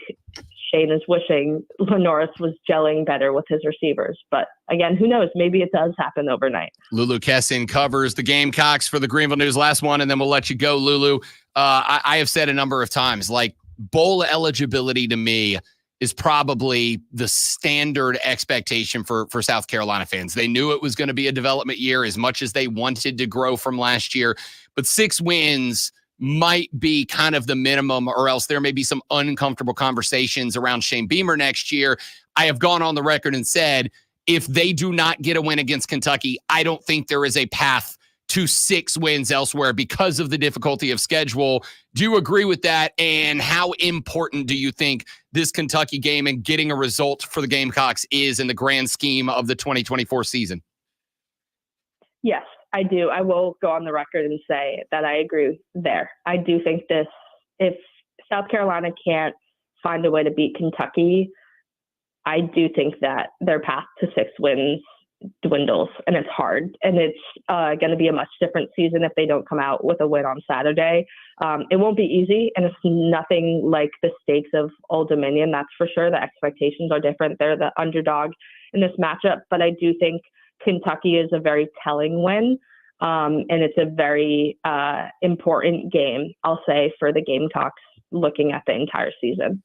Shane is wishing, Lenoris was gelling better with his receivers. But again, who knows? Maybe it does happen overnight. Lulu Kessin covers the Gamecocks for the Greenville News. Last one, and then we'll let you go, Lulu. I have said a number of times, like, bowl eligibility to me is probably the standard expectation for South Carolina fans. They knew it was going to be a development year as much as they wanted to grow from last year, but 6 wins might be kind of the minimum, or else there may be some uncomfortable conversations around Shane Beamer next year. I have gone on the record and said, if they do not get a win against Kentucky, I don't think there is a path to 6 wins elsewhere because of the difficulty of schedule. Do you agree with that? And how important do you think this Kentucky game and getting a result for the Gamecocks is in the grand scheme of the 2024 season? Yes, I do. I will go on the record and say that I agree there. I do think if South Carolina can't find a way to beat Kentucky, I do think that their path to 6 wins dwindles, and it's hard, and it's going to be a much different season if they don't come out with a win on Saturday. It won't be easy, and it's nothing like the stakes of Old Dominion, that's for sure. The expectations are different. They're the underdog in this matchup, but I do think Kentucky is a very telling win, and it's a very important game, I'll say, for the Gamecocks looking at the entire season.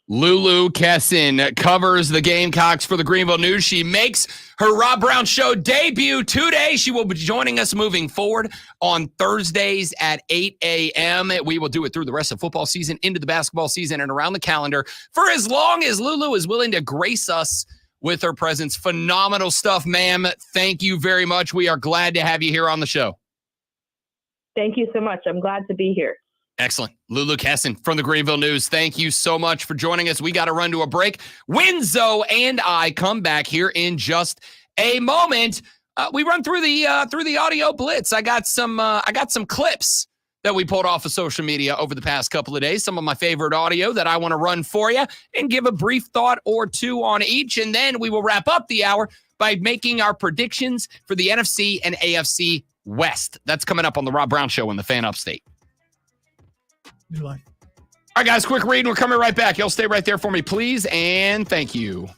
Lulu Kessin covers the Gamecocks for the Greenville News. She makes her Rob Brown Show debut today. She will be joining us moving forward on Thursdays at 8 a.m. We will do it through the rest of football season, into the basketball season, and around the calendar for as long as Lulu is willing to grace us with her presence. Phenomenal stuff, ma'am. Thank you very much. We are glad to have you here on the show. Thank you so much. I'm glad to be here. Excellent. Lulu Kessin from the Greenville News. Thank you so much for joining us. We got to run to a break. Winzo and I come back here in just a moment. we run through the audio blitz. I got some clips that we pulled off of social media over the past couple of days. Some of my favorite audio that I want to run for you and give a brief thought or two on each. And then we will wrap up the hour by making our predictions for the NFC and AFC West. That's coming up on the Rob Brown Show in the Fan Upstate. New line. All right, guys, quick read. We're coming right back. Y'all stay right there for me, please, and thank you.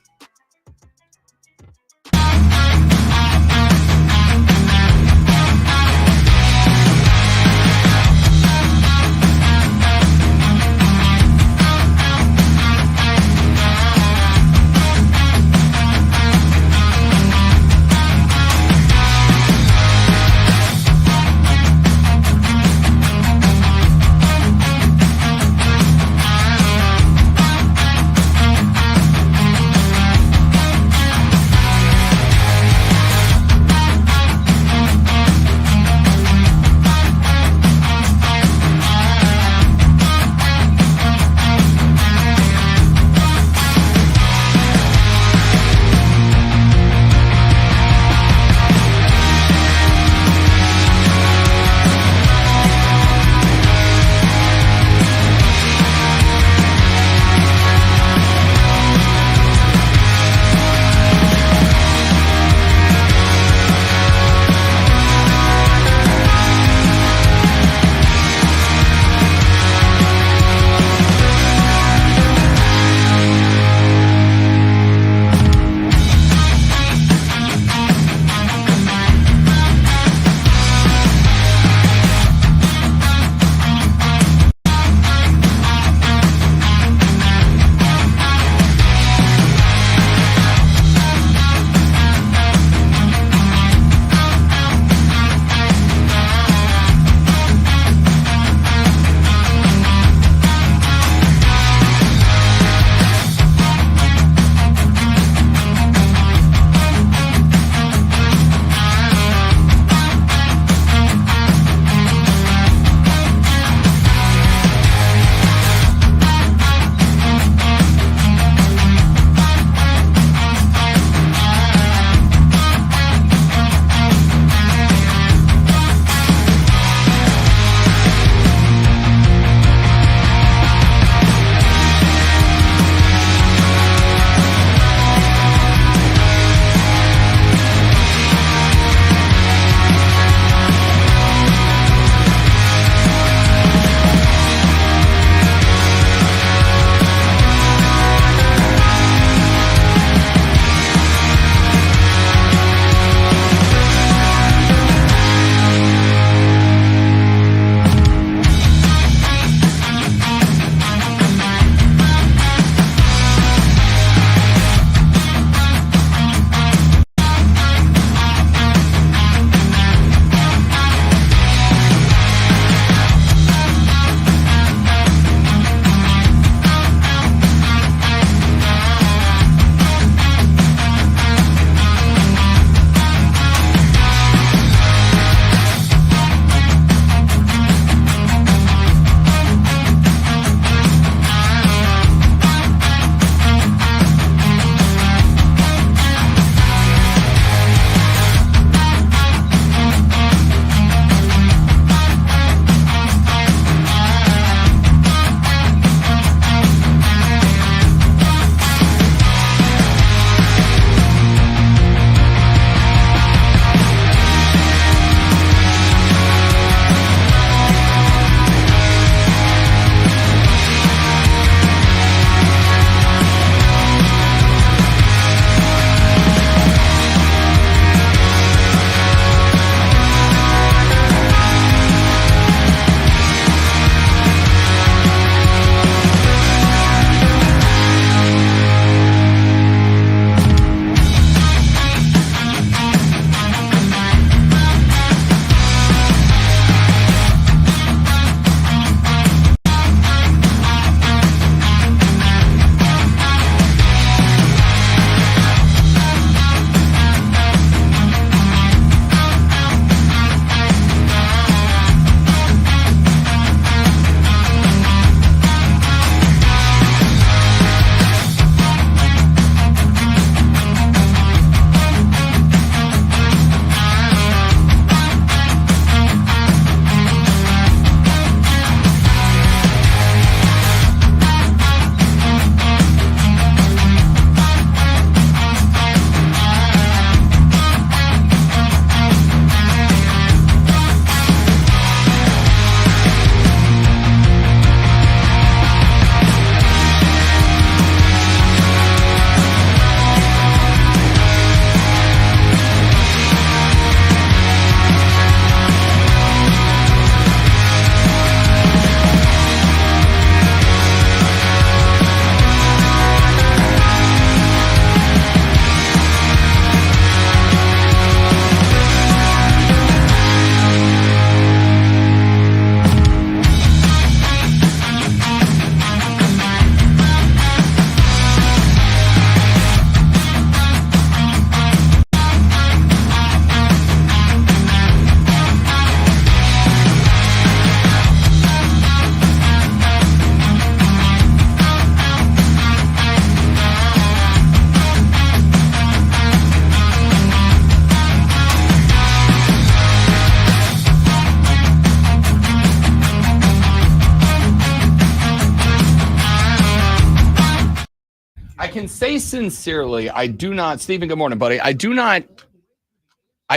can say sincerely, I do not, Stephen, good morning, buddy. I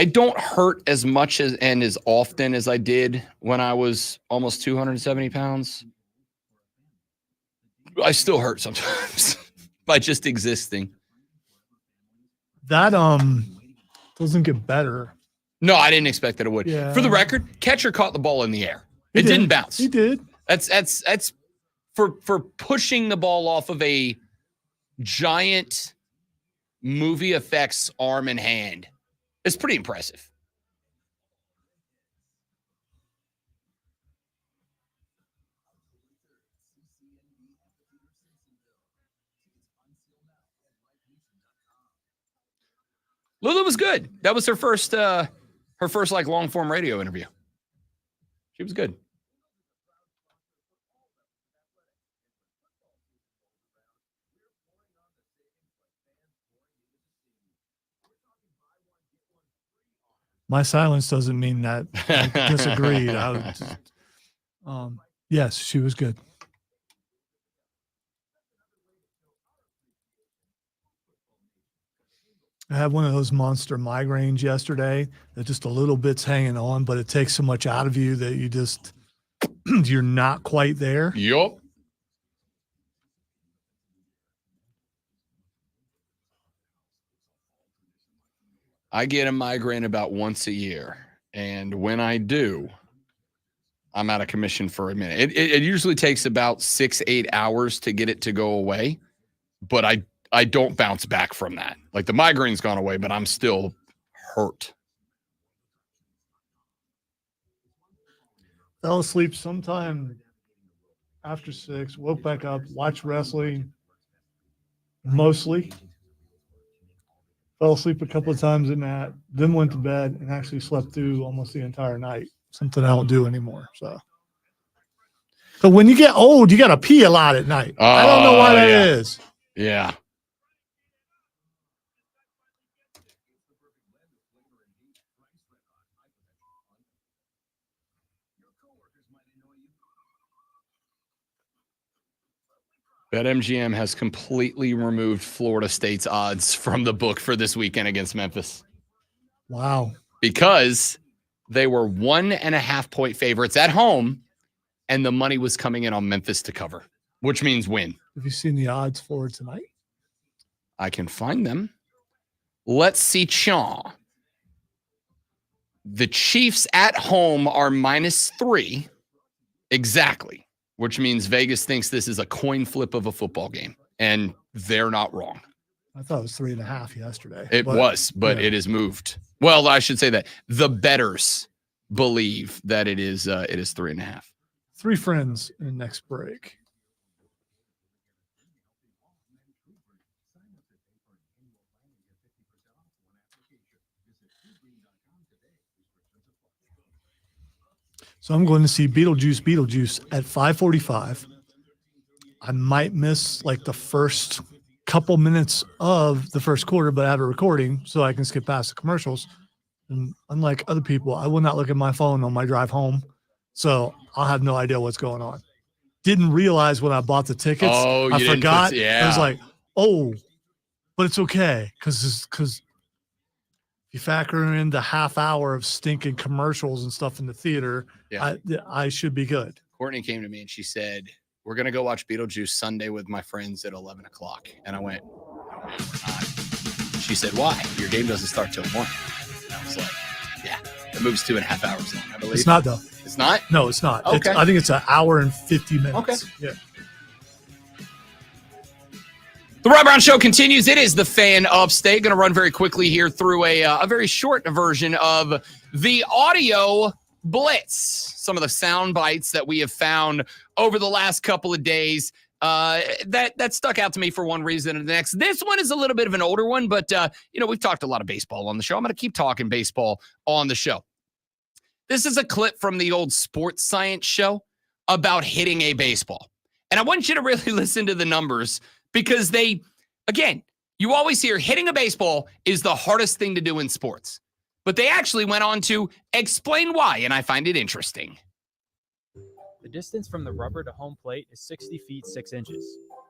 don't hurt as much and as often as I did when I was almost 270 pounds. I still hurt sometimes by just existing. That doesn't get better. No, I didn't expect that it would. Yeah. For the record, catcher caught the ball in the air. He It did. didn't bounce. He did. That's for pushing the ball off of a giant movie effects arm and hand. It's pretty impressive. Lulu was good. That was her first like long form radio interview. She was good. My silence doesn't mean that I disagreed. I was just, yes, she was good. I had one of those monster migraines yesterday that just a little bit's hanging on, but it takes so much out of you that you just, you're not quite there. Yup. I get a migraine about once a year. And when I do, I'm out of commission for a minute. It usually takes about 6-8 hours to get it to go away. But I don't bounce back from that. Like the migraine's gone away, but I'm still hurt. Fell asleep sometime after 6, woke back up, watched wrestling mostly. Fell asleep a couple of times in that, then went to bed and actually slept through almost the entire night. Something I don't do anymore. So when you get old, you got to pee a lot at night. I don't know why that is. Yeah. BetMGM has completely removed Florida State's odds from the book for this weekend against Memphis. Wow. Because they were 1.5 point favorites at home, and the money was coming in on Memphis to cover, which means win. Have you seen the odds for it tonight? I can find them. Let's see, Chaw. The Chiefs at home are -3. Exactly. Which means Vegas thinks this is a coin flip of a football game. And they're not wrong. I thought it was 3.5 yesterday. It was, but it is moved. Well, I should say that the bettors believe that it is 3.5. 3 friends in the next break. So I'm going to see Beetlejuice at 5:45. I might miss like the first couple minutes of the first quarter, but I have a recording so I can skip past the commercials. And unlike other people, I will not look at my phone on my drive home. So I'll have no idea what's going on. Didn't realize when I bought the tickets. Oh, I you didn't forgot. put- yeah. I was like, oh, but it's okay. Because you factor in the half hour of stinking commercials and stuff in the theater, Yeah. I should be good. Courtney came to me and she said, we're going to go watch Beetlejuice Sunday with my friends at 11 o'clock. And I went, no, man, we're not. She said, why? Your game doesn't start till 1. And I was like, yeah, the movie's 2.5 hours long, I believe. It's not, though. It's not? No, it's not. Okay. I think it's an hour and 50 minutes. Okay. Yeah. The Rob Brown Show continues. It is the Fan Upstate. Going to run very quickly here through a very short version of the audio blitz. Some of the sound bites that we have found over the last couple of days that stuck out to me for one reason or the next. This one is a little bit of an older one, but we've talked a lot of baseball on the show. I'm going to keep talking baseball on the show. This is a clip from the old Sports Science show about hitting a baseball. And I want you to really listen to the numbers because you always hear hitting a baseball is the hardest thing to do in sports. But they actually went on to explain why, and I find it interesting. The distance from the rubber to home plate is 60 feet 6 inches.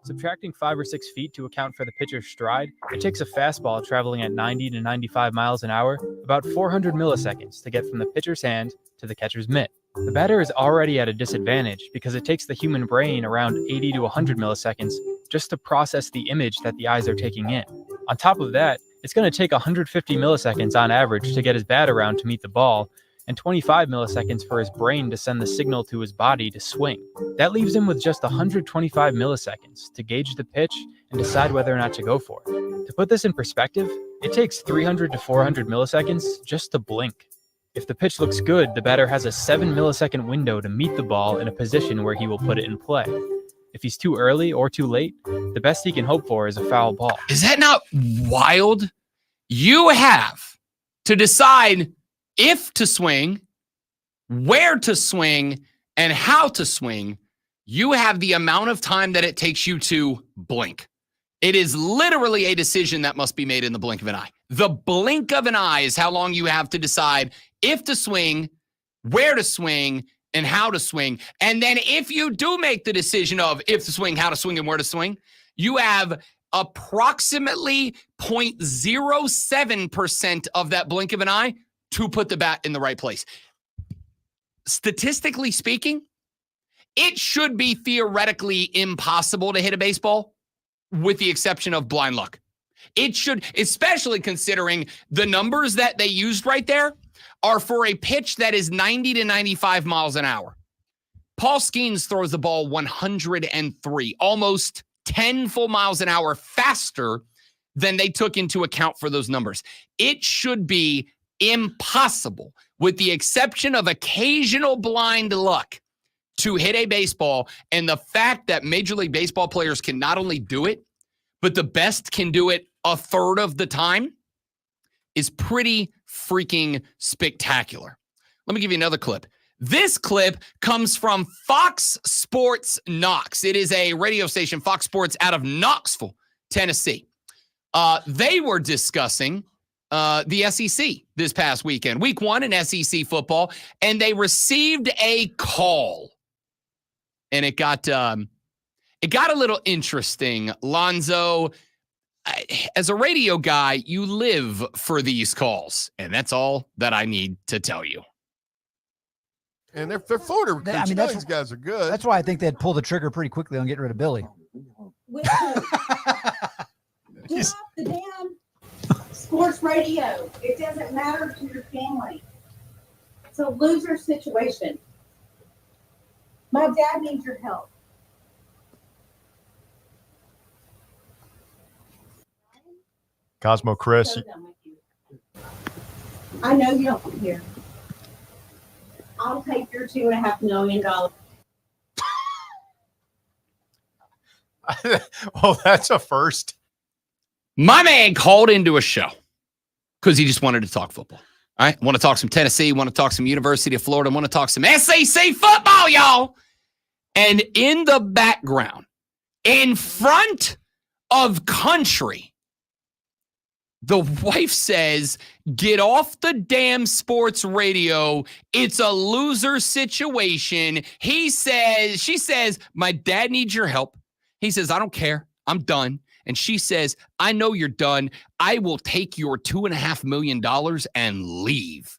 Subtracting 5 or 6 feet to account for the pitcher's stride, it takes a fastball traveling at 90 to 95 miles an hour about 400 milliseconds to get from the pitcher's hand to the catcher's mitt. The batter is already at a disadvantage because it takes the human brain around 80 to 100 milliseconds just to process the image that the eyes are taking in. On top of that, it's going to take 150 milliseconds on average to get his bat around to meet the ball, and 25 milliseconds for his brain to send the signal to his body to swing. That leaves him with just 125 milliseconds to gauge the pitch and decide whether or not to go for it. To put this in perspective, it takes 300 to 400 milliseconds just to blink. If the pitch looks good, the batter has a 7 millisecond window to meet the ball in a position where he will put it in play. If he's too early or too late, the best he can hope for is a foul ball. Is that not wild? You have to decide if to swing, where to swing, and how to swing. You have the amount of time that it takes you to blink. It is literally a decision that must be made in the blink of an eye. The blink of an eye is how long you have to decide if to swing, where to swing, and how to swing. And then if you do make the decision of if to swing, how to swing, and where to swing, you have approximately 0.07% of that blink of an eye to put the bat in the right place. Statistically speaking, it should be theoretically impossible to hit a baseball with the exception of blind luck. It should, especially considering the numbers that they used right there are for a pitch that is 90 to 95 miles an hour. Paul Skeens throws the ball 103, almost 10 full miles an hour faster than they took into account for those numbers. It should be impossible, with the exception of occasional blind luck, to hit a baseball. And the fact that Major League Baseball players can not only do it, but the best can do it a third of the time is pretty freaking spectacular. Let me give you another clip. This clip comes from Fox Sports Knox. It is a radio station, Fox Sports, out of Knoxville, Tennessee. They were discussing the SEC this past weekend, week 1 in SEC football, and they received a call. And it got a little interesting. Lonzo, as a radio guy, you live for these calls, and that's all that I need to tell you. And they're Florida recruits. These guys are good. That's why I think they'd pull the trigger pretty quickly on getting rid of Billy. Get off the damn sports radio. It doesn't matter to your family. It's a loser situation. My dad needs your help. Cosmo Chris. So done with you. I know you don't care. I'll take your $2.5 million. Well, that's a first. My man called into a show because he just wanted to talk football. All right. Want to talk some Tennessee, want to talk some University of Florida, want to talk some SEC football, y'all. And in the background, in front of country, the wife says, get off the damn sports radio. It's a loser situation. She says, my dad needs your help. He says, I don't care. I'm done. And she says, I know you're done. I will take your $2.5 million and leave.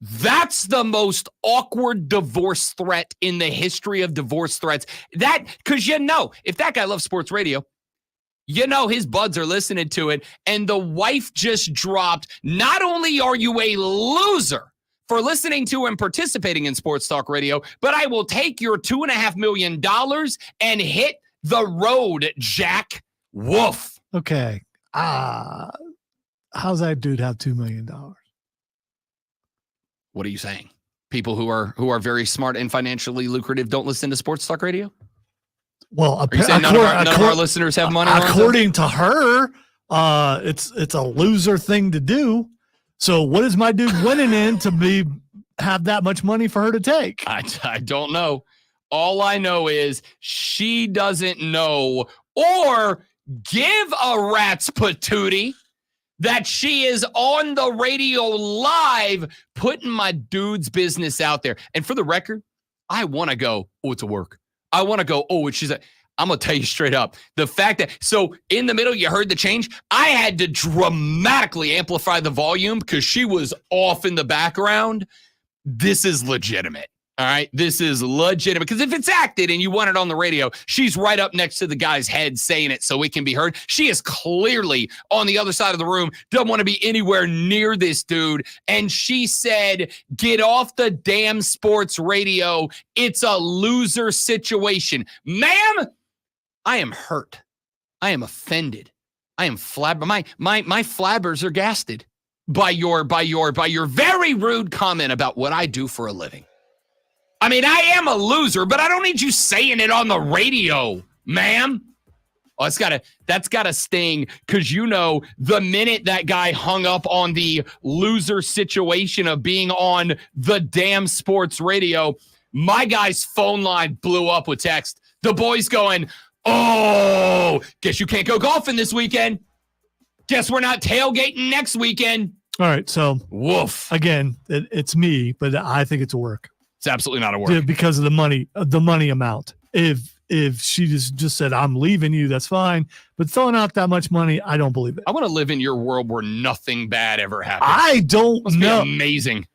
That's the most awkward divorce threat in the history of divorce threats. Because if that guy loves sports radio, his buds are listening to it. And the wife just dropped, not only are you a loser for listening to and participating in sports talk radio, but I will take your $2.5 million and hit the road, Jack. Woof. Okay. How's that dude have $2 million? What are you saying? People who are very smart and financially lucrative don't listen to sports talk radio? Well, are you saying none of our listeners have money? According to her, it's a loser thing to do. So what is my dude winning in to have that much money for her to take? I don't know. All I know is she doesn't know or give a rat's patootie that she is on the radio live putting my dude's business out there. And for the record, I want to go, oh, it's a work. I want to go, oh, she's I'm going to tell you straight up. The fact that, so in the middle, you heard the change. I had to dramatically amplify the volume because she was off in the background. This is legitimate. All right. This is legitimate because if it's acted and you want it on the radio, she's right up next to the guy's head saying it so it can be heard. She is clearly on the other side of the room, doesn't want to be anywhere near this dude. And she said, get off the damn sports radio. It's a loser situation. Ma'am, I am hurt. I am offended. I am my flabbers are gasted by your very rude comment about what I do for a living. I mean, I am a loser, but I don't need you saying it on the radio, ma'am. Oh, that's gotta sting because the minute that guy hung up on the loser situation of being on the damn sports radio, my guy's phone line blew up with text. The boy's going, oh, guess you can't go golfing this weekend. Guess we're not tailgating next weekend. All right, so woof. Again, it's me, but I think it's a work. It's absolutely not a work because of the money amount. If she just said I'm leaving you, that's fine. But throwing out that much money, I don't believe it. I want to live in your world where nothing bad ever happens. I don't know. Be amazing.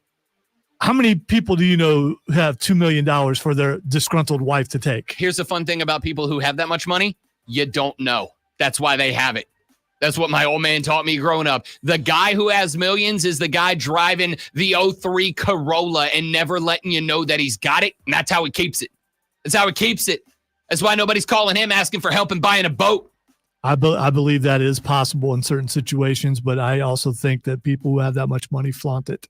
How many people do you know who have $2 million for their disgruntled wife to take? Here's the fun thing about people who have that much money. You don't know. That's why they have it. That's what my old man taught me growing up. The guy who has millions is the guy driving the 03 Corolla and never letting you know that he's got it. And that's how he keeps it. That's how he keeps it. That's why nobody's calling him asking for help in buying a boat. I believe that is possible in certain situations, but I also think that people who have that much money flaunt it.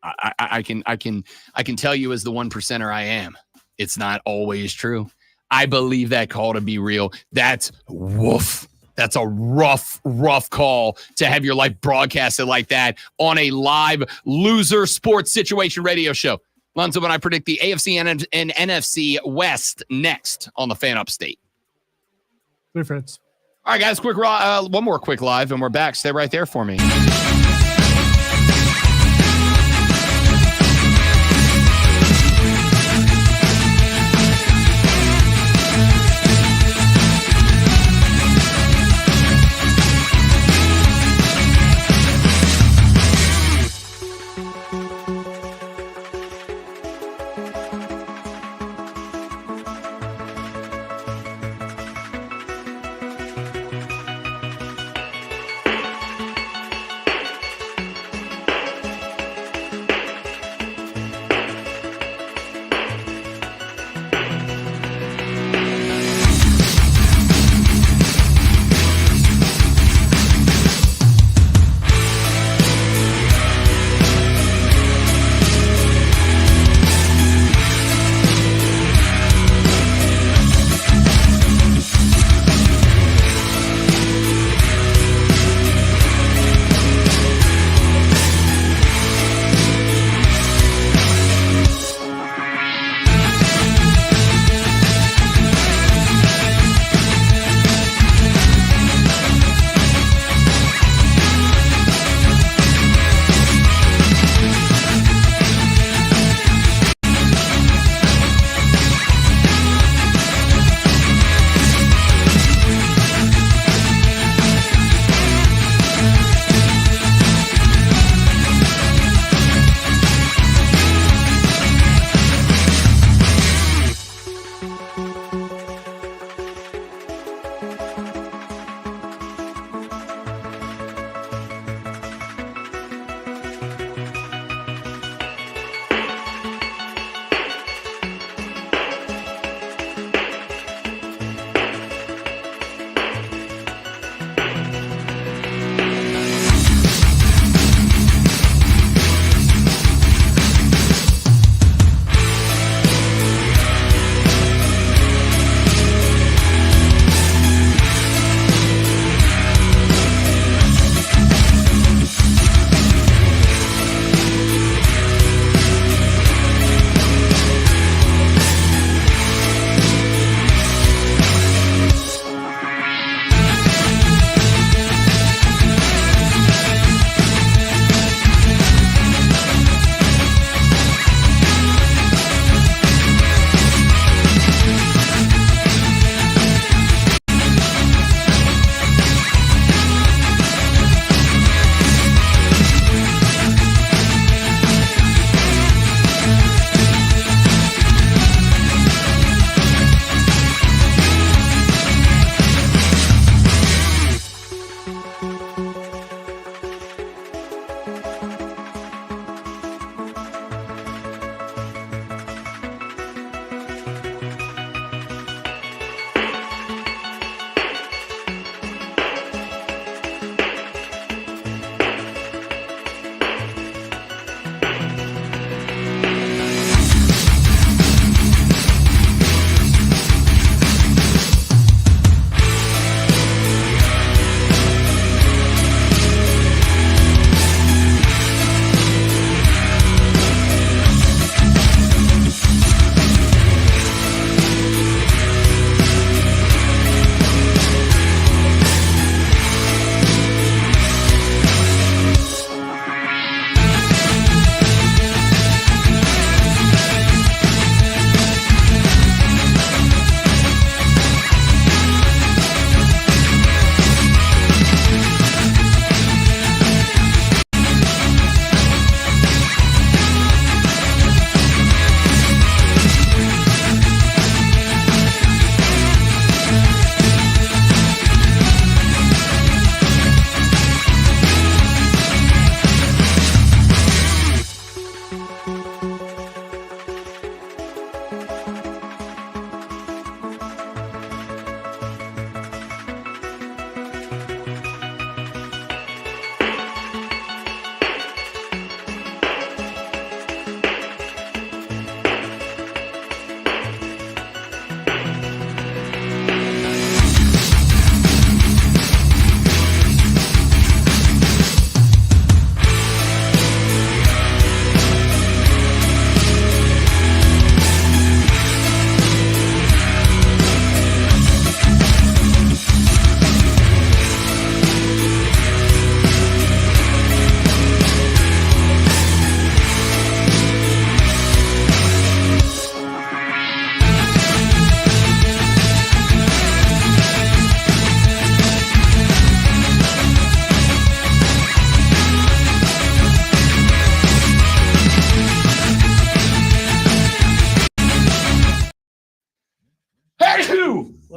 I can tell you as the 1%er I am. It's not always true. I believe that call to be real. That's woof. That's a rough call to have your life broadcasted like that on a live loser sports situation radio show. Lonzo and I predict the AFC and NFC West next on the Fan Upstate. Good friends. All right, guys, one more quick live, and we're back. Stay right there for me.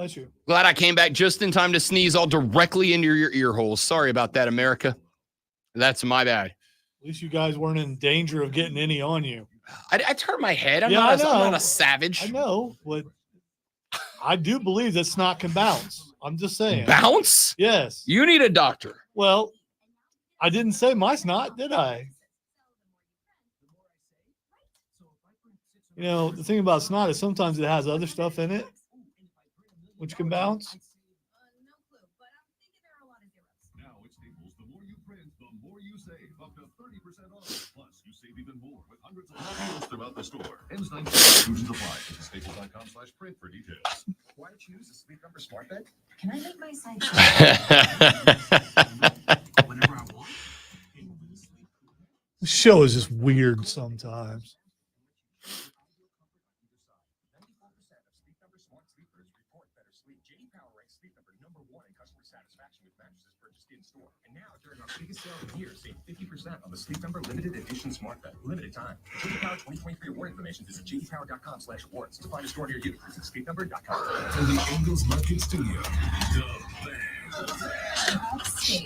Bless you. Glad I came back just in time to sneeze all directly into your ear holes. Sorry about that, America. That's my bad. At least you guys weren't in danger of getting any on you. I turned my head. I'm Yeah, not I know. I'm not a savage. I know, but I do believe that snot can bounce. I'm just saying. Bounce? Yes. You need a doctor. Well, I didn't say my snot, did I? You know, the thing about snot is sometimes it has other stuff in it, which can bounce. Now at Staples, the more you print, the more you save. Up to 30% off. Plus, you save even more with hundreds of deals throughout the store. Ends 9 exclusions apply. Visit staples.com/print for details. Why choose a Sleep Number smart bed? Can I make my side The show is just weird sometimes. Biggest sale of the year. Save 50% on the Sleep Number limited edition smart bed. Limited time. For JD Power 2023 award information, visit jdpower.com/awards. To find a store near you, visit sleepnumber.com. From the Angles Market Studio, the Upstate.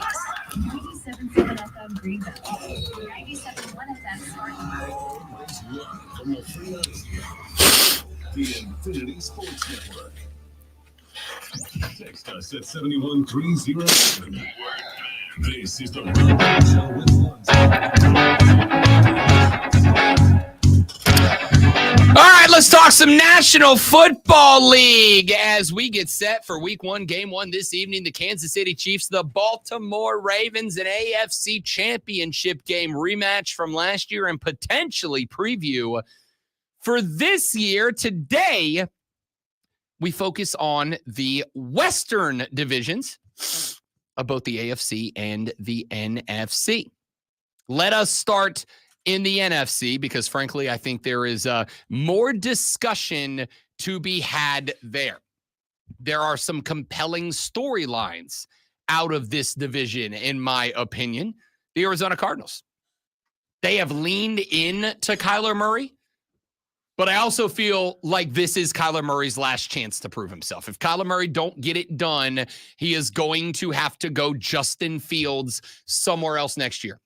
97.7 FM Greenville. 97.1 FM Spartanburg. Always live from the free the Infinity Sports Network. Text us at 71307. This is the Rundown Show with All right, let's talk some National Football League as we get set for Week 1, Game 1 this evening. The Kansas City Chiefs, the Baltimore Ravens, an AFC Championship game rematch from last year and potentially preview for this year. Today, we focus on the Western divisions of both the AFC and the NFC. Let us start in the NFC because, frankly, I think there is more discussion to be had there. There are some compelling storylines out of this division, in my opinion. The Arizona Cardinals. They have leaned in to Kyler Murray, but I also feel like this is Kyler Murray's last chance to prove himself. If Kyler Murray don't get it done, he is going to have to go Justin Fields somewhere else next year.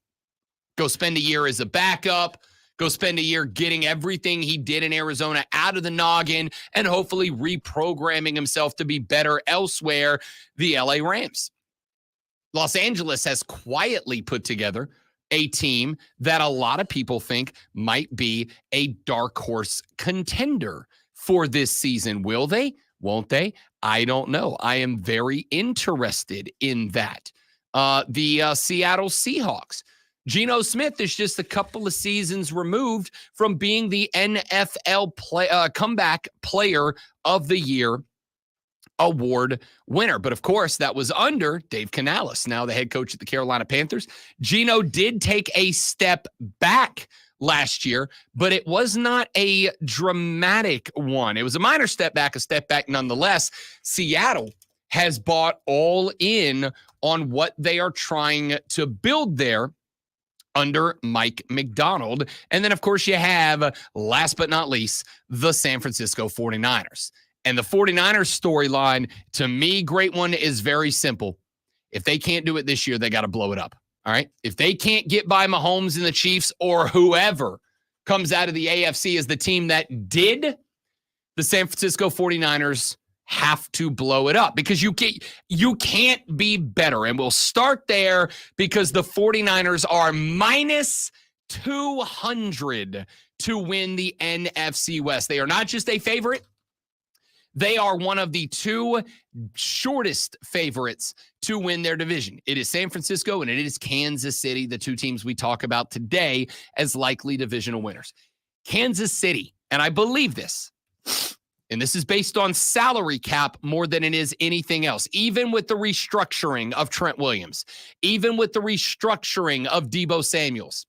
Go spend a year as a backup. Go spend a year getting everything he did in Arizona out of the noggin and hopefully reprogramming himself to be better elsewhere. The LA Rams. Los Angeles has quietly put together a team that a lot of people think might be a dark horse contender for this season. Will they? Won't they? I don't know. I am very interested in that. The Seattle Seahawks. Geno Smith is just a couple of seasons removed from being the NFL comeback player of the year award winner. But of course, that was under Dave Canales, now the head coach at the Carolina Panthers. Geno did take a step back last year, but it was not a dramatic one. It was a minor step back, a step back nonetheless. Seattle has bought all in on what they are trying to build there under Mike McDonald. And then, of course, you have, last but not least, the San Francisco 49ers. And the 49ers storyline, to me, great one, is very simple. If they can't do it this year, they got to blow it up. All right? If they can't get by Mahomes and the Chiefs or whoever comes out of the AFC as the team that did, the San Francisco 49ers have to blow it up because you can't be better. And we'll start there because the 49ers are minus 200 to win the NFC West. They are not just a favorite. They are one of the two shortest favorites to win their division. It is San Francisco and it is Kansas City, the two teams we talk about today as likely divisional winners. Kansas City, and I believe this, and this is based on salary cap more than it is anything else, even with the restructuring of Trent Williams, even with the restructuring of Deebo Samuels.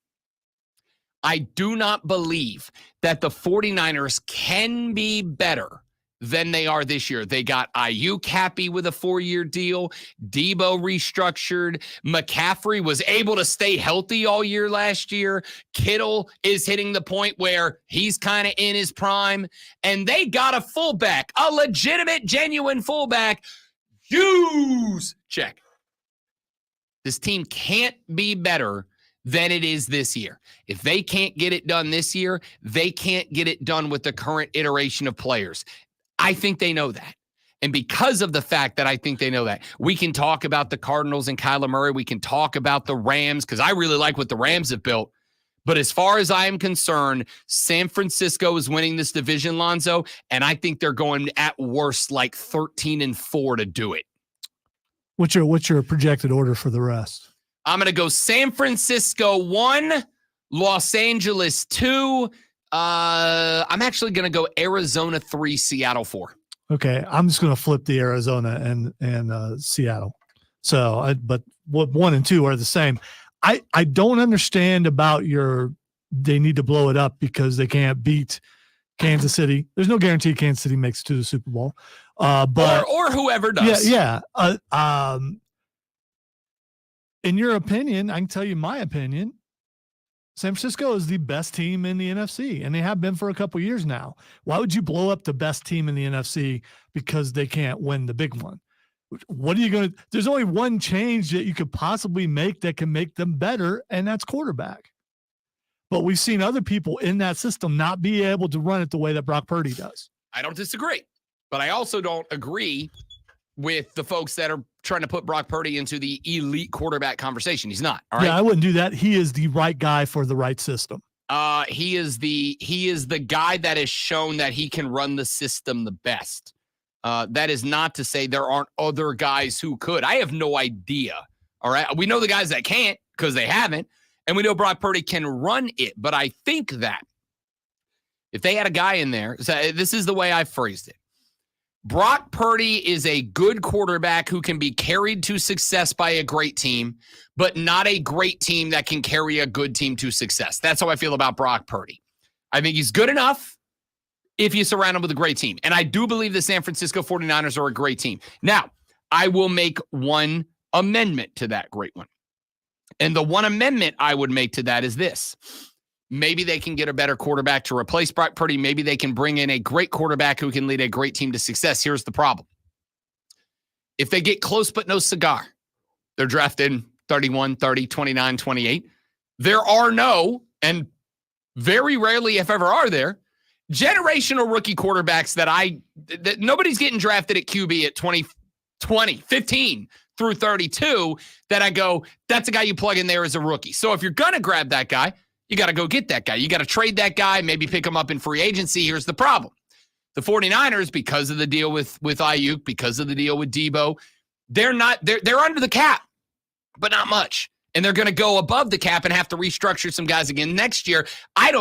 I do not believe that the 49ers can be better than they are this year. They got Ayuk happy with a 4-year deal. Debo restructured. McCaffrey was able to stay healthy all year last year. Kittle is hitting the point where he's kind of in his prime. And they got a fullback, a legitimate, genuine fullback. Use check. This team can't be better than it is this year. If they can't get it done this year, they can't get it done with the current iteration of players. I think they know that. And because of the fact that I think they know that, we can talk about the Cardinals and Kyler Murray. We can talk about the Rams because I really like what the Rams have built. But as far as I am concerned, San Francisco is winning this division, Lonzo, and I think they're going at worst like 13-4 to do it. What's your projected order for the rest? I'm going to go San Francisco 1, Los Angeles 2. I'm actually going to go Arizona 3, Seattle 4. Okay, I'm just going to flip the Arizona and Seattle. So, but what 1 and 2 are the same. I don't understand about they need to blow it up because they can't beat Kansas City. There's no guarantee Kansas City makes it to the Super Bowl. But or whoever does. Yeah. In your opinion, I can tell you my opinion. San Francisco is the best team in the NFC, and they have been for a couple years now. Why would you blow up the best team in the NFC because they can't win the big one? What are you going to – there's only one change that you could possibly make that can make them better, and that's quarterback. But we've seen other people in that system not be able to run it the way that Brock Purdy does. I don't disagree, but I also don't agree with the folks that are trying to put Brock Purdy into the elite quarterback conversation. He's not. All right. Yeah, I wouldn't do that. He is the right guy for the right system. He is the guy that has shown that he can run the system the best. That is not to say there aren't other guys who could. I have no idea. All right. We know the guys that can't because they haven't. And we know Brock Purdy can run it. But I think that if they had a guy in there, so this is the way I phrased it. Brock Purdy is a good quarterback who can be carried to success by a great team, but not a great team that can carry a good team to success. That's how I feel about Brock Purdy. I think he's good enough if you surround him with a great team. And I do believe the San Francisco 49ers are a great team. Now, I will make one amendment to that great one. And the one amendment I would make to that is this. Maybe they can get a better quarterback to replace Brock Purdy. Maybe they can bring in a great quarterback who can lead a great team to success. Here's the problem. If they get close but no cigar, they're drafted 31, 30, 29, 28. There are no, and very rarely, if ever are there, generational rookie quarterbacks that nobody's getting drafted at QB at 20, 15 through 32 that I go, that's a guy you plug in there as a rookie. So if you're going to grab that guy, you got to go get that guy. You got to trade that guy, maybe pick him up in free agency. Here's the problem. The 49ers, because of the deal with Ayuk, because of the deal with Debo, they're under the cap, but not much. And they're going to go above the cap and have to restructure some guys again next year. I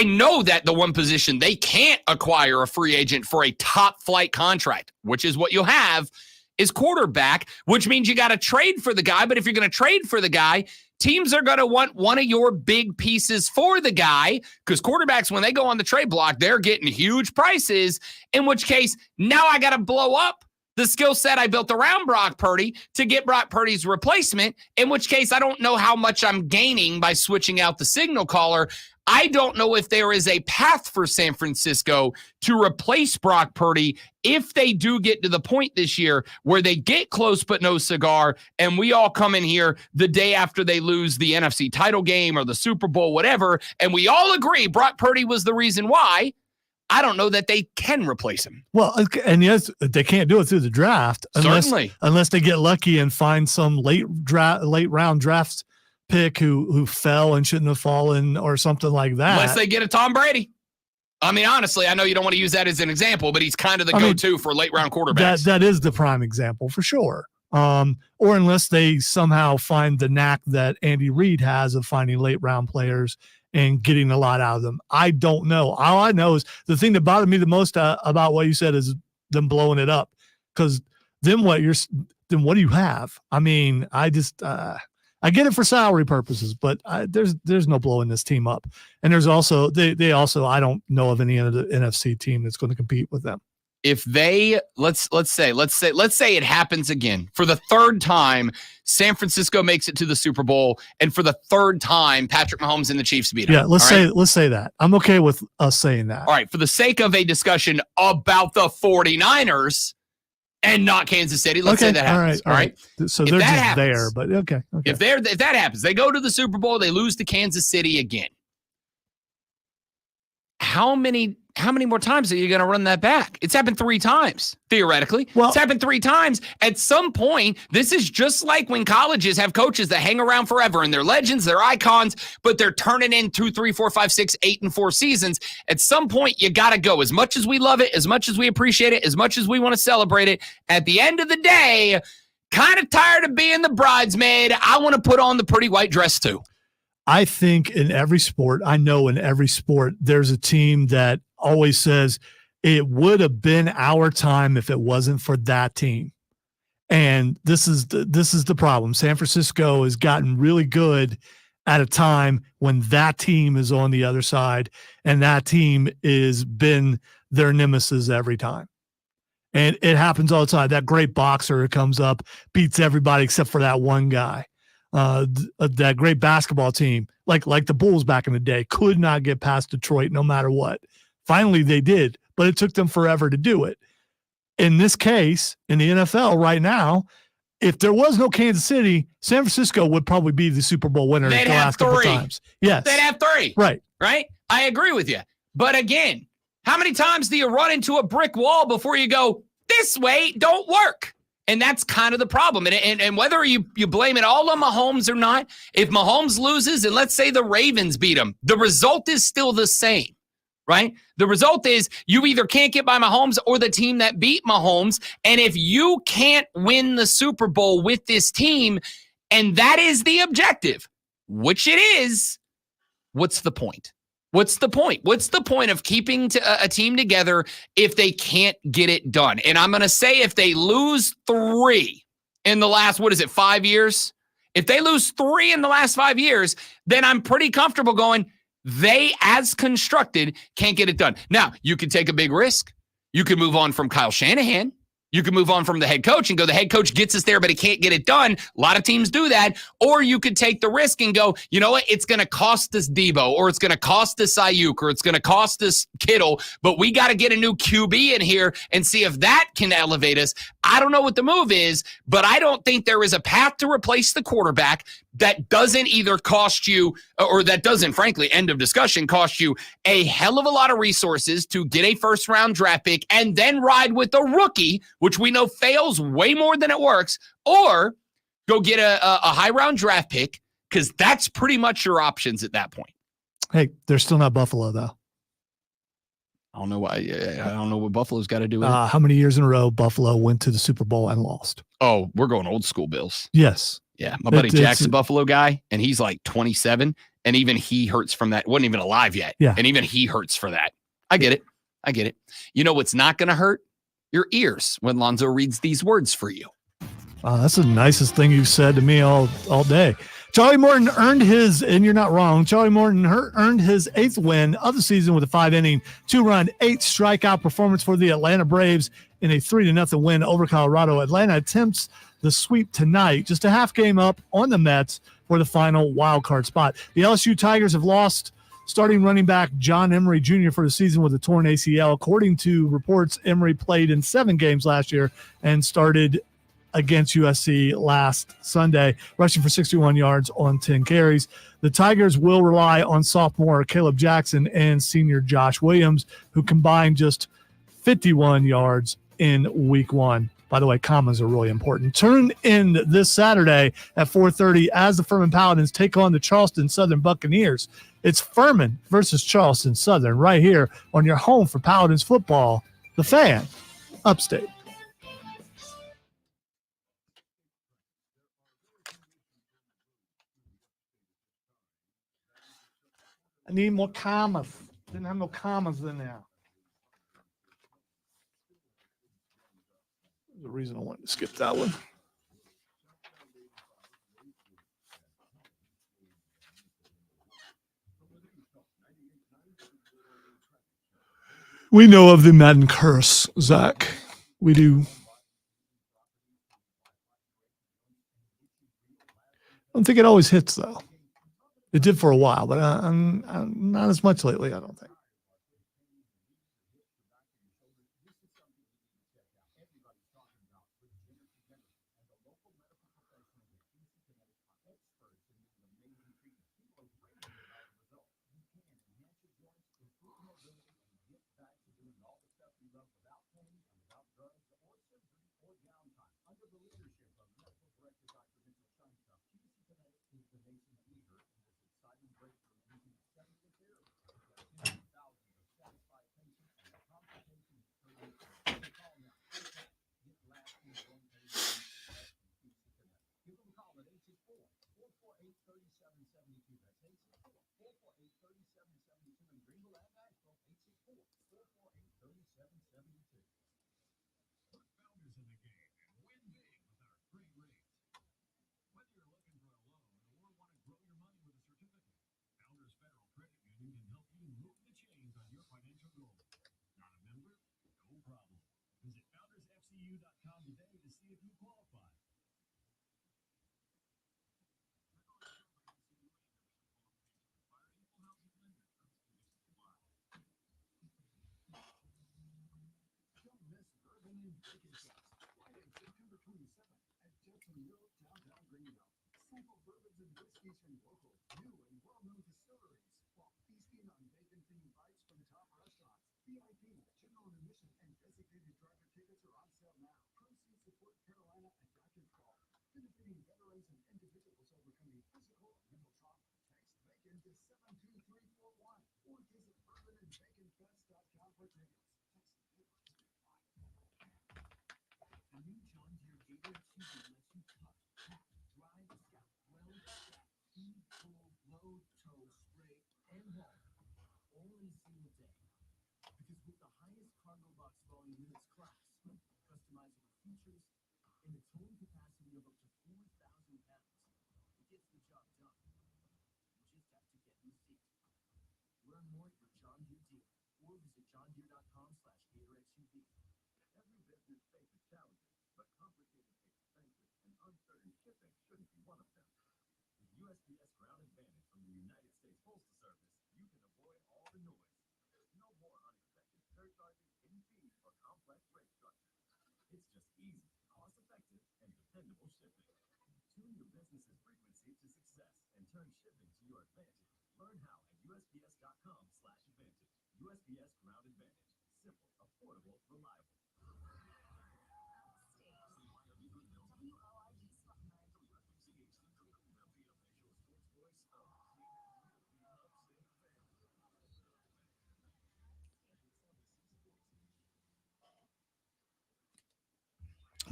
know that the one position they can't acquire a free agent for a top flight contract, which is what you'll have, is quarterback, which means you got to trade for the guy. But if you're going to trade for the guy, teams are going to want one of your big pieces for the guy because quarterbacks, when they go on the trade block, they're getting huge prices, in which case now I got to blow up the skill set I built around Brock Purdy to get Brock Purdy's replacement, in which case I don't know how much I'm gaining by switching out the signal caller. I don't know if there is a path for San Francisco to replace Brock Purdy if they do get to the point this year where they get close but no cigar, and we all come in here the day after they lose the NFC title game or the Super Bowl, whatever, and we all agree Brock Purdy was the reason why. I don't know that they can replace him. Well, and yes, they can't do it through the draft unless they get lucky and find some late round draft pick who fell and shouldn't have fallen or something like that. Unless they get a Tom Brady. I mean, honestly, I know you don't want to use that as an example, but he's kind of the go-to for late round quarterbacks. That is the prime example for sure. Or unless they somehow find the knack that Andy Reid has of finding late round players and getting a lot out of them. I don't know. All I know is the thing that bothered me the most about what you said is them blowing it up. Because then what do you have? I mean, I just I get it for salary purposes, but there's no blowing this team up. And there's also they also I don't know of any other NFC team that's going to compete with them. if they let's say it happens again for the third time, San Francisco makes it to the Super Bowl, and for the third time, Patrick Mahomes and the Chiefs beat them. Yeah, let's say that. I'm okay with us saying that. All right, for the sake of a discussion about the 49ers and not Kansas City, let's say that happens. All right. So If they're that just happens, there, but okay. If that happens, they go to the Super Bowl, they lose to Kansas City again. How many more times are you going to run that back? It's happened 3 times, theoretically. It's happened 3 times. At some point, this is just like when colleges have coaches that hang around forever and they're legends, they're icons, but they're turning in 2, 3, 4, 5, 6, 8, and 4 seasons. At some point, you got to go. As much as we love it, as much as we appreciate it, as much as we want to celebrate it, at the end of the day, kind of tired of being the bridesmaid. I want to put on the pretty white dress too. I think in every sport, there's a team that always says it would have been our time if it wasn't for that team. And this is the problem. San Francisco has gotten really good at a time when that team is on the other side, and that team is been their nemesis every time. And it happens all the time. That great boxer comes up, beats everybody except for that one guy. That great basketball team, like the Bulls back in the day, could not get past Detroit no matter what. Finally, they did, but it took them forever to do it. In this case, in the NFL right now, if there was no Kansas City, San Francisco would probably be the Super Bowl winner They'd the have last couple 3 times. Yes. They'd have 3. Right. Right? I agree with you. But again, how many times do you run into a brick wall before you go, this way don't work? And that's kind of the problem. And whether you blame it all on Mahomes or not, if Mahomes loses and let's say the Ravens beat him, the result is still the same, right? The result is you either can't get by Mahomes or the team that beat Mahomes. And if you can't win the Super Bowl with this team, and that is the objective, which it is, what's the point? What's the point? What's the point of keeping a team together if they can't get it done? And I'm going to say if they lose 3 in the last, 5 years? If they lose 3 in the last 5 years, then I'm pretty comfortable going, they, as constructed, can't get it done. Now, you could take a big risk. You could move on from Kyle Shanahan. You can move on from the head coach and go, the head coach gets us there, but he can't get it done. A lot of teams do that. Or you could take the risk and go, you know what? It's going to cost us Debo, or it's going to cost us Ayuk, or it's going to cost us Kittle, but we got to get a new QB in here and see if that can elevate us. I don't know what the move is, but I don't think there is a path to replace the quarterback that doesn't either cost you, or that doesn't, frankly, end of discussion, cost you a hell of a lot of resources to get a first-round draft pick and then ride with a rookie, which we know fails way more than it works, or go get a high-round draft pick, because that's pretty much your options at that point. Hey, they're still not Buffalo, though. I don't know why. I don't know what Buffalo's got to do with it. How many years in a row Buffalo went to the Super Bowl and lost? Oh, we're going old school Bills. Yes. Yeah, my buddy Jack's a Buffalo guy, and he's like 27, and even he hurts from that. Wasn't even alive yet. Yeah. And even he hurts for that. I get it. You know what's not going to hurt? Your ears when Lonzo reads these words for you. That's the nicest thing you've said to me all day. Charlie Morton earned his, and you're not wrong, Charlie Morton earned his 8th win of the season with a 5-inning, 2-run, 8-strikeout performance for the Atlanta Braves in a 3-0 win over Colorado. Atlanta attempts the sweep tonight, just a half game up on the Mets for the final wild card spot. The LSU Tigers have lost starting running back John Emery Jr. for the season with a torn ACL. According to reports, Emery played in 7 games last year and started against USC last Sunday, rushing for 61 yards on 10 carries. The Tigers will rely on sophomore Caleb Jackson and senior Josh Williams, who combined just 51 yards in week 1. By the way, commas are really important. Tune in this Saturday at 4:30 as the Furman Paladins take on the Charleston Southern Buccaneers. It's Furman versus Charleston Southern right here on your home for Paladins football, The Fan, Upstate. I need more commas. Didn't have no commas in there. There's a reason I wanted to skip that one. We know of the Madden curse, Zach. We do. I don't think it always hits, though. It did for a while, but I'm not as much lately, I don't think.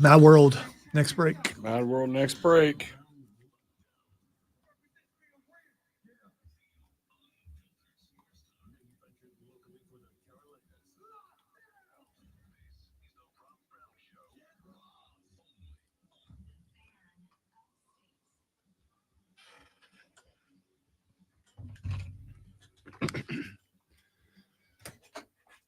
Mad World, next break. Mad World, next break.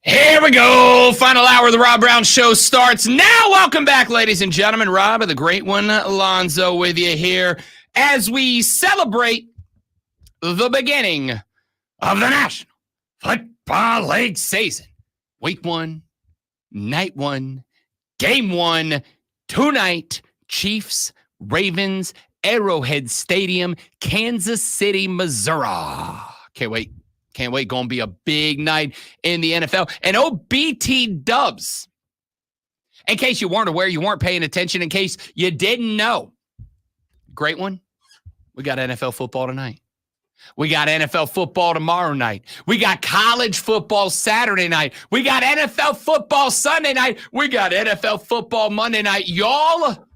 Here we go. Final hour of the Rob Brown Show starts now. Welcome back, ladies and gentlemen. Rob, the great one, Alonzo, with you here as we celebrate the beginning of the National Football League season. Week 1, night 1, game 1, tonight, Chiefs, Ravens, Arrowhead Stadium, Kansas City, Missouri. Can't wait. Can't wait. Going to be a big night in the NFL. And BT Dubs. In case you weren't aware, you weren't paying attention, in case you didn't know. Great one. We got NFL football tonight. We got NFL football tomorrow night. We got college football Saturday night. We got NFL football Sunday night. We got NFL football Monday night. Y'all,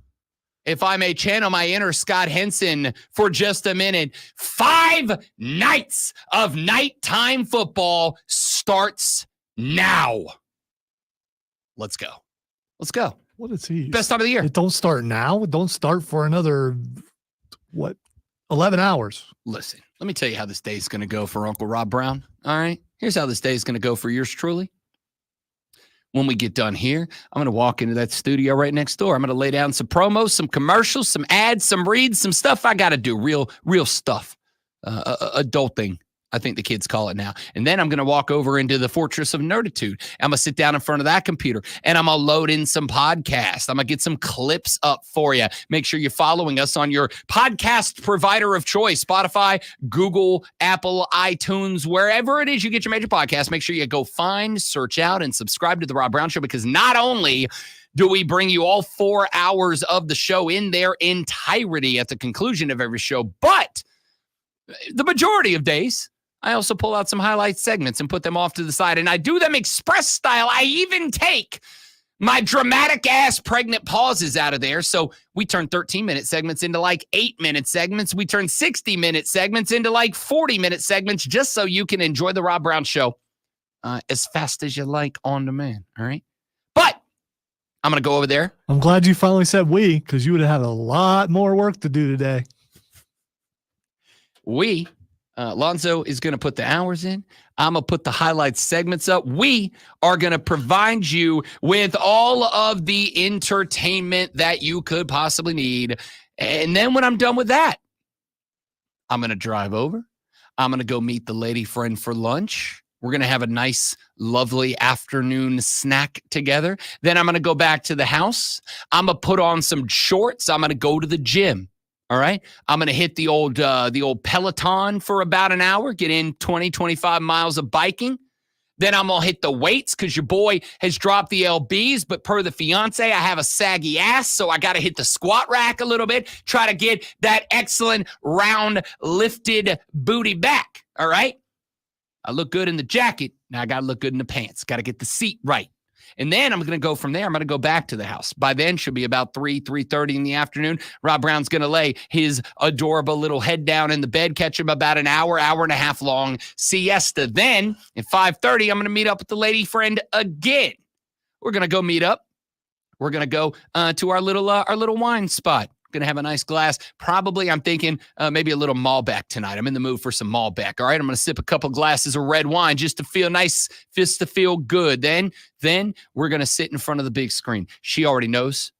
if I may channel my inner Scott Henson for just a minute, 5 nights of nighttime football starts now. Let's go. Let's go. What is he? Best time of the year. It don't start now. It don't start for another, 11 hours. Listen, let me tell you how this day is going to go for Uncle Rob Brown. All right. Here's how this day is going to go for yours truly. When we get done here, I'm going to walk into that studio right next door. I'm going to lay down some promos, some commercials, some ads, some reads, some stuff I got to do, real stuff, adulting, I think the kids call it now. And then I'm going to walk over into the fortress of nerditude. I'm going to sit down in front of that computer and I'm going to load in some podcasts. I'm going to get some clips up for you. Make sure you're following us on your podcast provider of choice, Spotify, Google, Apple, iTunes, wherever it is you get your major podcasts. Make sure you go find, search out, and subscribe to The Rob Brown Show, because not only do we bring you all 4 hours of the show in their entirety at the conclusion of every show, but the majority of days, I also pull out some highlight segments and put them off to the side, and I do them express style. I even take my dramatic ass pregnant pauses out of there. So we turn 13-minute segments into like 8-minute segments. We turn 60-minute segments into like 40-minute segments, just so you can enjoy the Rob Brown Show as fast as you like on demand. All right. But I'm going to go over there. I'm glad you finally said we, because you would have had a lot more work to do today. Lonzo is going to put the hours in. I'm going to put the highlight segments up. We are going to provide you with all of the entertainment that you could possibly need. And then when I'm done with that, I'm going to drive over. I'm going to go meet the lady friend for lunch. We're going to have a nice, lovely afternoon snack together. Then I'm going to go back to the house. I'm going to put on some shorts. I'm going to go to the gym. All right. I'm going to hit the old Peloton for about an hour, get in 20, 25 miles of biking. Then I'm going to hit the weights because your boy has dropped the LBs. But per the fiance, I have a saggy ass. So I got to hit the squat rack a little bit, try to get that excellent round lifted booty back. All right. I look good in the jacket. Now I got to look good in the pants. Got to get the seat right. And then I'm going to go from there. I'm going to go back to the house. By then, should be about 3:30 in the afternoon. Rob Brown's going to lay his adorable little head down in the bed, catch him about an hour and a half long siesta. Then at 5:30, I'm going to meet up with the lady friend again. We're going to go meet up. We're going to go to our little wine spot. Going to have a nice glass. Probably, I'm thinking maybe a little Malbec tonight. I'm in the mood for some Malbec. All right, I'm going to sip a couple glasses of red wine just to feel nice, just to feel good. Then we're going to sit in front of the big screen. She already knows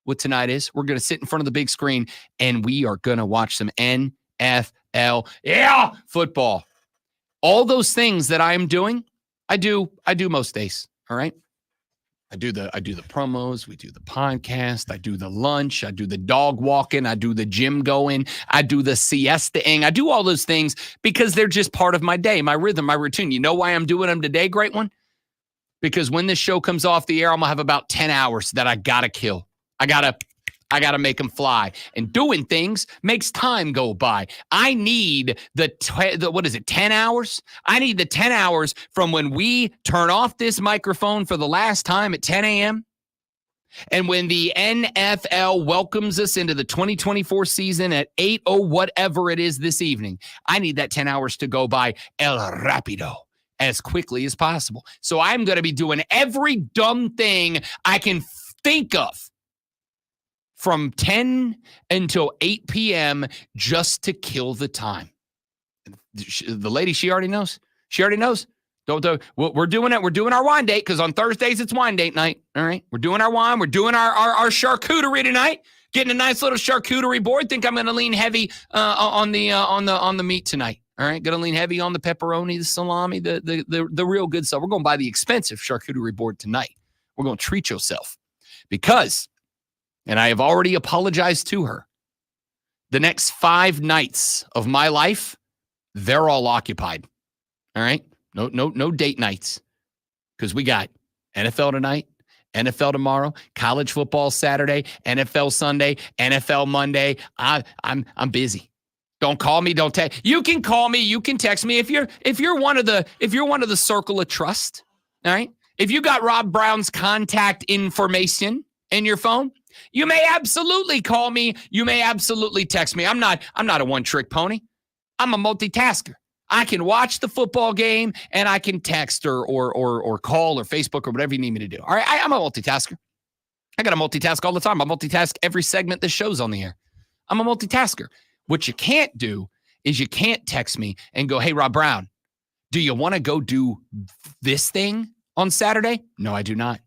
what tonight is. We're going to sit in front of the big screen, and we are going to watch some NFL football. All those things that I am doing, I do most days. All right. I do the promos, we do the podcast, I do the lunch, I do the dog walking, I do the gym going, I do the siesta-ing. I do all those things because they're just part of my day, my rhythm, my routine. You know why I'm doing them today, great one? Because when this show comes off the air, I'm going to have about 10 hours that I got to kill. I got to make them fly. And doing things makes time go by. I need the 10 hours? I need the 10 hours from when we turn off this microphone for the last time at 10 a.m. and when the NFL welcomes us into the 2024 season at 8:00 whatever it is this evening. I need that 10 hours to go by el rapido, as quickly as possible. So I'm going to be doing every dumb thing I can think of from 10 until 8 p.m. just to kill the time. The lady, she already knows. She already knows. We're doing it. We're doing our wine date because on Thursdays it's wine date night. All right. We're doing our wine. We're doing our charcuterie tonight. Getting a nice little charcuterie board. Think I'm going to lean heavy on the meat tonight. All right. Going to lean heavy on the pepperoni, the salami, the real good stuff. We're going to buy the expensive charcuterie board tonight. We're going to treat yourself because, and I have already apologized to her, the next 5 nights of my life, they're all occupied. All right. No date nights. Because we got NFL tonight, NFL tomorrow, college football Saturday, NFL Sunday, NFL Monday. I'm busy. Don't call me. Don't text. You can call me. You can text me if you're one of the circle of trust. All right. If you got Rob Brown's contact information in your phone, you may absolutely call me. You may absolutely text me. I'm not a one-trick pony. I'm a multitasker. I can watch the football game and I can text or call or Facebook or whatever you need me to do. All right, I'm a multitasker. I got to multitask all the time. I multitask every segment this show's on the air. I'm a multitasker. What you can't do is you can't text me and go, "Hey, Rob Brown, do you want to go do this thing on Saturday? No, I do not.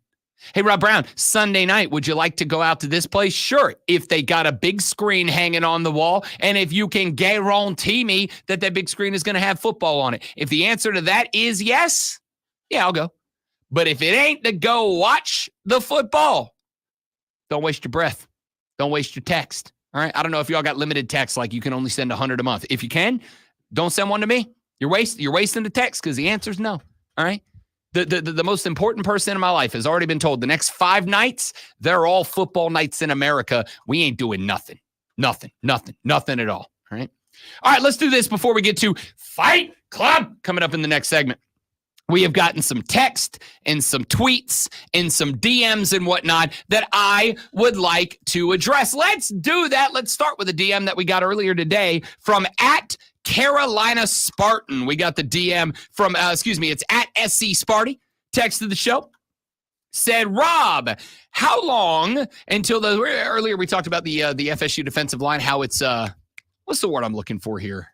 Hey, Rob Brown, Sunday night, would you like to go out to this place? Sure, if they got a big screen hanging on the wall, and if you can guarantee me that that big screen is going to have football on it. If the answer to that is yes, yeah, I'll go. But if it ain't to go watch the football, don't waste your breath. Don't waste your text. All right? I don't know if y'all got limited text, like you can only send 100 a month. If you can, don't send one to me. You're wasting the text because the answer's no. All right? The most important person in my life has already been told the next 5 nights, they're all football nights in America. We ain't doing nothing. Nothing at all. All right? All right, let's do this before we get to Fight Club coming up in the next segment. We have gotten some text and some tweets and some DMs and whatnot that I would like to address. Let's do that. Let's start with a DM that we got earlier today from @Carolina Spartan. We got the DM from, it's @SC Sparty. Texted the show. Said, Rob, how long until earlier we talked about the FSU defensive line, how it's, what's the word I'm looking for here?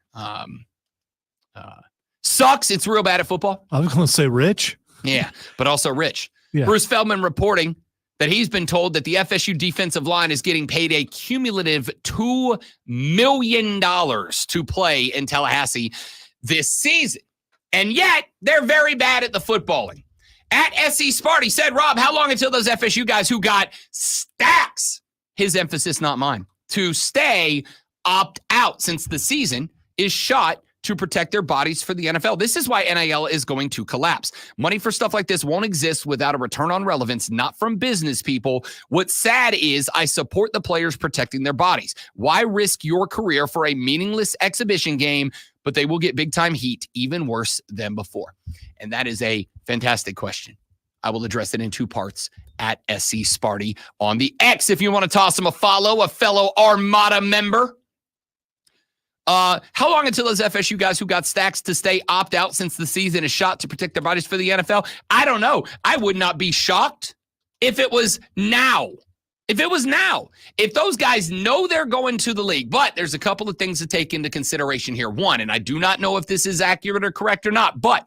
Sucks. It's real bad at football. I was going to say rich. Yeah, but also rich. Yeah. Bruce Feldman reporting that he's been told that the FSU defensive line is getting paid a cumulative $2 million to play in Tallahassee this season. And yet, they're very bad at the footballing. @SC Sparty said, Rob, how long until those FSU guys who got stacks, his emphasis, not mine, to stay opt out since the season is shot to protect their bodies for the NFL. This is why NIL is going to collapse. Money for stuff like this won't exist without a return on relevance, not from business people. What's sad is I support the players protecting their bodies. Why risk your career for a meaningless exhibition game, but they will get big-time heat, even worse than before? And that is a fantastic question. I will address it in 2 parts @SC Sparty on the X. If you want to toss him a follow, a fellow Armada member. How long until those FSU guys who got stacks to stay opt out since the season is shot to protect their bodies for the NFL? I don't know. I would not be shocked if it was now. If those guys know they're going to the league, but there's a couple of things to take into consideration here. One, and I do not know if this is accurate or correct or not, but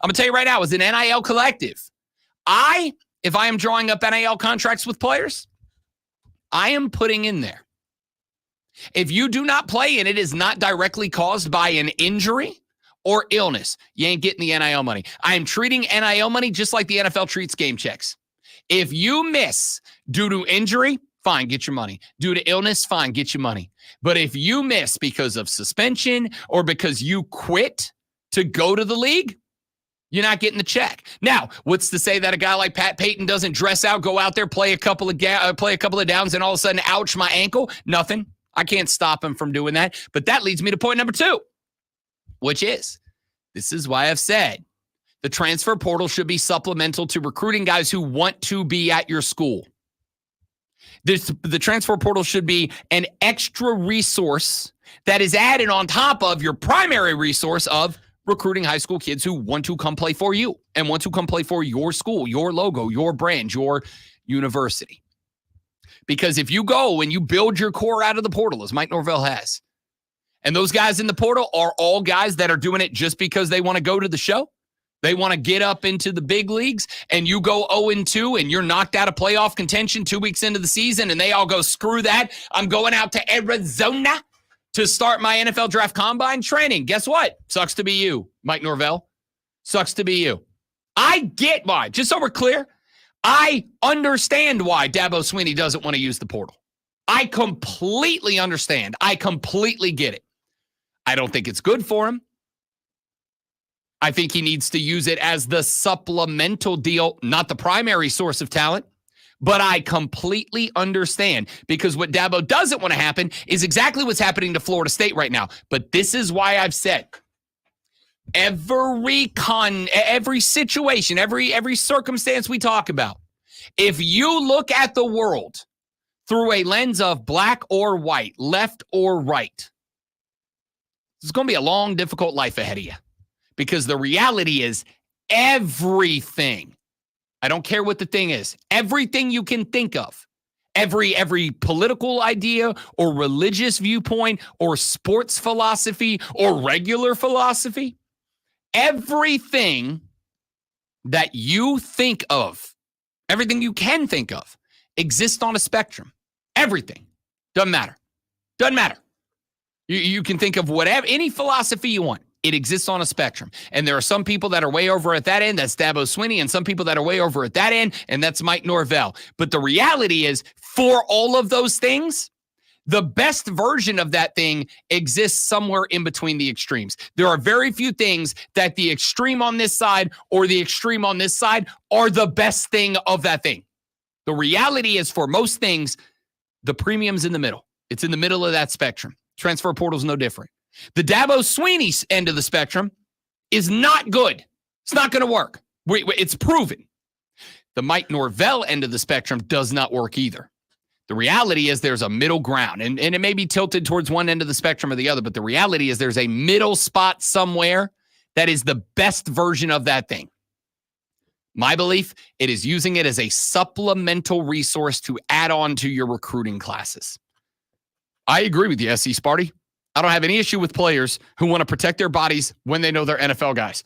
I'm going to tell you right now, as an NIL collective, if I am drawing up NIL contracts with players, I am putting in there, if you do not play and it is not directly caused by an injury or illness, you ain't getting the NIL money. I am treating NIL money just like the NFL treats game checks. If you miss due to injury, fine, get your money. Due to illness, fine, get your money. But if you miss because of suspension or because you quit to go to the league, you're not getting the check. Now, what's to say that a guy like Pat Payton doesn't dress out, go out there, play a couple of downs, and all of a sudden, ouch, my ankle? Nothing. I can't stop him from doing that. But that leads me to point number 2, which is, this is why I've said the transfer portal should be supplemental to recruiting guys who want to be at your school. The transfer portal should be an extra resource that is added on top of your primary resource of recruiting high school kids who want to come play for you and want to come play for your school, your logo, your brand, your university. Because if you go and you build your core out of the portal, as Mike Norvell has, and those guys in the portal are all guys that are doing it just because they want to go to the show, they want to get up into the big leagues, and you go 0-2 and you're knocked out of playoff contention 2 weeks into the season, and they all go, screw that, I'm going out to Arizona to start my NFL draft combine training. Guess what? Sucks to be you, Mike Norvell. Sucks to be you. I get why. Just so we're clear, I understand why Dabo Swinney doesn't want to use the portal. I completely understand. I completely get it. I don't think it's good for him. I think he needs to use it as the supplemental deal, not the primary source of talent. But I completely understand, because what Dabo doesn't want to happen is exactly what's happening to Florida State right now. But this is why I've said every situation, every circumstance we talk about, if you look at the world through a lens of black or white, left or right, it's going to be a long, difficult life ahead of you, because the reality is everything, I don't care what the thing is, everything you can think of, every political idea or religious viewpoint or sports philosophy or regular philosophy, everything that you think of, everything you can think of, exists on a spectrum. Everything. Doesn't matter. Doesn't matter. You can think of whatever, any philosophy you want. It exists on a spectrum. And there are some people that are way over at that end, that's Dabo Swinney, and some people that are way over at that end, and that's Mike Norvell. But the reality is, for all of those things, the best version of that thing exists somewhere in between the extremes. There are very few things that the extreme on this side or the extreme on this side are the best thing of that thing. The reality is, for most things, the premium's in the middle. It's in the middle of that spectrum. Transfer portal's no different. The Dabo Swinney end of the spectrum is not good. It's not going to work. It's proven. The Mike Norvell end of the spectrum does not work either. The reality is there's a middle ground, and it may be tilted towards one end of the spectrum or the other, but the reality is there's a middle spot somewhere that is the best version of that thing. My belief, it is using it as a supplemental resource to add on to your recruiting classes. I agree with you, SC Sparty. I don't have any issue with players who want to protect their bodies when they know they're NFL guys.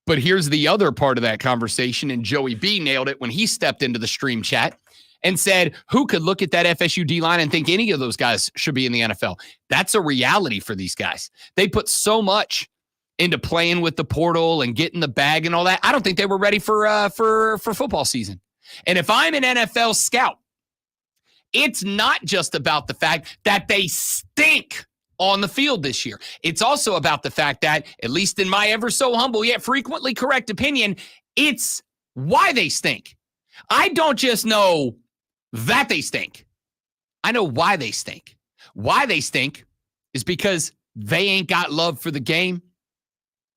But here's the other part of that conversation, and Joey B nailed it when he stepped into the stream chat and said, who could look at that FSU D-line and think any of those guys should be in the NFL? That's a reality for these guys. They put so much into playing with the portal and getting the bag and all that. I don't think they were ready for football season. And if I'm an NFL scout, it's not just about the fact that they stink on the field this year. It's also about the fact that, at least in my ever so humble yet frequently correct opinion, it's why they stink. I don't just know that they stink. I know why they stink. Why they stink is because they ain't got love for the game.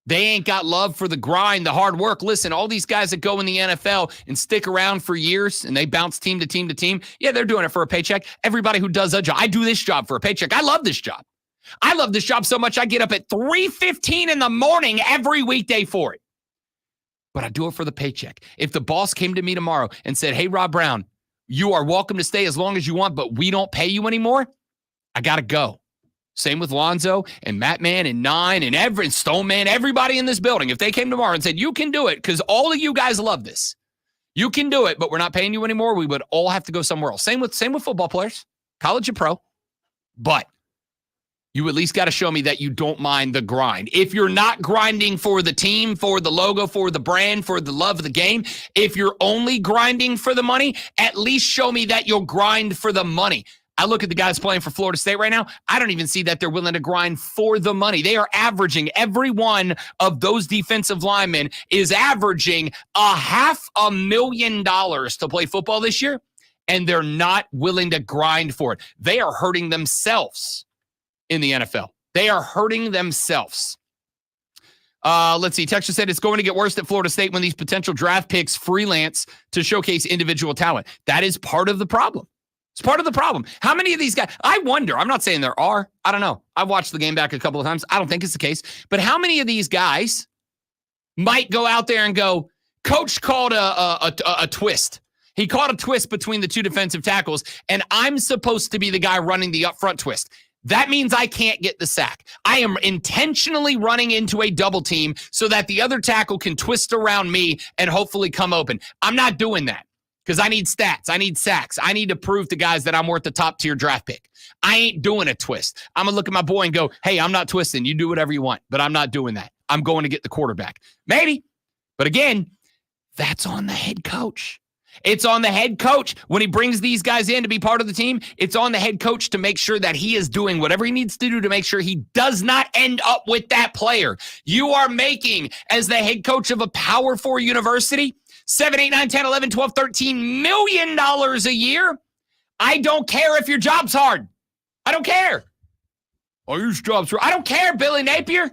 They ain't got love for the grind, the hard work. Listen, all these guys that go in the NFL and stick around for years and they bounce team to team to team, yeah, they're doing it for a paycheck. Everybody who does a job, I do this job for a paycheck. I love this job. I love this job so much I get up at 3:15 in the morning every weekday for it. But I do it for the paycheck. If the boss came to me tomorrow and said, hey, Rob Brown, you are welcome to stay as long as you want, but we don't pay you anymore, I got to go. Same with Lonzo and Matt Man and Nine and Stone Man, everybody in this building. If they came tomorrow and said, you can do it because all of you guys love this. You can do it, but we're not paying you anymore. We would all have to go somewhere else. Same with football players, college and pro. But you at least got to show me that you don't mind the grind. If you're not grinding for the team, for the logo, for the brand, for the love of the game, if you're only grinding for the money, at least show me that you'll grind for the money. I look at the guys playing for Florida State right now. I don't even see that they're willing to grind for the money. They are averaging, every one of those defensive linemen is averaging $500,000 to play football this year, and they're not willing to grind for it. They are hurting themselves in the NFL. They are hurting themselves. Let's see. Texture said it's going to get worse at Florida State when these potential draft picks freelance to showcase individual talent. That is part of the problem. It's part of the problem. How many of these guys, I wonder, I'm not saying there are, I don't know. I've watched the game back a couple of times. I don't think it's the case. But how many of these guys might go out there and go, coach called a twist. He caught a twist between the two defensive tackles, and I'm supposed to be the guy running the upfront twist. That means I can't get the sack. I am intentionally running into a double team so that the other tackle can twist around me and hopefully come open. I'm not doing that. Because I need stats. I need sacks. I need to prove to guys that I'm worth the top tier draft pick. I ain't doing a twist. I'm going to look at my boy and go, hey, I'm not twisting. You do whatever you want, but I'm not doing that. I'm going to get the quarterback. Maybe. But again, that's on the head coach. It's on the head coach when he brings these guys in to be part of the team. It's on the head coach to make sure that he is doing whatever he needs to do to make sure he does not end up with that player. You are making, as the head coach of a Power 4 university, $7, $8, $9, $10, $11, $12, $13 million a year. I don't care if your job's hard. I don't care. Oh, your job's hard. I don't care, Billy Napier.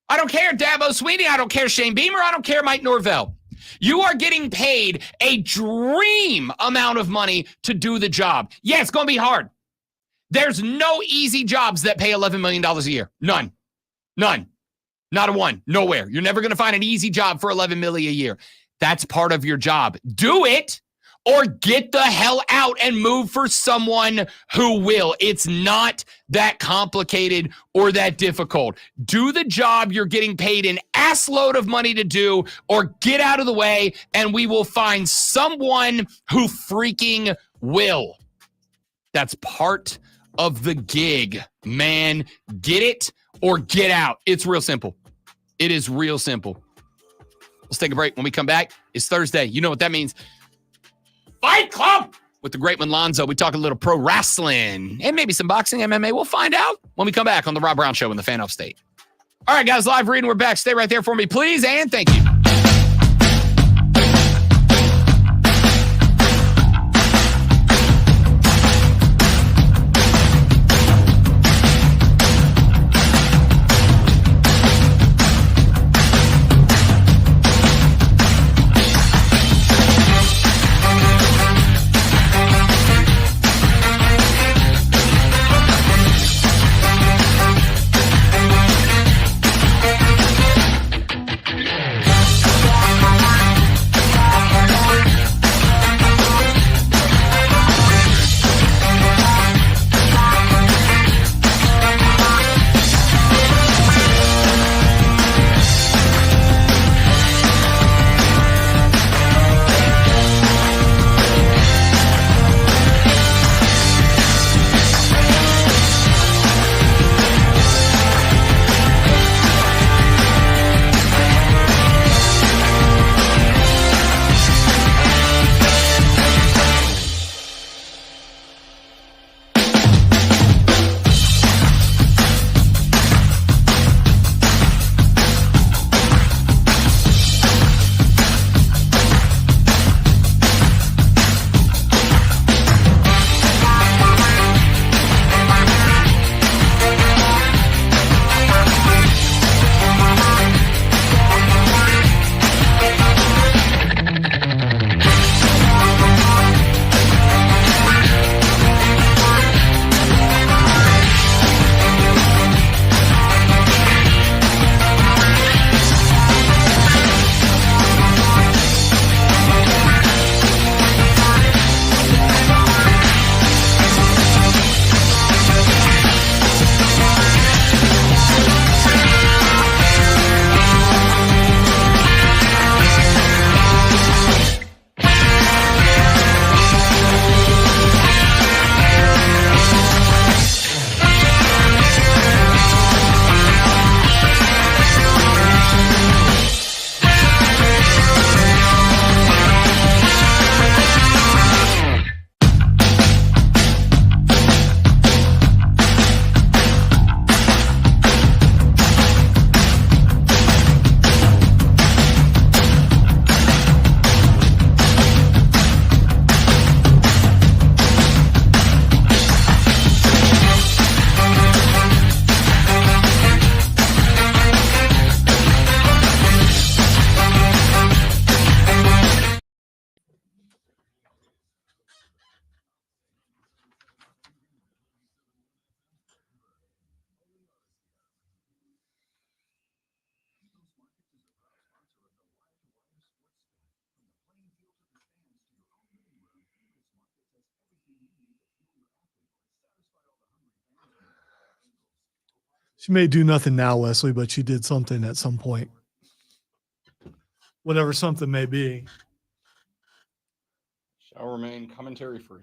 I don't care, Dabo Swinney. I don't care, Shane Beamer. I don't care, Mike Norvell. You are getting paid a dream amount of money to do the job. Yeah, it's going to be hard. There's no easy jobs that pay $11 million a year. None. Not a one. Nowhere. You're never going to find an easy job for $11 million a year. That's part of your job. Do it, or get the hell out and move for someone who will. It's not that complicated or that difficult. Do the job you're getting paid an ass load of money to do, or get out of the way, and we will find someone who freaking will. That's part of the gig, man. Get it or get out. It's real simple. It is real simple. Let's take a break. When we come back, it's Thursday. You know what that means. Fight Club with the great one, Lonzo. We talk a little pro wrestling and maybe some boxing, MMA. We'll find out when we come back on the Rob Brown Show in the Fan Off State. All right, guys, live reading. We're back. Stay right there for me, please, and thank you. She may do nothing now, Leslie, but she did something at some point. Whatever something may be. Shall remain commentary free.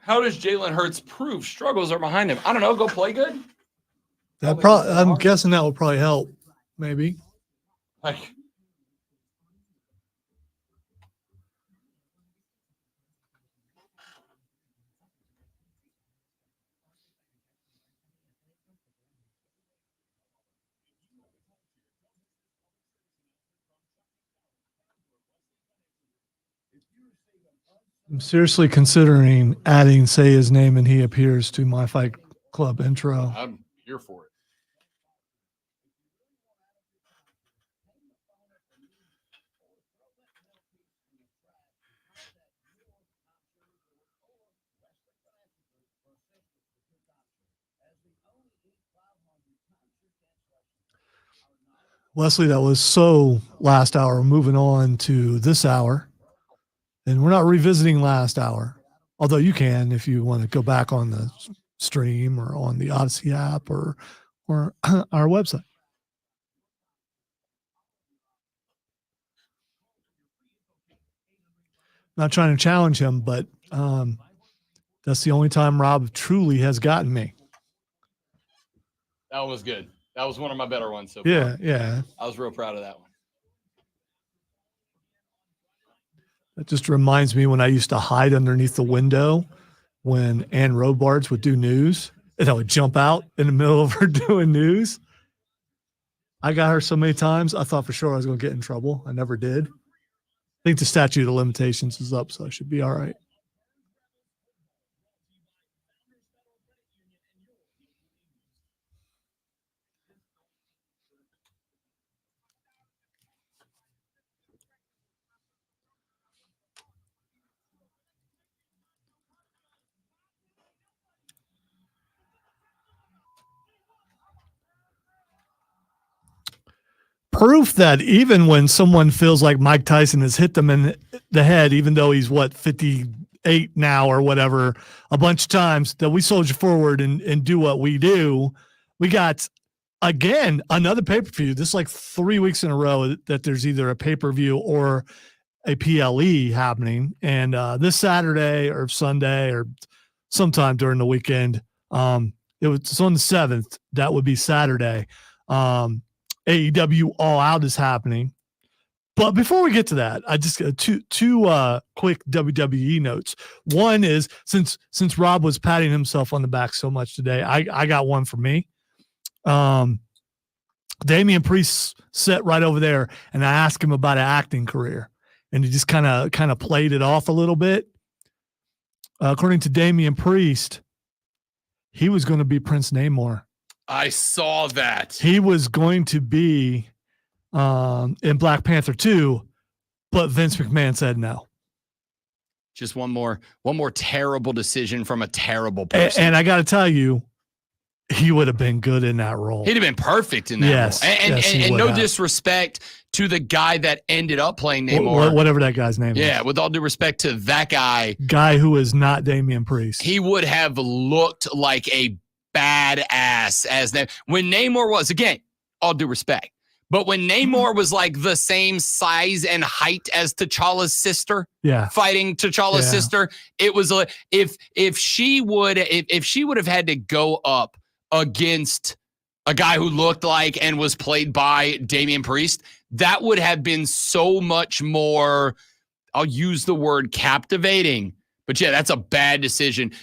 How does Jalen Hurts prove struggles are behind him? I don't know. Go play good. I'm guessing that will probably help. Maybe. Like, I'm seriously considering adding Say His Name and He Appears to my Fight Club intro. I'm here for it. Leslie, that was so last hour. Moving on to this hour. And we're not revisiting last hour, although you can if you want to go back on the stream or on the Odyssey app or our website. Not trying to challenge him, but that's the only time Rob truly has gotten me. That one was good. That was one of my better ones so Yeah, far. yeah. I was real proud of that one. It just reminds me when I used to hide underneath the window when Ann Robards would do news, and I would jump out in the middle of her doing news. I got her so many times, I thought for sure I was going to get in trouble. I never did. I think the statute of limitations is up, so I should be all right. Proof that even when someone feels like Mike Tyson has hit them in the head, even though he's 58 now or whatever, a bunch of times, that we soldier forward and do what we do. We got, again, another pay-per-view. This is like 3 weeks in a row that there's either a pay-per-view or a PLE happening. And this Saturday or Sunday or sometime during the weekend, it's on the 7th. That would be Saturday. AEW All Out is happening. But before we get to that, I just got two quick WWE notes. One is since Rob was patting himself on the back so much today, I got one for me. Damian Priest sat right over there, and I asked him about an acting career, and he just kind of played it off a little bit. According to Damian Priest, he was going to be Prince Namor. I saw that. He was going to be in Black Panther 2, but Vince McMahon said no. Just one more terrible decision from a terrible person. And I got to tell you, he would have been good in that role. He'd have been perfect in that Yes, role. yes, he And would no have. disrespect to the guy that ended up playing Namor. Whatever that guy's name is. Yeah, with all due respect to that guy. Guy who is not Damian Priest. He would have looked like a badass as that. When Namor was, again, all due respect, but when Namor was like the same size and height as T'Challa's sister, fighting T'Challa's sister, it was if she would have had to go up against a guy who looked like and was played by Damian Priest, that would have been so much more, I'll use the word captivating. But yeah, that's a bad decision.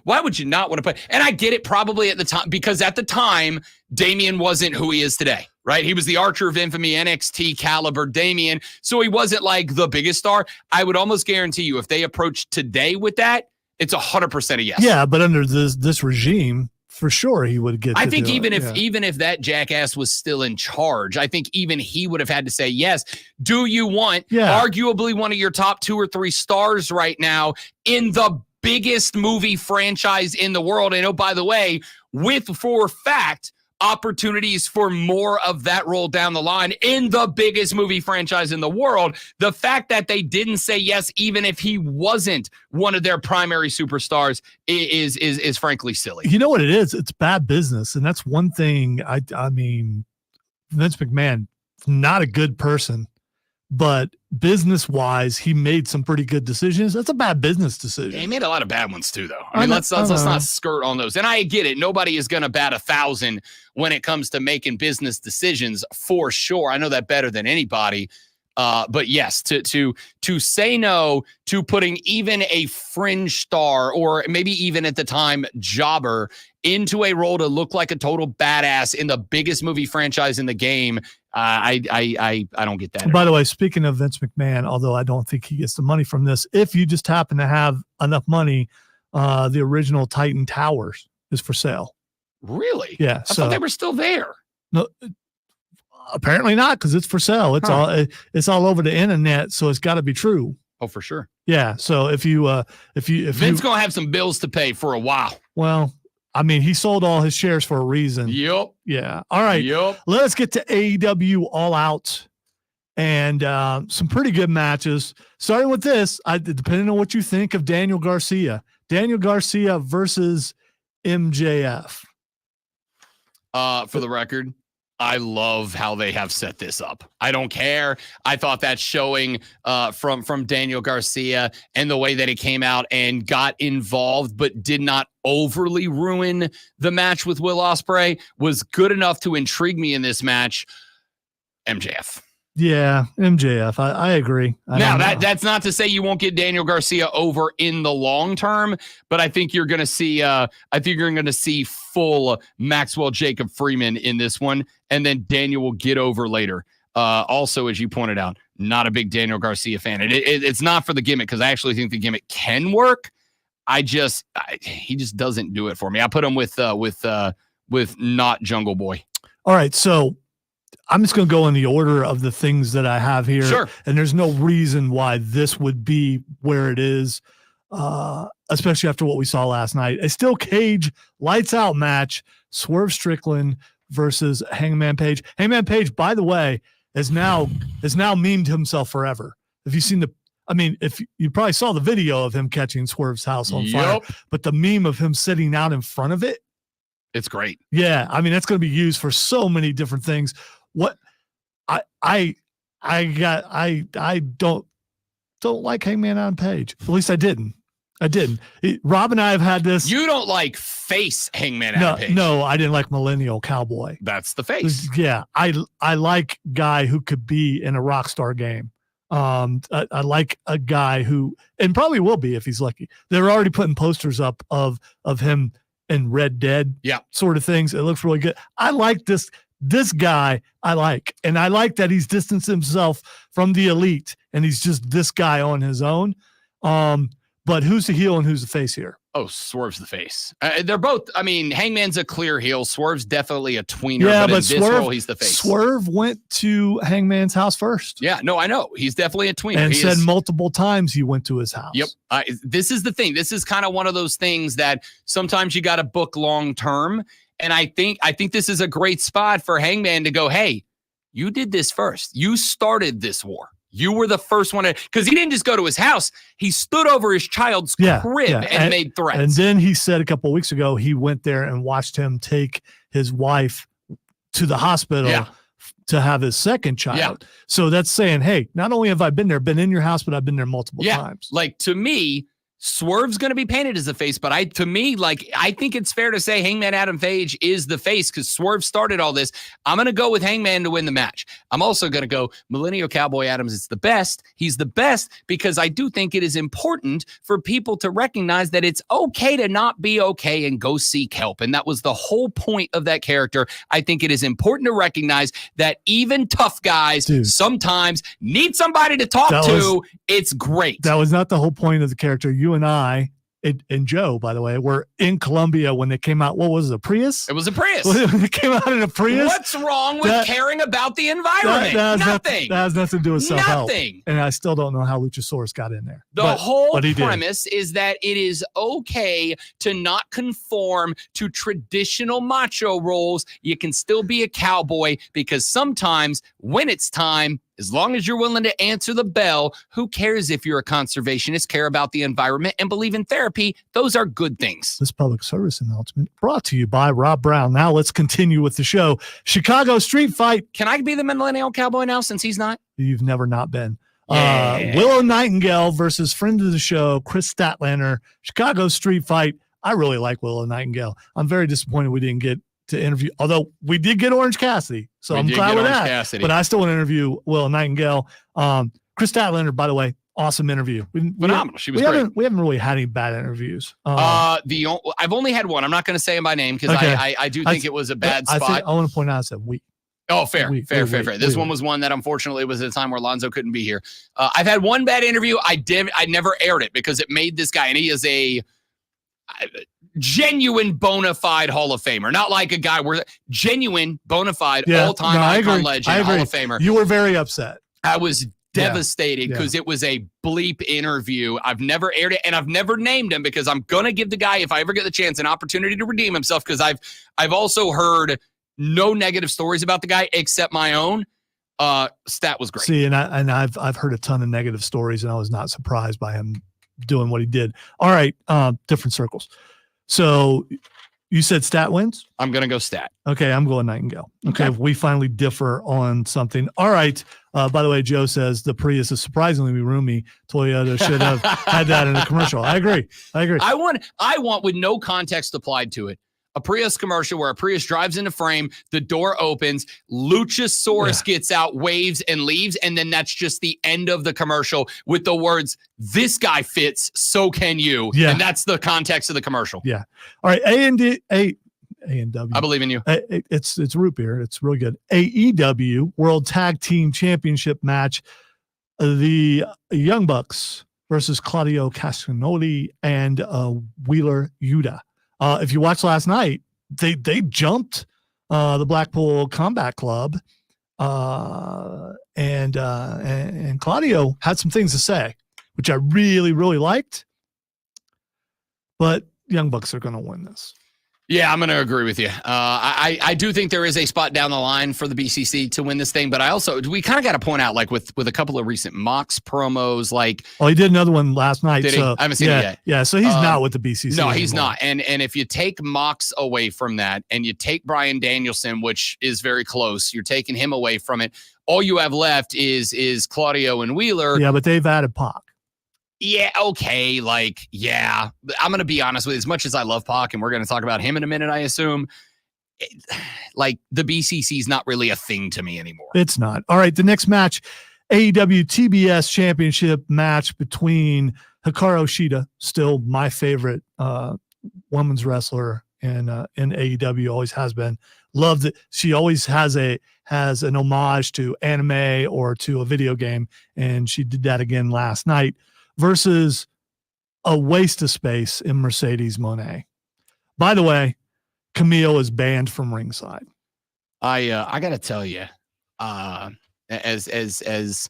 Why would you not want to play? And I get it probably at the time, because at the time, Damian wasn't who he is today, right? He was the Archer of Infamy, NXT caliber Damian. So he wasn't like the biggest star. I would almost guarantee you if they approached today with that, it's 100% a yes. Yeah, but under this regime, for sure he would get. I think even if that jackass was still in charge, I think even he would have had to say yes. Do you want arguably one of your top 2 or 3 stars right now in the biggest movie franchise in the world? And oh, by the way, with for fact opportunities for more of that role down the line in the biggest movie franchise in the world. The fact that they didn't say yes, even if he wasn't one of their primary superstars, is frankly silly. You know what it is? It's bad business. And that's one thing. I mean, Vince McMahon, not a good person, but business wise, he made some pretty good decisions. That's a bad business decision. He made a lot of bad ones too, though. I mean, let's not skirt on those. And I get it. Nobody is going to bat 1,000 when it comes to making business decisions, for sure. I know that better than anybody. But yes, to say no to putting even a fringe star, or maybe even at the time jobber, into a role to look like a total badass in the biggest movie franchise in the game, I don't get that. By the way, speaking of Vince McMahon, although I don't think he gets the money from this, if you just happen to have enough money, the original Titan Towers is for sale. Really? Yeah. I thought they were still there. No, apparently not, because it's for sale. It's all over the internet, so it's got to be true. Oh, for sure. Yeah. So if Vince gonna have some bills to pay for a while. Well, I mean, he sold all his shares for a reason. Yep. Yeah. All right. Yep. Let's get to AEW All Out and some pretty good matches. Starting with this, depending on what you think of Daniel Garcia versus MJF. For the record, I love how they have set this up. I don't care. I thought that showing from Daniel Garcia and the way that he came out and got involved but did not overly ruin the match with Will Ospreay was good enough to intrigue me in this match. MJF. Yeah, MJF. I agree. Now that's not to say you won't get Daniel Garcia over in the long term, but I think you're going to see full Maxwell Jacob Freeman in this one, and then Daniel will get over later. Also, as you pointed out, not a big Daniel Garcia fan. It's not for the gimmick, because I actually think the gimmick can work. He just doesn't do it for me. I put him with not Jungle Boy. All right, so I'm just going to go in the order of the things that I have here. Sure. And there's no reason why this would be where it is, especially after what we saw last night. A steel cage lights out match, Swerve Strickland versus Hangman Page. Hangman Page, by the way, has now memed himself forever. Have you seen if you probably saw the video of him catching Swerve's house on fire, but the meme of him sitting out in front of it, it's great. Yeah, I mean, that's going to be used for so many different things. What I don't like Hangman on Page. At least I didn't. Rob and I have had this. You don't like face Hangman Adam Page. No, I didn't like Millennial Cowboy. That's the face. Yeah, I like guy who could be in a Rockstar game. I like a guy who, and probably will be if he's lucky. They're already putting posters up of him in Red Dead, sort of things. It looks really good. I like this guy. I like that he's distanced himself from the elite, and he's just this guy on his own. But who's the heel and who's the face here? Oh, Swerve's the face. They're both. I mean, Hangman's a clear heel. Swerve's definitely a tweener. Yeah, but in Swerve, this role, he's the face. Swerve went to Hangman's house first. Yeah, no, I know. He's definitely a tweener. And said multiple times he went to his house. Yep. This is the thing. This is kind of one of those things that sometimes you got to book long term. And I think this is a great spot for Hangman to go, hey, you did this first. You started this war. You were the first one because he didn't just go to his house. He stood over his child's crib and made threats. And then he said a couple of weeks ago, he went there and watched him take his wife to the hospital to have his second child. Yeah. So that's saying, hey, not only have I been in your house, but I've been there multiple times. Like, to me, Swerve's going to be painted as a face, but I think it's fair to say Hangman Adam Page is the face because Swerve started all this. I'm going to go with Hangman to win the match. I'm also going to go Millennial Cowboy Adams. It's the best. He's the best because I do think it is important for people to recognize that it's okay to not be okay and go seek help. And that was the whole point of that character. I think it is important to recognize that even tough guys sometimes need somebody to talk to. It's great. That was not the whole point of the character. You and I and Joe, by the way, were in Colombia when they came out. What was it, a Prius? It was a Prius. When they came out in a Prius. What's wrong with caring about the environment? Nothing. That has nothing to do with self-help. Nothing. And I still don't know how Luchasaurus got in there. The whole premise is that it is okay to not conform to traditional macho roles. You can still be a cowboy because sometimes when it's time, as long as you're willing to answer the bell, who cares if you're a conservationist, care about the environment, and believe in therapy? Those are good things. This public service announcement brought to you by Rob Brown. Now let's continue with the show. Chicago Street Fight. Can I be the Millennial Cowboy now since he's not? You've never not been. Willow Nightingale versus friend of the show, Chris Statlander. Chicago Street Fight. I really like Willow Nightingale. I'm very disappointed we didn't get to interview, although we did get Orange Cassidy, so I'm glad with that. Cassidy. But I still want to interview Willow Nightingale. Chris Statlander, by the way, awesome interview. Phenomenal. She was great. We haven't really had any bad interviews. I've only had one. I'm not going to say him by name because I do think it was a bad spot. I want to point out I said we. Oh, fair. This one was one that unfortunately was at a time where Lonzo couldn't be here. I've had one bad interview. I never aired it because it made this guy, and he is a genuine bona fide Hall of Famer. Not like a guy where genuine bona fide all-time icon legend Hall of Famer. You were very upset. I was devastated because it was a bleep interview. I've never aired it, and I've never named him because I'm gonna give the guy, if I ever get the chance, an opportunity to redeem himself, because I've also heard no negative stories about the guy except my own. Stat was great. See, and I've heard a ton of negative stories, and I was not surprised by him doing what he did. All right, different circles. So you said Stat wins? I'm gonna go Stat. Okay, I'm going Nightingale. Okay, we finally differ on something. All right. By the way, Joe says the Prius is surprisingly roomy. Toyota should have had that in a commercial. I agree. I want with no context applied to it, a Prius commercial where a Prius drives into frame, the door opens, Luchasaurus gets out, waves, and leaves, and then that's just the end of the commercial with the words, "This guy fits, so can you." Yeah. And that's the context of the commercial. Yeah. All right. A&W. I believe in you. It's root beer. It's really good. AEW World Tag Team Championship match. The Young Bucks versus Claudio Castagnoli and Wheeler Yuta. If you watched last night, they jumped the Blackpool Combat Club, and Claudio had some things to say, which I really, really liked. But Young Bucks are going to win this. Yeah, I'm going to agree with you. I do think there is a spot down the line for the BCC to win this thing, but we kind of got to point out, like with a couple of recent Mox promos, like. Oh, he did another one last night. Did he? I haven't seen it yet. Yeah, so he's not with the BCC. No, anymore. he's not. And if you take Mox away from that, and you take Bryan Danielson, which is very close, you're taking him away from it. All you have left is Claudio and Wheeler. Yeah, but they've added Pac. Yeah, okay, I'm going to be honest with you. As much as I love Pac, and we're going to talk about him in a minute, I assume, the BCC is not really a thing to me anymore. It's not. All right, the next match, AEW TBS Championship match between Hikaru Shida, still my favorite women's wrestler in AEW, always has been. Loved it. She always has an homage to anime or to a video game, and she did that again last night. Versus a waste of space in Mercedes Moné. By the way, Camille is banned from ringside. I got to tell you, as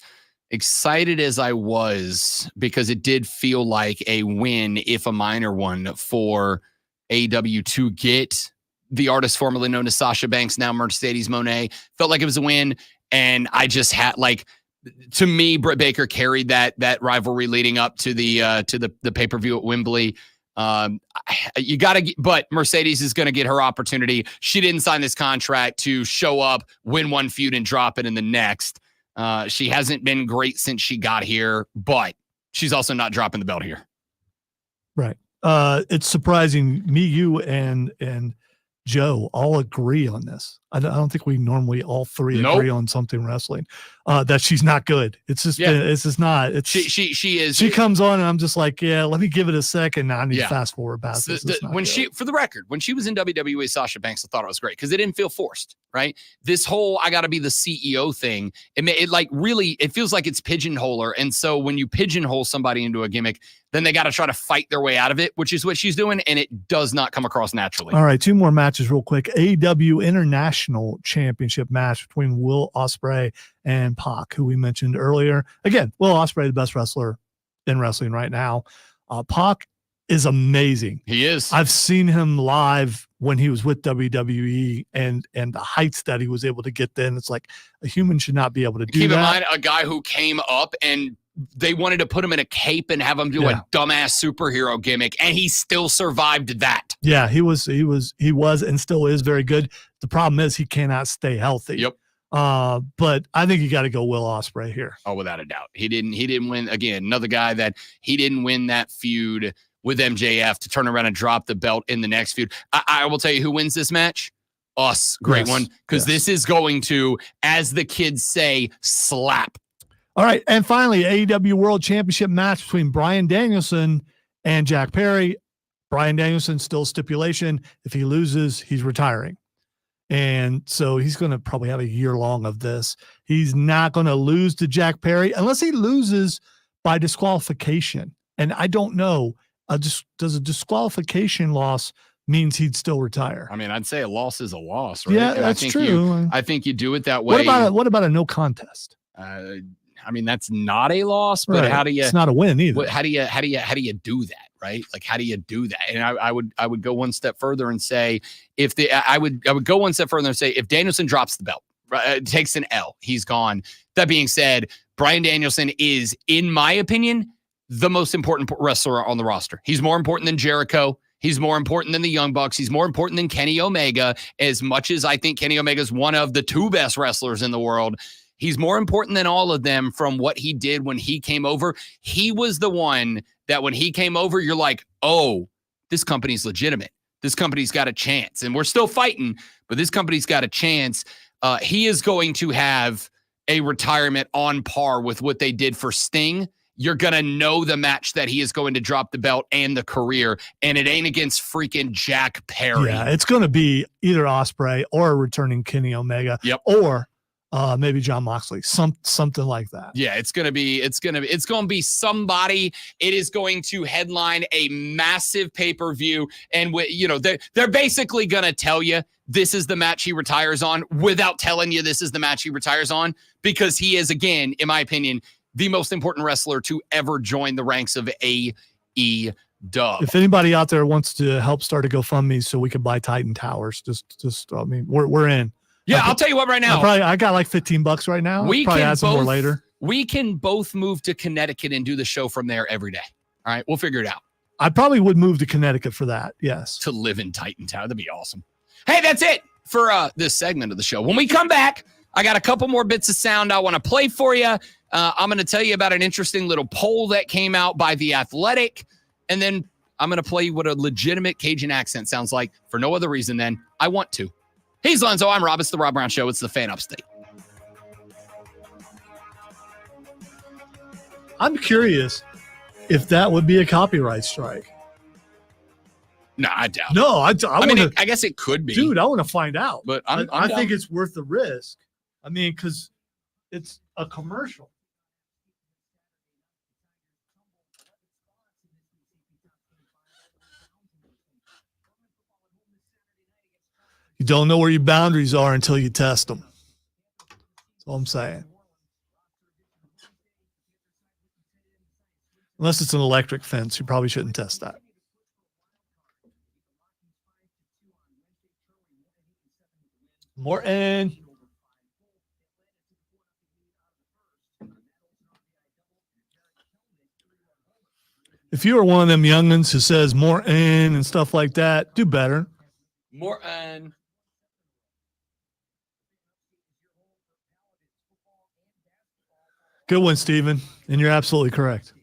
excited as I was, because it did feel like a win, if a minor one, for AEW to get the artist formerly known as Sasha Banks, now Mercedes Moné. Felt like it was a win, and I just had to me, Britt Baker carried that rivalry leading up to the pay-per-view at Wembley. You got to, but Mercedes is going to get her opportunity. She didn't sign this contract to show up, win one feud, and drop it in the next. She hasn't been great since she got here, but she's also not dropping the belt here. Right. It's surprising. Me, you, and Joe all agree on this. I don't think we normally all three agree on something wrestling. That she's not good. It's just it's just not. It's she is. She comes on and I'm just like, yeah, let me give it a second. Now I need to fast forward past this. For the record, when she was in WWE, Sasha Banks, I thought it was great because it didn't feel forced. Right. This whole I got to be the CEO thing. It feels like it's pigeonholer. And so when you pigeonhole somebody into a gimmick, then they got to try to fight their way out of it, which is what she's doing. And it does not come across naturally. All right. 2 more matches real quick. AEW International Championship match between Will Ospreay and Pac, who we mentioned earlier. Again, Will Ospreay, the best wrestler in wrestling right now. Pac is amazing. He is. I've seen him live when he was with WWE and the heights that he was able to get then. It's like a human should not be able to do that. Keep in mind, a guy who came up and they wanted to put him in a cape and have him do a dumbass superhero gimmick, and he still survived that. Yeah, he was and still is very good. The problem is he cannot stay healthy. Yep. But I think you got to go Will Ospreay here. Oh, without a doubt. He didn't win. Again, another guy that he didn't win that feud with MJF to turn around and drop the belt in the next feud. I will tell you who wins this match. Us. Great one. Because this is going to, as the kids say, slap. All right. And finally, AEW World Championship match between Bryan Danielson and Jack Perry. Bryan Danielson still stipulation. If he loses, he's retiring. And so he's going to probably have a year long of this. He's not going to lose to Jack Perry unless he loses by disqualification. And I don't know. Does a disqualification loss means he'd still retire? I mean, I'd say a loss is a loss, right? Yeah, And that's I think true. I think you do it that way. What about a no contest? I mean, that's not a loss, but Right. how do you? It's not a win either. How do you do that, right? Like, how do you do that? And I would go one step further and say I would go one step further and say if Danielson drops the belt, takes an L, he's gone. That being said, Bryan Danielson is, in my opinion, the most important wrestler on the roster. He's more important than Jericho. He's more important than the Young Bucks. He's more important than Kenny Omega. As much as I think Kenny Omega is one of the two best wrestlers in the world, he's more important than all of them from what he did when he came over. He was the one that when he came over, you're like, oh, this company's legitimate. This company's got a chance. And we're still fighting, but this company's got a chance. He is going to have a retirement on par with what they did for Sting. You're going to know the match that he is going to drop the belt and the career, and it ain't against freaking Jack Perry. Yeah, it's going to be either Ospreay or a returning Kenny Omega. Yep. Or maybe John Moxley, something like that. Yeah, it's gonna be somebody. It is going to headline a massive pay-per-view, and they're basically gonna tell you this is the match he retires on without telling you this is the match he retires on, because he is, again, in my opinion, the most important wrestler to ever join the ranks of AEW. If anybody out there wants to help start a GoFundMe so we can buy Titan Towers, I mean, we're in. Yeah, I'll tell you what right now. I got like $15 right now. We probably can add some more both- later. We can both move to Connecticut and do the show from there every day. All right, we'll figure it out. I probably would move to Connecticut for that. Yes. To live in Titan Town. That'd be awesome. Hey, that's it for this segment of the show. When we come back, I got a couple more bits of sound I want to play for you. I'm going to tell you about an interesting little poll that came out by The Athletic. And then I'm going to play you what a legitimate Cajun accent sounds like for no other reason than I want to. He's Lonzo. I'm Rob. It's the Rob Brown Show. It's the Fan Upstate. I'm curious if that would be a copyright strike. No, I doubt. No, I guess it could be. Dude, I want to find out. But I think it's worth the risk. I mean, because it's a commercial. You don't know where your boundaries are until you test them. That's all I'm saying. Unless it's an electric fence, you probably shouldn't test that. Morton. If you are one of them youngins who says Morton and stuff like that, do better. Morton. Good one, Steven. And you're absolutely correct.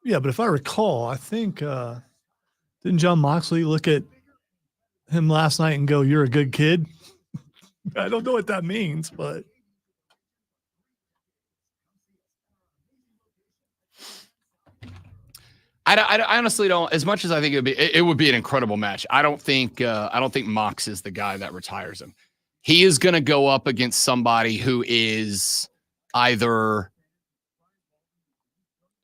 Yeah, but if I recall, I think didn't John Moxley look at him last night and go, "You're a good kid"? I don't know what that means, but I honestly don't. As much as I think it would be an incredible match. I don't think Mox is the guy that retires him. He is going to go up against somebody who is either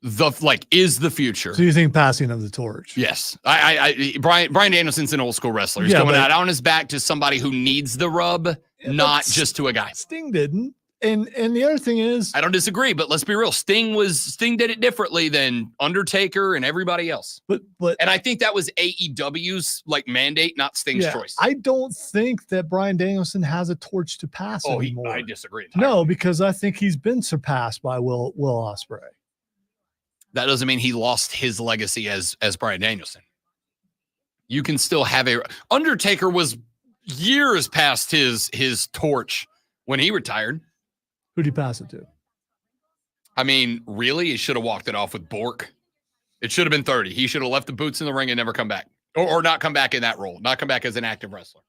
is the future. So you think passing of the torch? Yes. Bryan Danielson's an old school wrestler. He's going out on his back to somebody who needs the rub, not just to a guy. Sting didn't. And the other thing is, I don't disagree, but let's be real. Sting did it differently than Undertaker and everybody else. But and I think that was AEW's mandate, not Sting's choice. I don't think that Bryan Danielson has a torch to pass anymore. I disagree entirely. No, because I think he's been surpassed by Will Ospreay. That doesn't mean he lost his legacy as Bryan Danielson. You can still have Undertaker was years past his torch when he retired. Who'd he pass it to? I mean, really, he should have walked it off with Bork. It should have been 30. He should have left the boots in the ring and never come back. Or not come back in that role. Not come back as an active wrestler.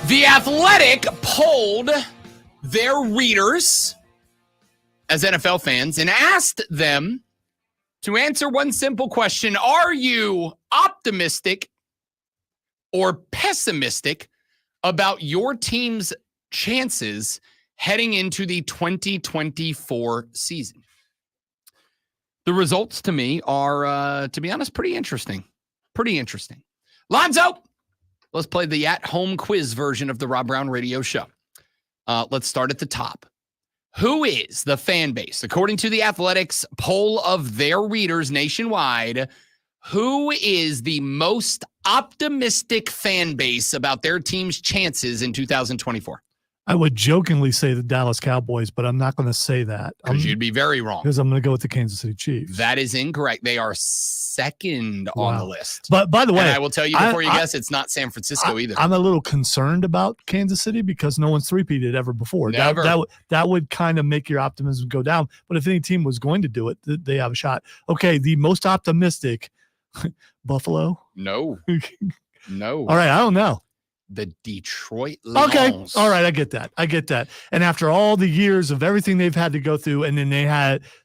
The Athletic polled their readers as NFL fans and asked them to answer one simple question. Are you optimistic or pessimistic about your team's chances heading into the 2024 season? The results to me are, to be honest, pretty interesting. Pretty interesting. Lonzo, let's play the at-home quiz version of the Rob Brown Radio Show. Let's start at the top. Who is the fan base, according to the Athletics poll of their readers nationwide, who is the most optimistic fan base about their team's chances in 2024? I would jokingly say the Dallas Cowboys, but I'm not going to say that. Because you'd be very wrong. Because I'm going to go with the Kansas City Chiefs. That is incorrect. They are second on the list. But by the way, and I will tell you before you guess, it's not San Francisco either. I'm a little concerned about Kansas City because no one's three-peated ever before. Never. That would kind of make your optimism go down. But if any team was going to do it, they have a shot. Okay, the most optimistic, Buffalo? No. No. All right, I don't know. The Detroit Lions. Okay. All right. I get that. And after all the years of everything they've had to go through, and then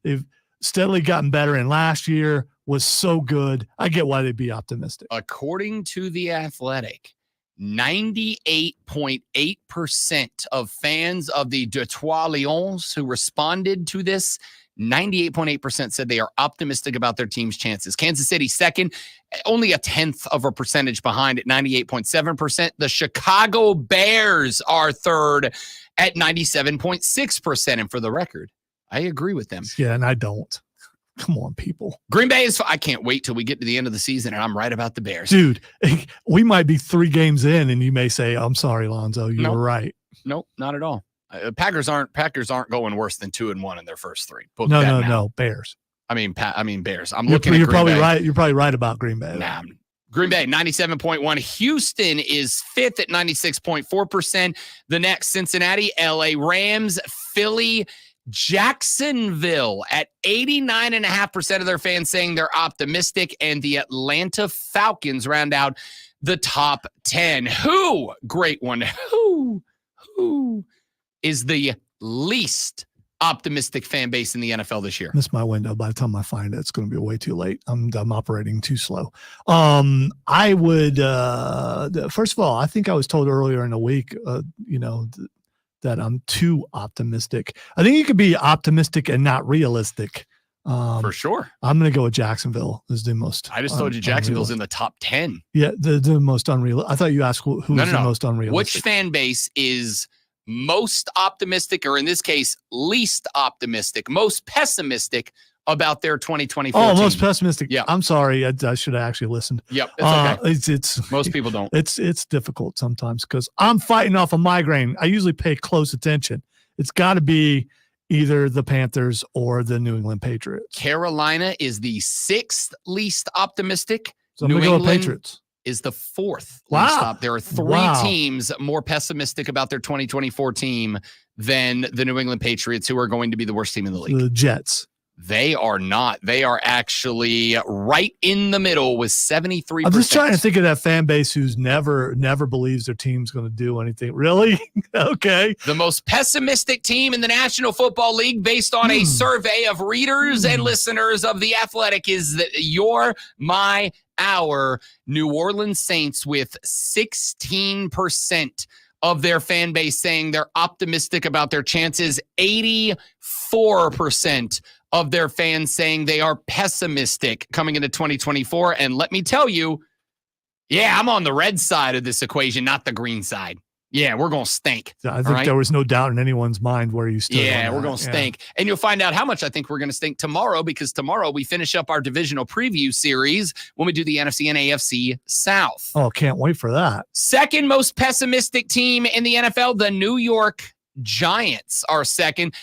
they've steadily gotten better. And last year was so good. I get why they'd be optimistic. According to The Athletic, 98.8% of fans of the Detroit Lions who responded to this, 98.8% said they are optimistic about their team's chances. Kansas City second, only a 0.1% behind at 98.7%. The Chicago Bears are third at 97.6%. And for the record, I agree with them. Yeah, and I don't. Come on, people. Green Bay is. I can't wait till we get to the end of the season and I'm right about the Bears. Dude, we might be 3 games in and you may say, I'm sorry, Lonzo, you were right. Nope, not at all. Packers aren't going worse than 2-1 in their first 3. No, Bears. I mean Bears. You're probably right. You're probably right about Green Bay. Nah, Green Bay 97.1. Houston is 5th at 96.4%. The next Cincinnati, LA Rams, Philly, Jacksonville at 89.5% of their fans saying they're optimistic, and the Atlanta Falcons round out the top 10. Great one. Who is the least optimistic fan base in the NFL this year? Missed my window. By the time I find it, it's going to be way too late. I'm operating too slow. I would, first of all, I think I was told earlier in the week, that I'm too optimistic. I think you could be optimistic and not realistic. For sure. I'm going to go with Jacksonville is the most. I just told you Jacksonville's in the top 10. Yeah, the most unrealistic. I thought you asked who's the most unrealistic. Which fan base is most optimistic, or in this case, least optimistic, most pessimistic about their 2024 team? Most pessimistic. Yeah. I'm sorry. I should have actually listened. Yep. It's okay. It's most people don't. It's difficult sometimes because I'm fighting off a migraine. I usually pay close attention. It's got to be either the Panthers or the New England Patriots. Carolina is the 6th least optimistic. So I'm going to go with Patriots. Is the 4th. Wow. There are 3 teams more pessimistic about their 2024 team than the New England Patriots, who are going to be the worst team in the league. The Jets. They are not. They are actually right in the middle with 73%. I'm just trying to think of that fan base who's never believes their team's going to do anything. Really? Okay. The most pessimistic team in the National Football League, based on a survey of readers and listeners of The Athletic, is our New Orleans Saints, with 16% of their fan base saying they're optimistic about their chances. 84% of their fans saying they are pessimistic coming into 2024. And let me tell you, Yeah, I'm on the red side of this equation, not the green side. Yeah, we're going to stink. I think there was no doubt in anyone's mind where you stood. Yeah, on we're that. going to stink. And you'll find out how much I think we're going to stink tomorrow, because tomorrow we finish up our divisional preview series when we do the NFC and AFC South. Oh, can't wait for that. Second most pessimistic team in the NFL, the New York Giants are second.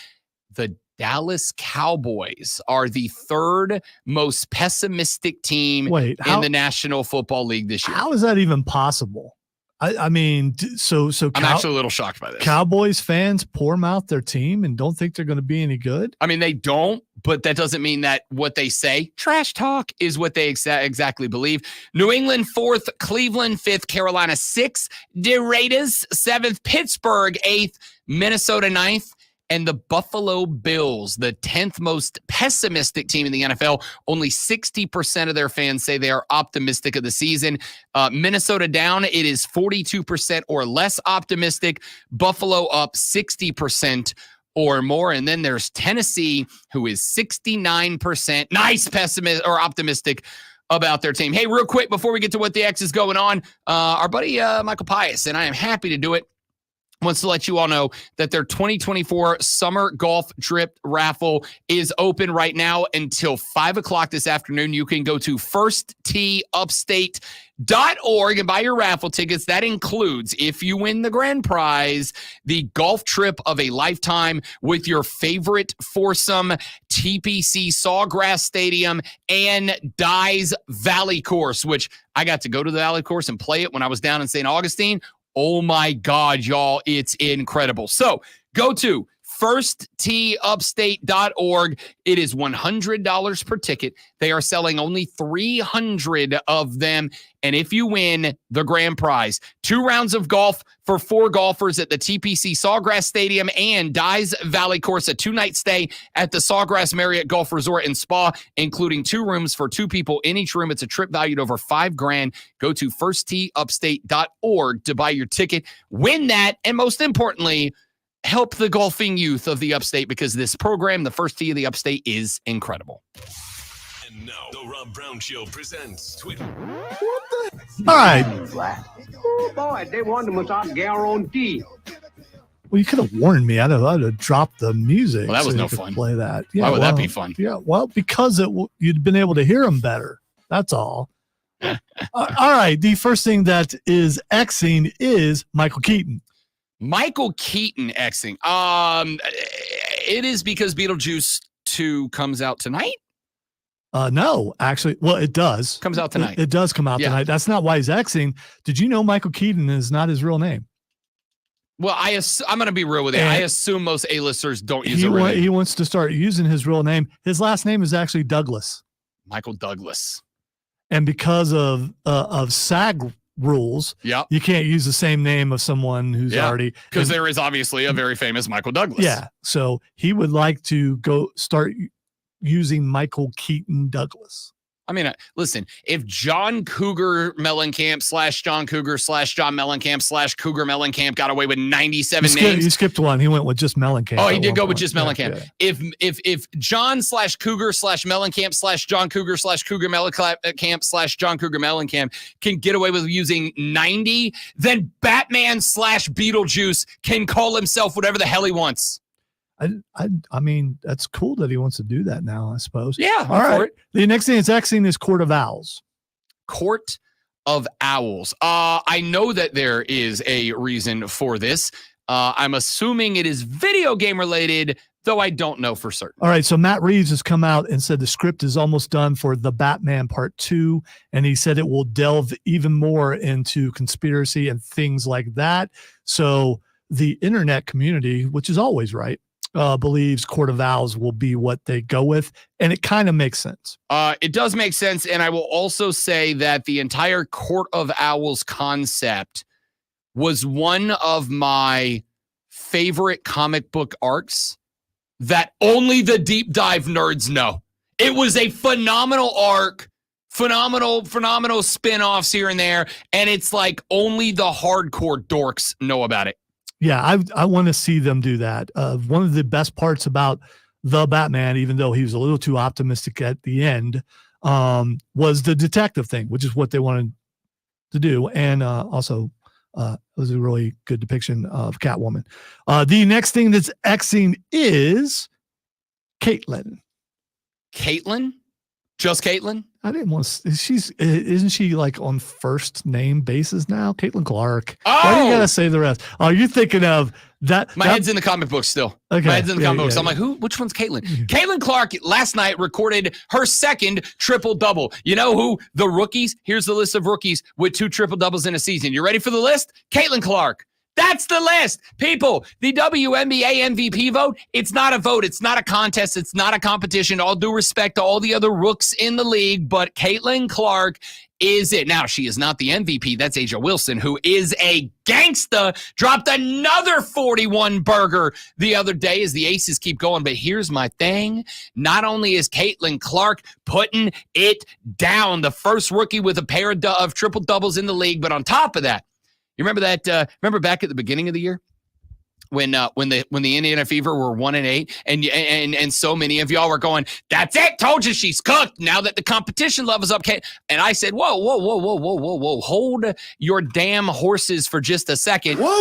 The Dallas Cowboys are the third most pessimistic team in the National Football League this year. How is that even possible? I mean, so I'm actually a little shocked by this. Cowboys fans poor mouth their team and don't think they're going to be any good. I mean, they don't, but that doesn't mean that what they say, trash talk, is what they exactly believe. New England 4th, Cleveland 5th, Carolina 6th, the Raiders 7th, Pittsburgh 8th, Minnesota 9th, and the Buffalo Bills, the 10th most pessimistic team in the NFL. Only 60% of their fans say they are optimistic of the season. Minnesota down, it is 42% or less optimistic. Buffalo up 60% or more. And then there's Tennessee, who is 69% nice pessimist or optimistic about their team. Hey, real quick, before we get to what the X is going on, our buddy Michael Pius, and I am happy to do it, wants to let you all know that their 2024 summer golf trip raffle is open right now until 5 o'clock this afternoon. You can go to firstteeupstate.org and buy your raffle tickets. That includes, if you win the grand prize, the golf trip of a lifetime with your favorite foursome, TPC Sawgrass Stadium and Dyes Valley Course, which I got to go to the Valley Course and play it when I was down in St. Augustine. Oh my God, y'all, it's incredible. So go to firstteeupstate.org. It is $100 per ticket. They are selling only 300 of them. And if you win the grand prize, 2 rounds of golf for 4 golfers at the TPC Sawgrass Stadium and Dyes Valley Course, a 2-night stay at the Sawgrass Marriott Golf Resort and Spa, including 2 rooms for 2 people in each room. It's a trip valued over $5,000. Go to firstteeupstate.org to buy your ticket. Win that, and most importantly, help the golfing youth of the Upstate, because this program, the First Tee of the Upstate, is incredible. And now, the Rob Brown Show presents Twitter. All right. Oh, boy, they want them without guarantee. Well, you could have warned me. I'd have dropped the music. Well, that was so no you could fun. Play that. Why would that be fun? Yeah, well, because you'd been able to hear them better. That's all. All right. The first thing that is Xing is Michael Keaton. Michael Keaton Xing. It is because Beetlejuice 2 comes out tonight. No, actually, well, it does. Comes out tonight. It does come out tonight. That's not why he's Xing. Did you know Michael Keaton is not his real name? Well, I'm going to be real with you. I assume most A-listers don't use it. He wants to start using his real name. His last name is actually Douglas. Michael Douglas. And because of SAG rules, you can't use the same name of someone who's already, because there is obviously a very famous Michael Douglas. Yeah, so he would like to go start using Michael Keaton Douglas. I mean, listen, if John Cougar Mellencamp / John Cougar / John Mellencamp / Cougar Mellencamp got away with 97 names. You skipped one. He went with just Mellencamp. Oh, he did go with just Mellencamp. Yeah. If John / Cougar / Mellencamp / John Cougar / Cougar Mellencamp / John Cougar Mellencamp can get away with using 90, then Batman / Beetlejuice can call himself whatever the hell he wants. I mean, that's cool that he wants to do that now, I suppose. Yeah. All right. The next thing that's Xing is Court of Owls. Court of Owls. I know that there is a reason for this. I'm assuming it is video game related, though I don't know for certain. All right. So Matt Reeves has come out and said the script is almost done for The Batman Part 2. And he said it will delve even more into conspiracy and things like that. So the internet community, which is always right, believes Court of Owls will be what they go with, and it kind of makes sense. It does make sense, and I will also say that the entire Court of Owls concept was one of my favorite comic book arcs that only the deep dive nerds know. It was a phenomenal arc, phenomenal spin-offs here and there, and it's like only the hardcore dorks know about it. Yeah, I want to see them do that. One of the best parts about the Batman, even though he was a little too optimistic at the end, was the detective thing, which is what they wanted to do. And also, it was a really good depiction of Catwoman. The next thing that's Xing is Caitlyn. Caitlyn? Just Caitlyn? I didn't want to. Isn't she like on first name basis now? Caitlin Clark. Oh! Why do you gotta say the rest? Oh, you're thinking of that. My head's in the comic book still. Okay. My head's in the comic books. yeah, I'm like, which one's Caitlyn? Caitlin Clark last night recorded her second triple-double. You know who the rookies? Here's the list of rookies with 2 triple-doubles in a season. You ready for the list? Caitlin Clark. That's the list. People, the WNBA MVP vote, it's not a vote. It's not a contest. It's not a competition. All due respect to all the other rooks in the league, but Caitlin Clark is it. Now, she is not the MVP. That's Asia Wilson, who is a gangsta. Dropped another 41 burger the other day as the Aces keep going. But here's my thing. Not only is Caitlin Clark putting it down, the first rookie with a pair of triple-doubles in the league, but on top of that, you remember that? Remember back at the beginning of the year when the Indiana Fever were 1-8, and so many of y'all were going, "That's it, told you she's cooked." Now that the competition level's up, and I said, "Whoa, hold your damn horses for just a second." Whoa,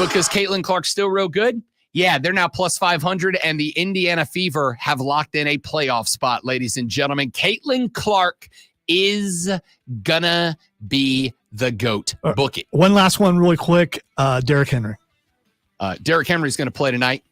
because Caitlin Clark's still real good. Yeah, they're now plus 500, and the Indiana Fever have locked in a playoff spot, ladies and gentlemen. Caitlin Clark is gonna be the GOAT. Book it. One last one really quick. Derrick Henry. Derrick Henry's gonna play tonight.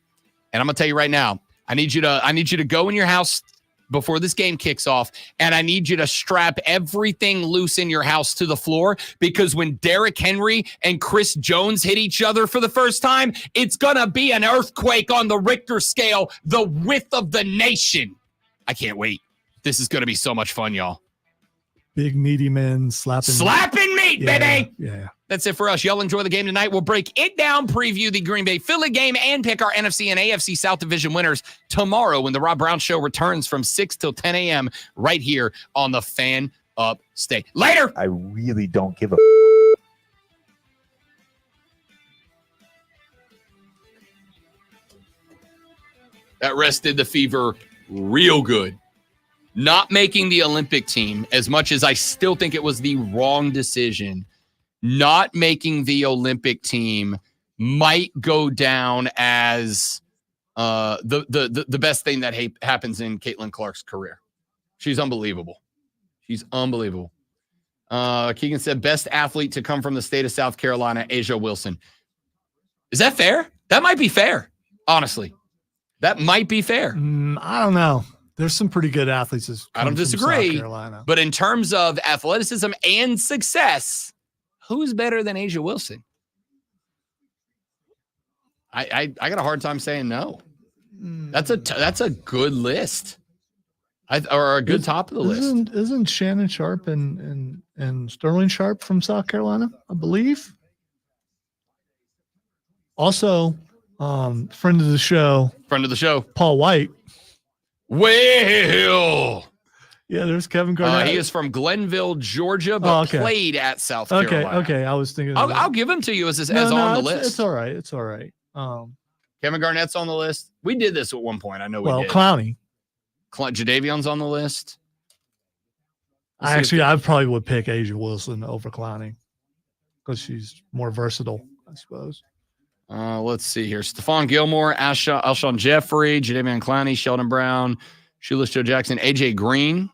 And I'm gonna tell you right now, I need you to go in your house before this game kicks off, and I need you to strap everything loose in your house to the floor, because when Derrick Henry and Chris Jones hit each other for the first time, it's gonna be an earthquake on the Richter scale, the width of the nation. I can't wait. This is gonna be so much fun, y'all. Big meaty men slapping meat, baby. Yeah. That's it for us. Y'all enjoy the game tonight. We'll break it down, preview the Green Bay Philly game, and pick our NFC and AFC South Division winners tomorrow when the Rob Brown Show returns from 6 till 10 a.m. right here on the Fan Up State. Later. I really don't give a That rested the Fever real good. Not making the Olympic team, as much as I still think it was the wrong decision, not making the Olympic team might go down as the best thing that happens in Caitlin Clark's career. She's unbelievable. She's unbelievable. Keegan said, best athlete to come from the state of South Carolina, Asia Wilson. Is that fair? That might be fair, honestly. That might be fair. I don't know. There's some pretty good athletes. I don't disagree. But in terms of athleticism and success, who's better than Asia Wilson? I got a hard time saying no. That's a good list. Or a good top of the list. Isn't Shannon Sharp and Sterling Sharp from South Carolina, I believe? Also, friend of the show, Paul White. Well, yeah, there's Kevin Garnett. He is from Glenville, Georgia, but played at South Carolina. Okay. I was thinking. I'll give him to you as on the list. It's all right. It's all right. Kevin Garnett's on the list. We did this at one point. I know we did. Clowney. Jadavion's on the list. I probably would pick Asia Wilson over Clowney because she's more versatile, I suppose. Let's see here. Stephon Gilmore, Alshon Jeffrey, Jadeveon Clowney, Sheldon Brown, Shoeless Joe Jackson, AJ Green,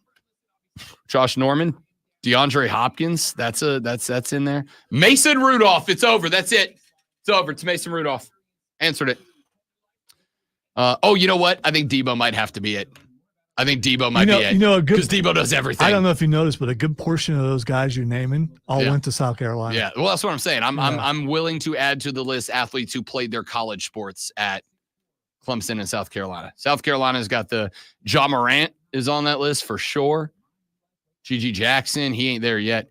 Josh Norman, DeAndre Hopkins. That's in there. Mason Rudolph. It's over. That's it. It's over. It's Mason Rudolph. Answered it. You know what? I think Debo might have to be it. I think Debo might be it. Because Debo does everything. I don't know if you noticed, but a good portion of those guys you're naming all went to South Carolina. Yeah, well, that's what I'm saying. I'm willing to add to the list athletes who played their college sports at Clemson and South Carolina. South Carolina's got the Ja Morant is on that list for sure. Gigi Jackson, he ain't there yet.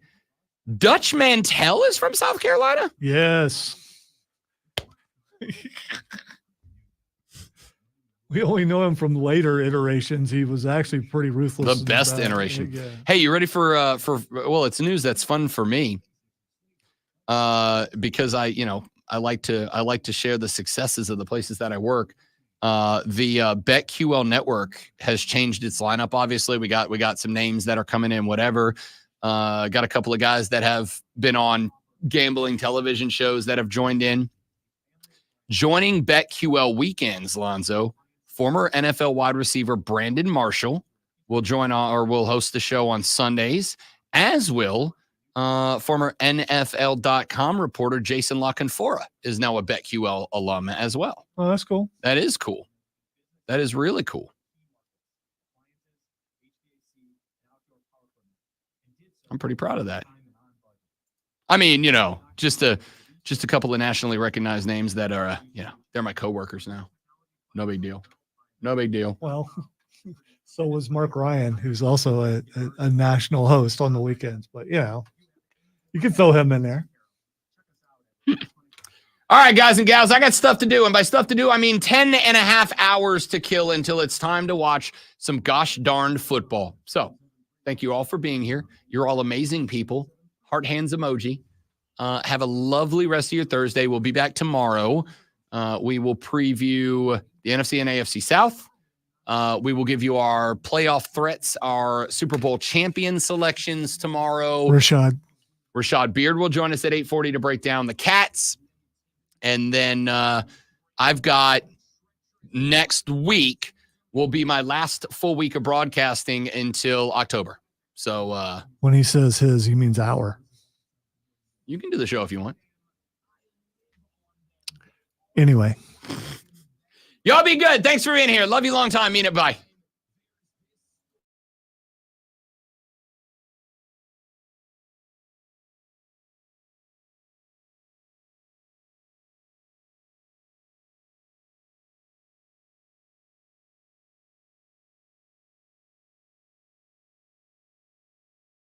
Dutch Mantell is from South Carolina? Yes. We only know him from later iterations. He was actually pretty ruthless. The best iteration. Yeah. Hey, you ready for it's news that's fun for me. Because I like to share the successes of the places that I work. The BetQL network has changed its lineup. Obviously, we got some names that are coming in, whatever. Got a couple of guys that have been on gambling television shows that have joined in. Joining BetQL weekends, Lonzo, former NFL wide receiver Brandon Marshall will will host the show on Sundays, as will former NFL.com reporter Jason LaConfora is now a BetQL alum as well. Oh, that's cool. That is cool. That is really cool. I'm pretty proud of that. I mean, just a couple of nationally recognized names that are, they're my coworkers now. No big deal. No big deal. Well, so was Mark Ryan, who's also a national host on the weekends. But, you can throw him in there. All right, guys and gals, I got stuff to do. And by stuff to do, I mean 10 and a half hours to kill until it's time to watch some gosh darned football. So thank you all for being here. You're all amazing people. Heart hands emoji. Have a lovely rest of your Thursday. We'll be back tomorrow. We will preview the NFC and AFC South. We will give you our playoff threats, our Super Bowl champion selections tomorrow. Rashad Beard will join us at 8:40 to break down the Cats. And then I've got next week will be my last full week of broadcasting until October. So when he says his, he means our. You can do the show if you want. Anyway. Y'all be good. Thanks for being here. Love you long time. Mean it. Bye.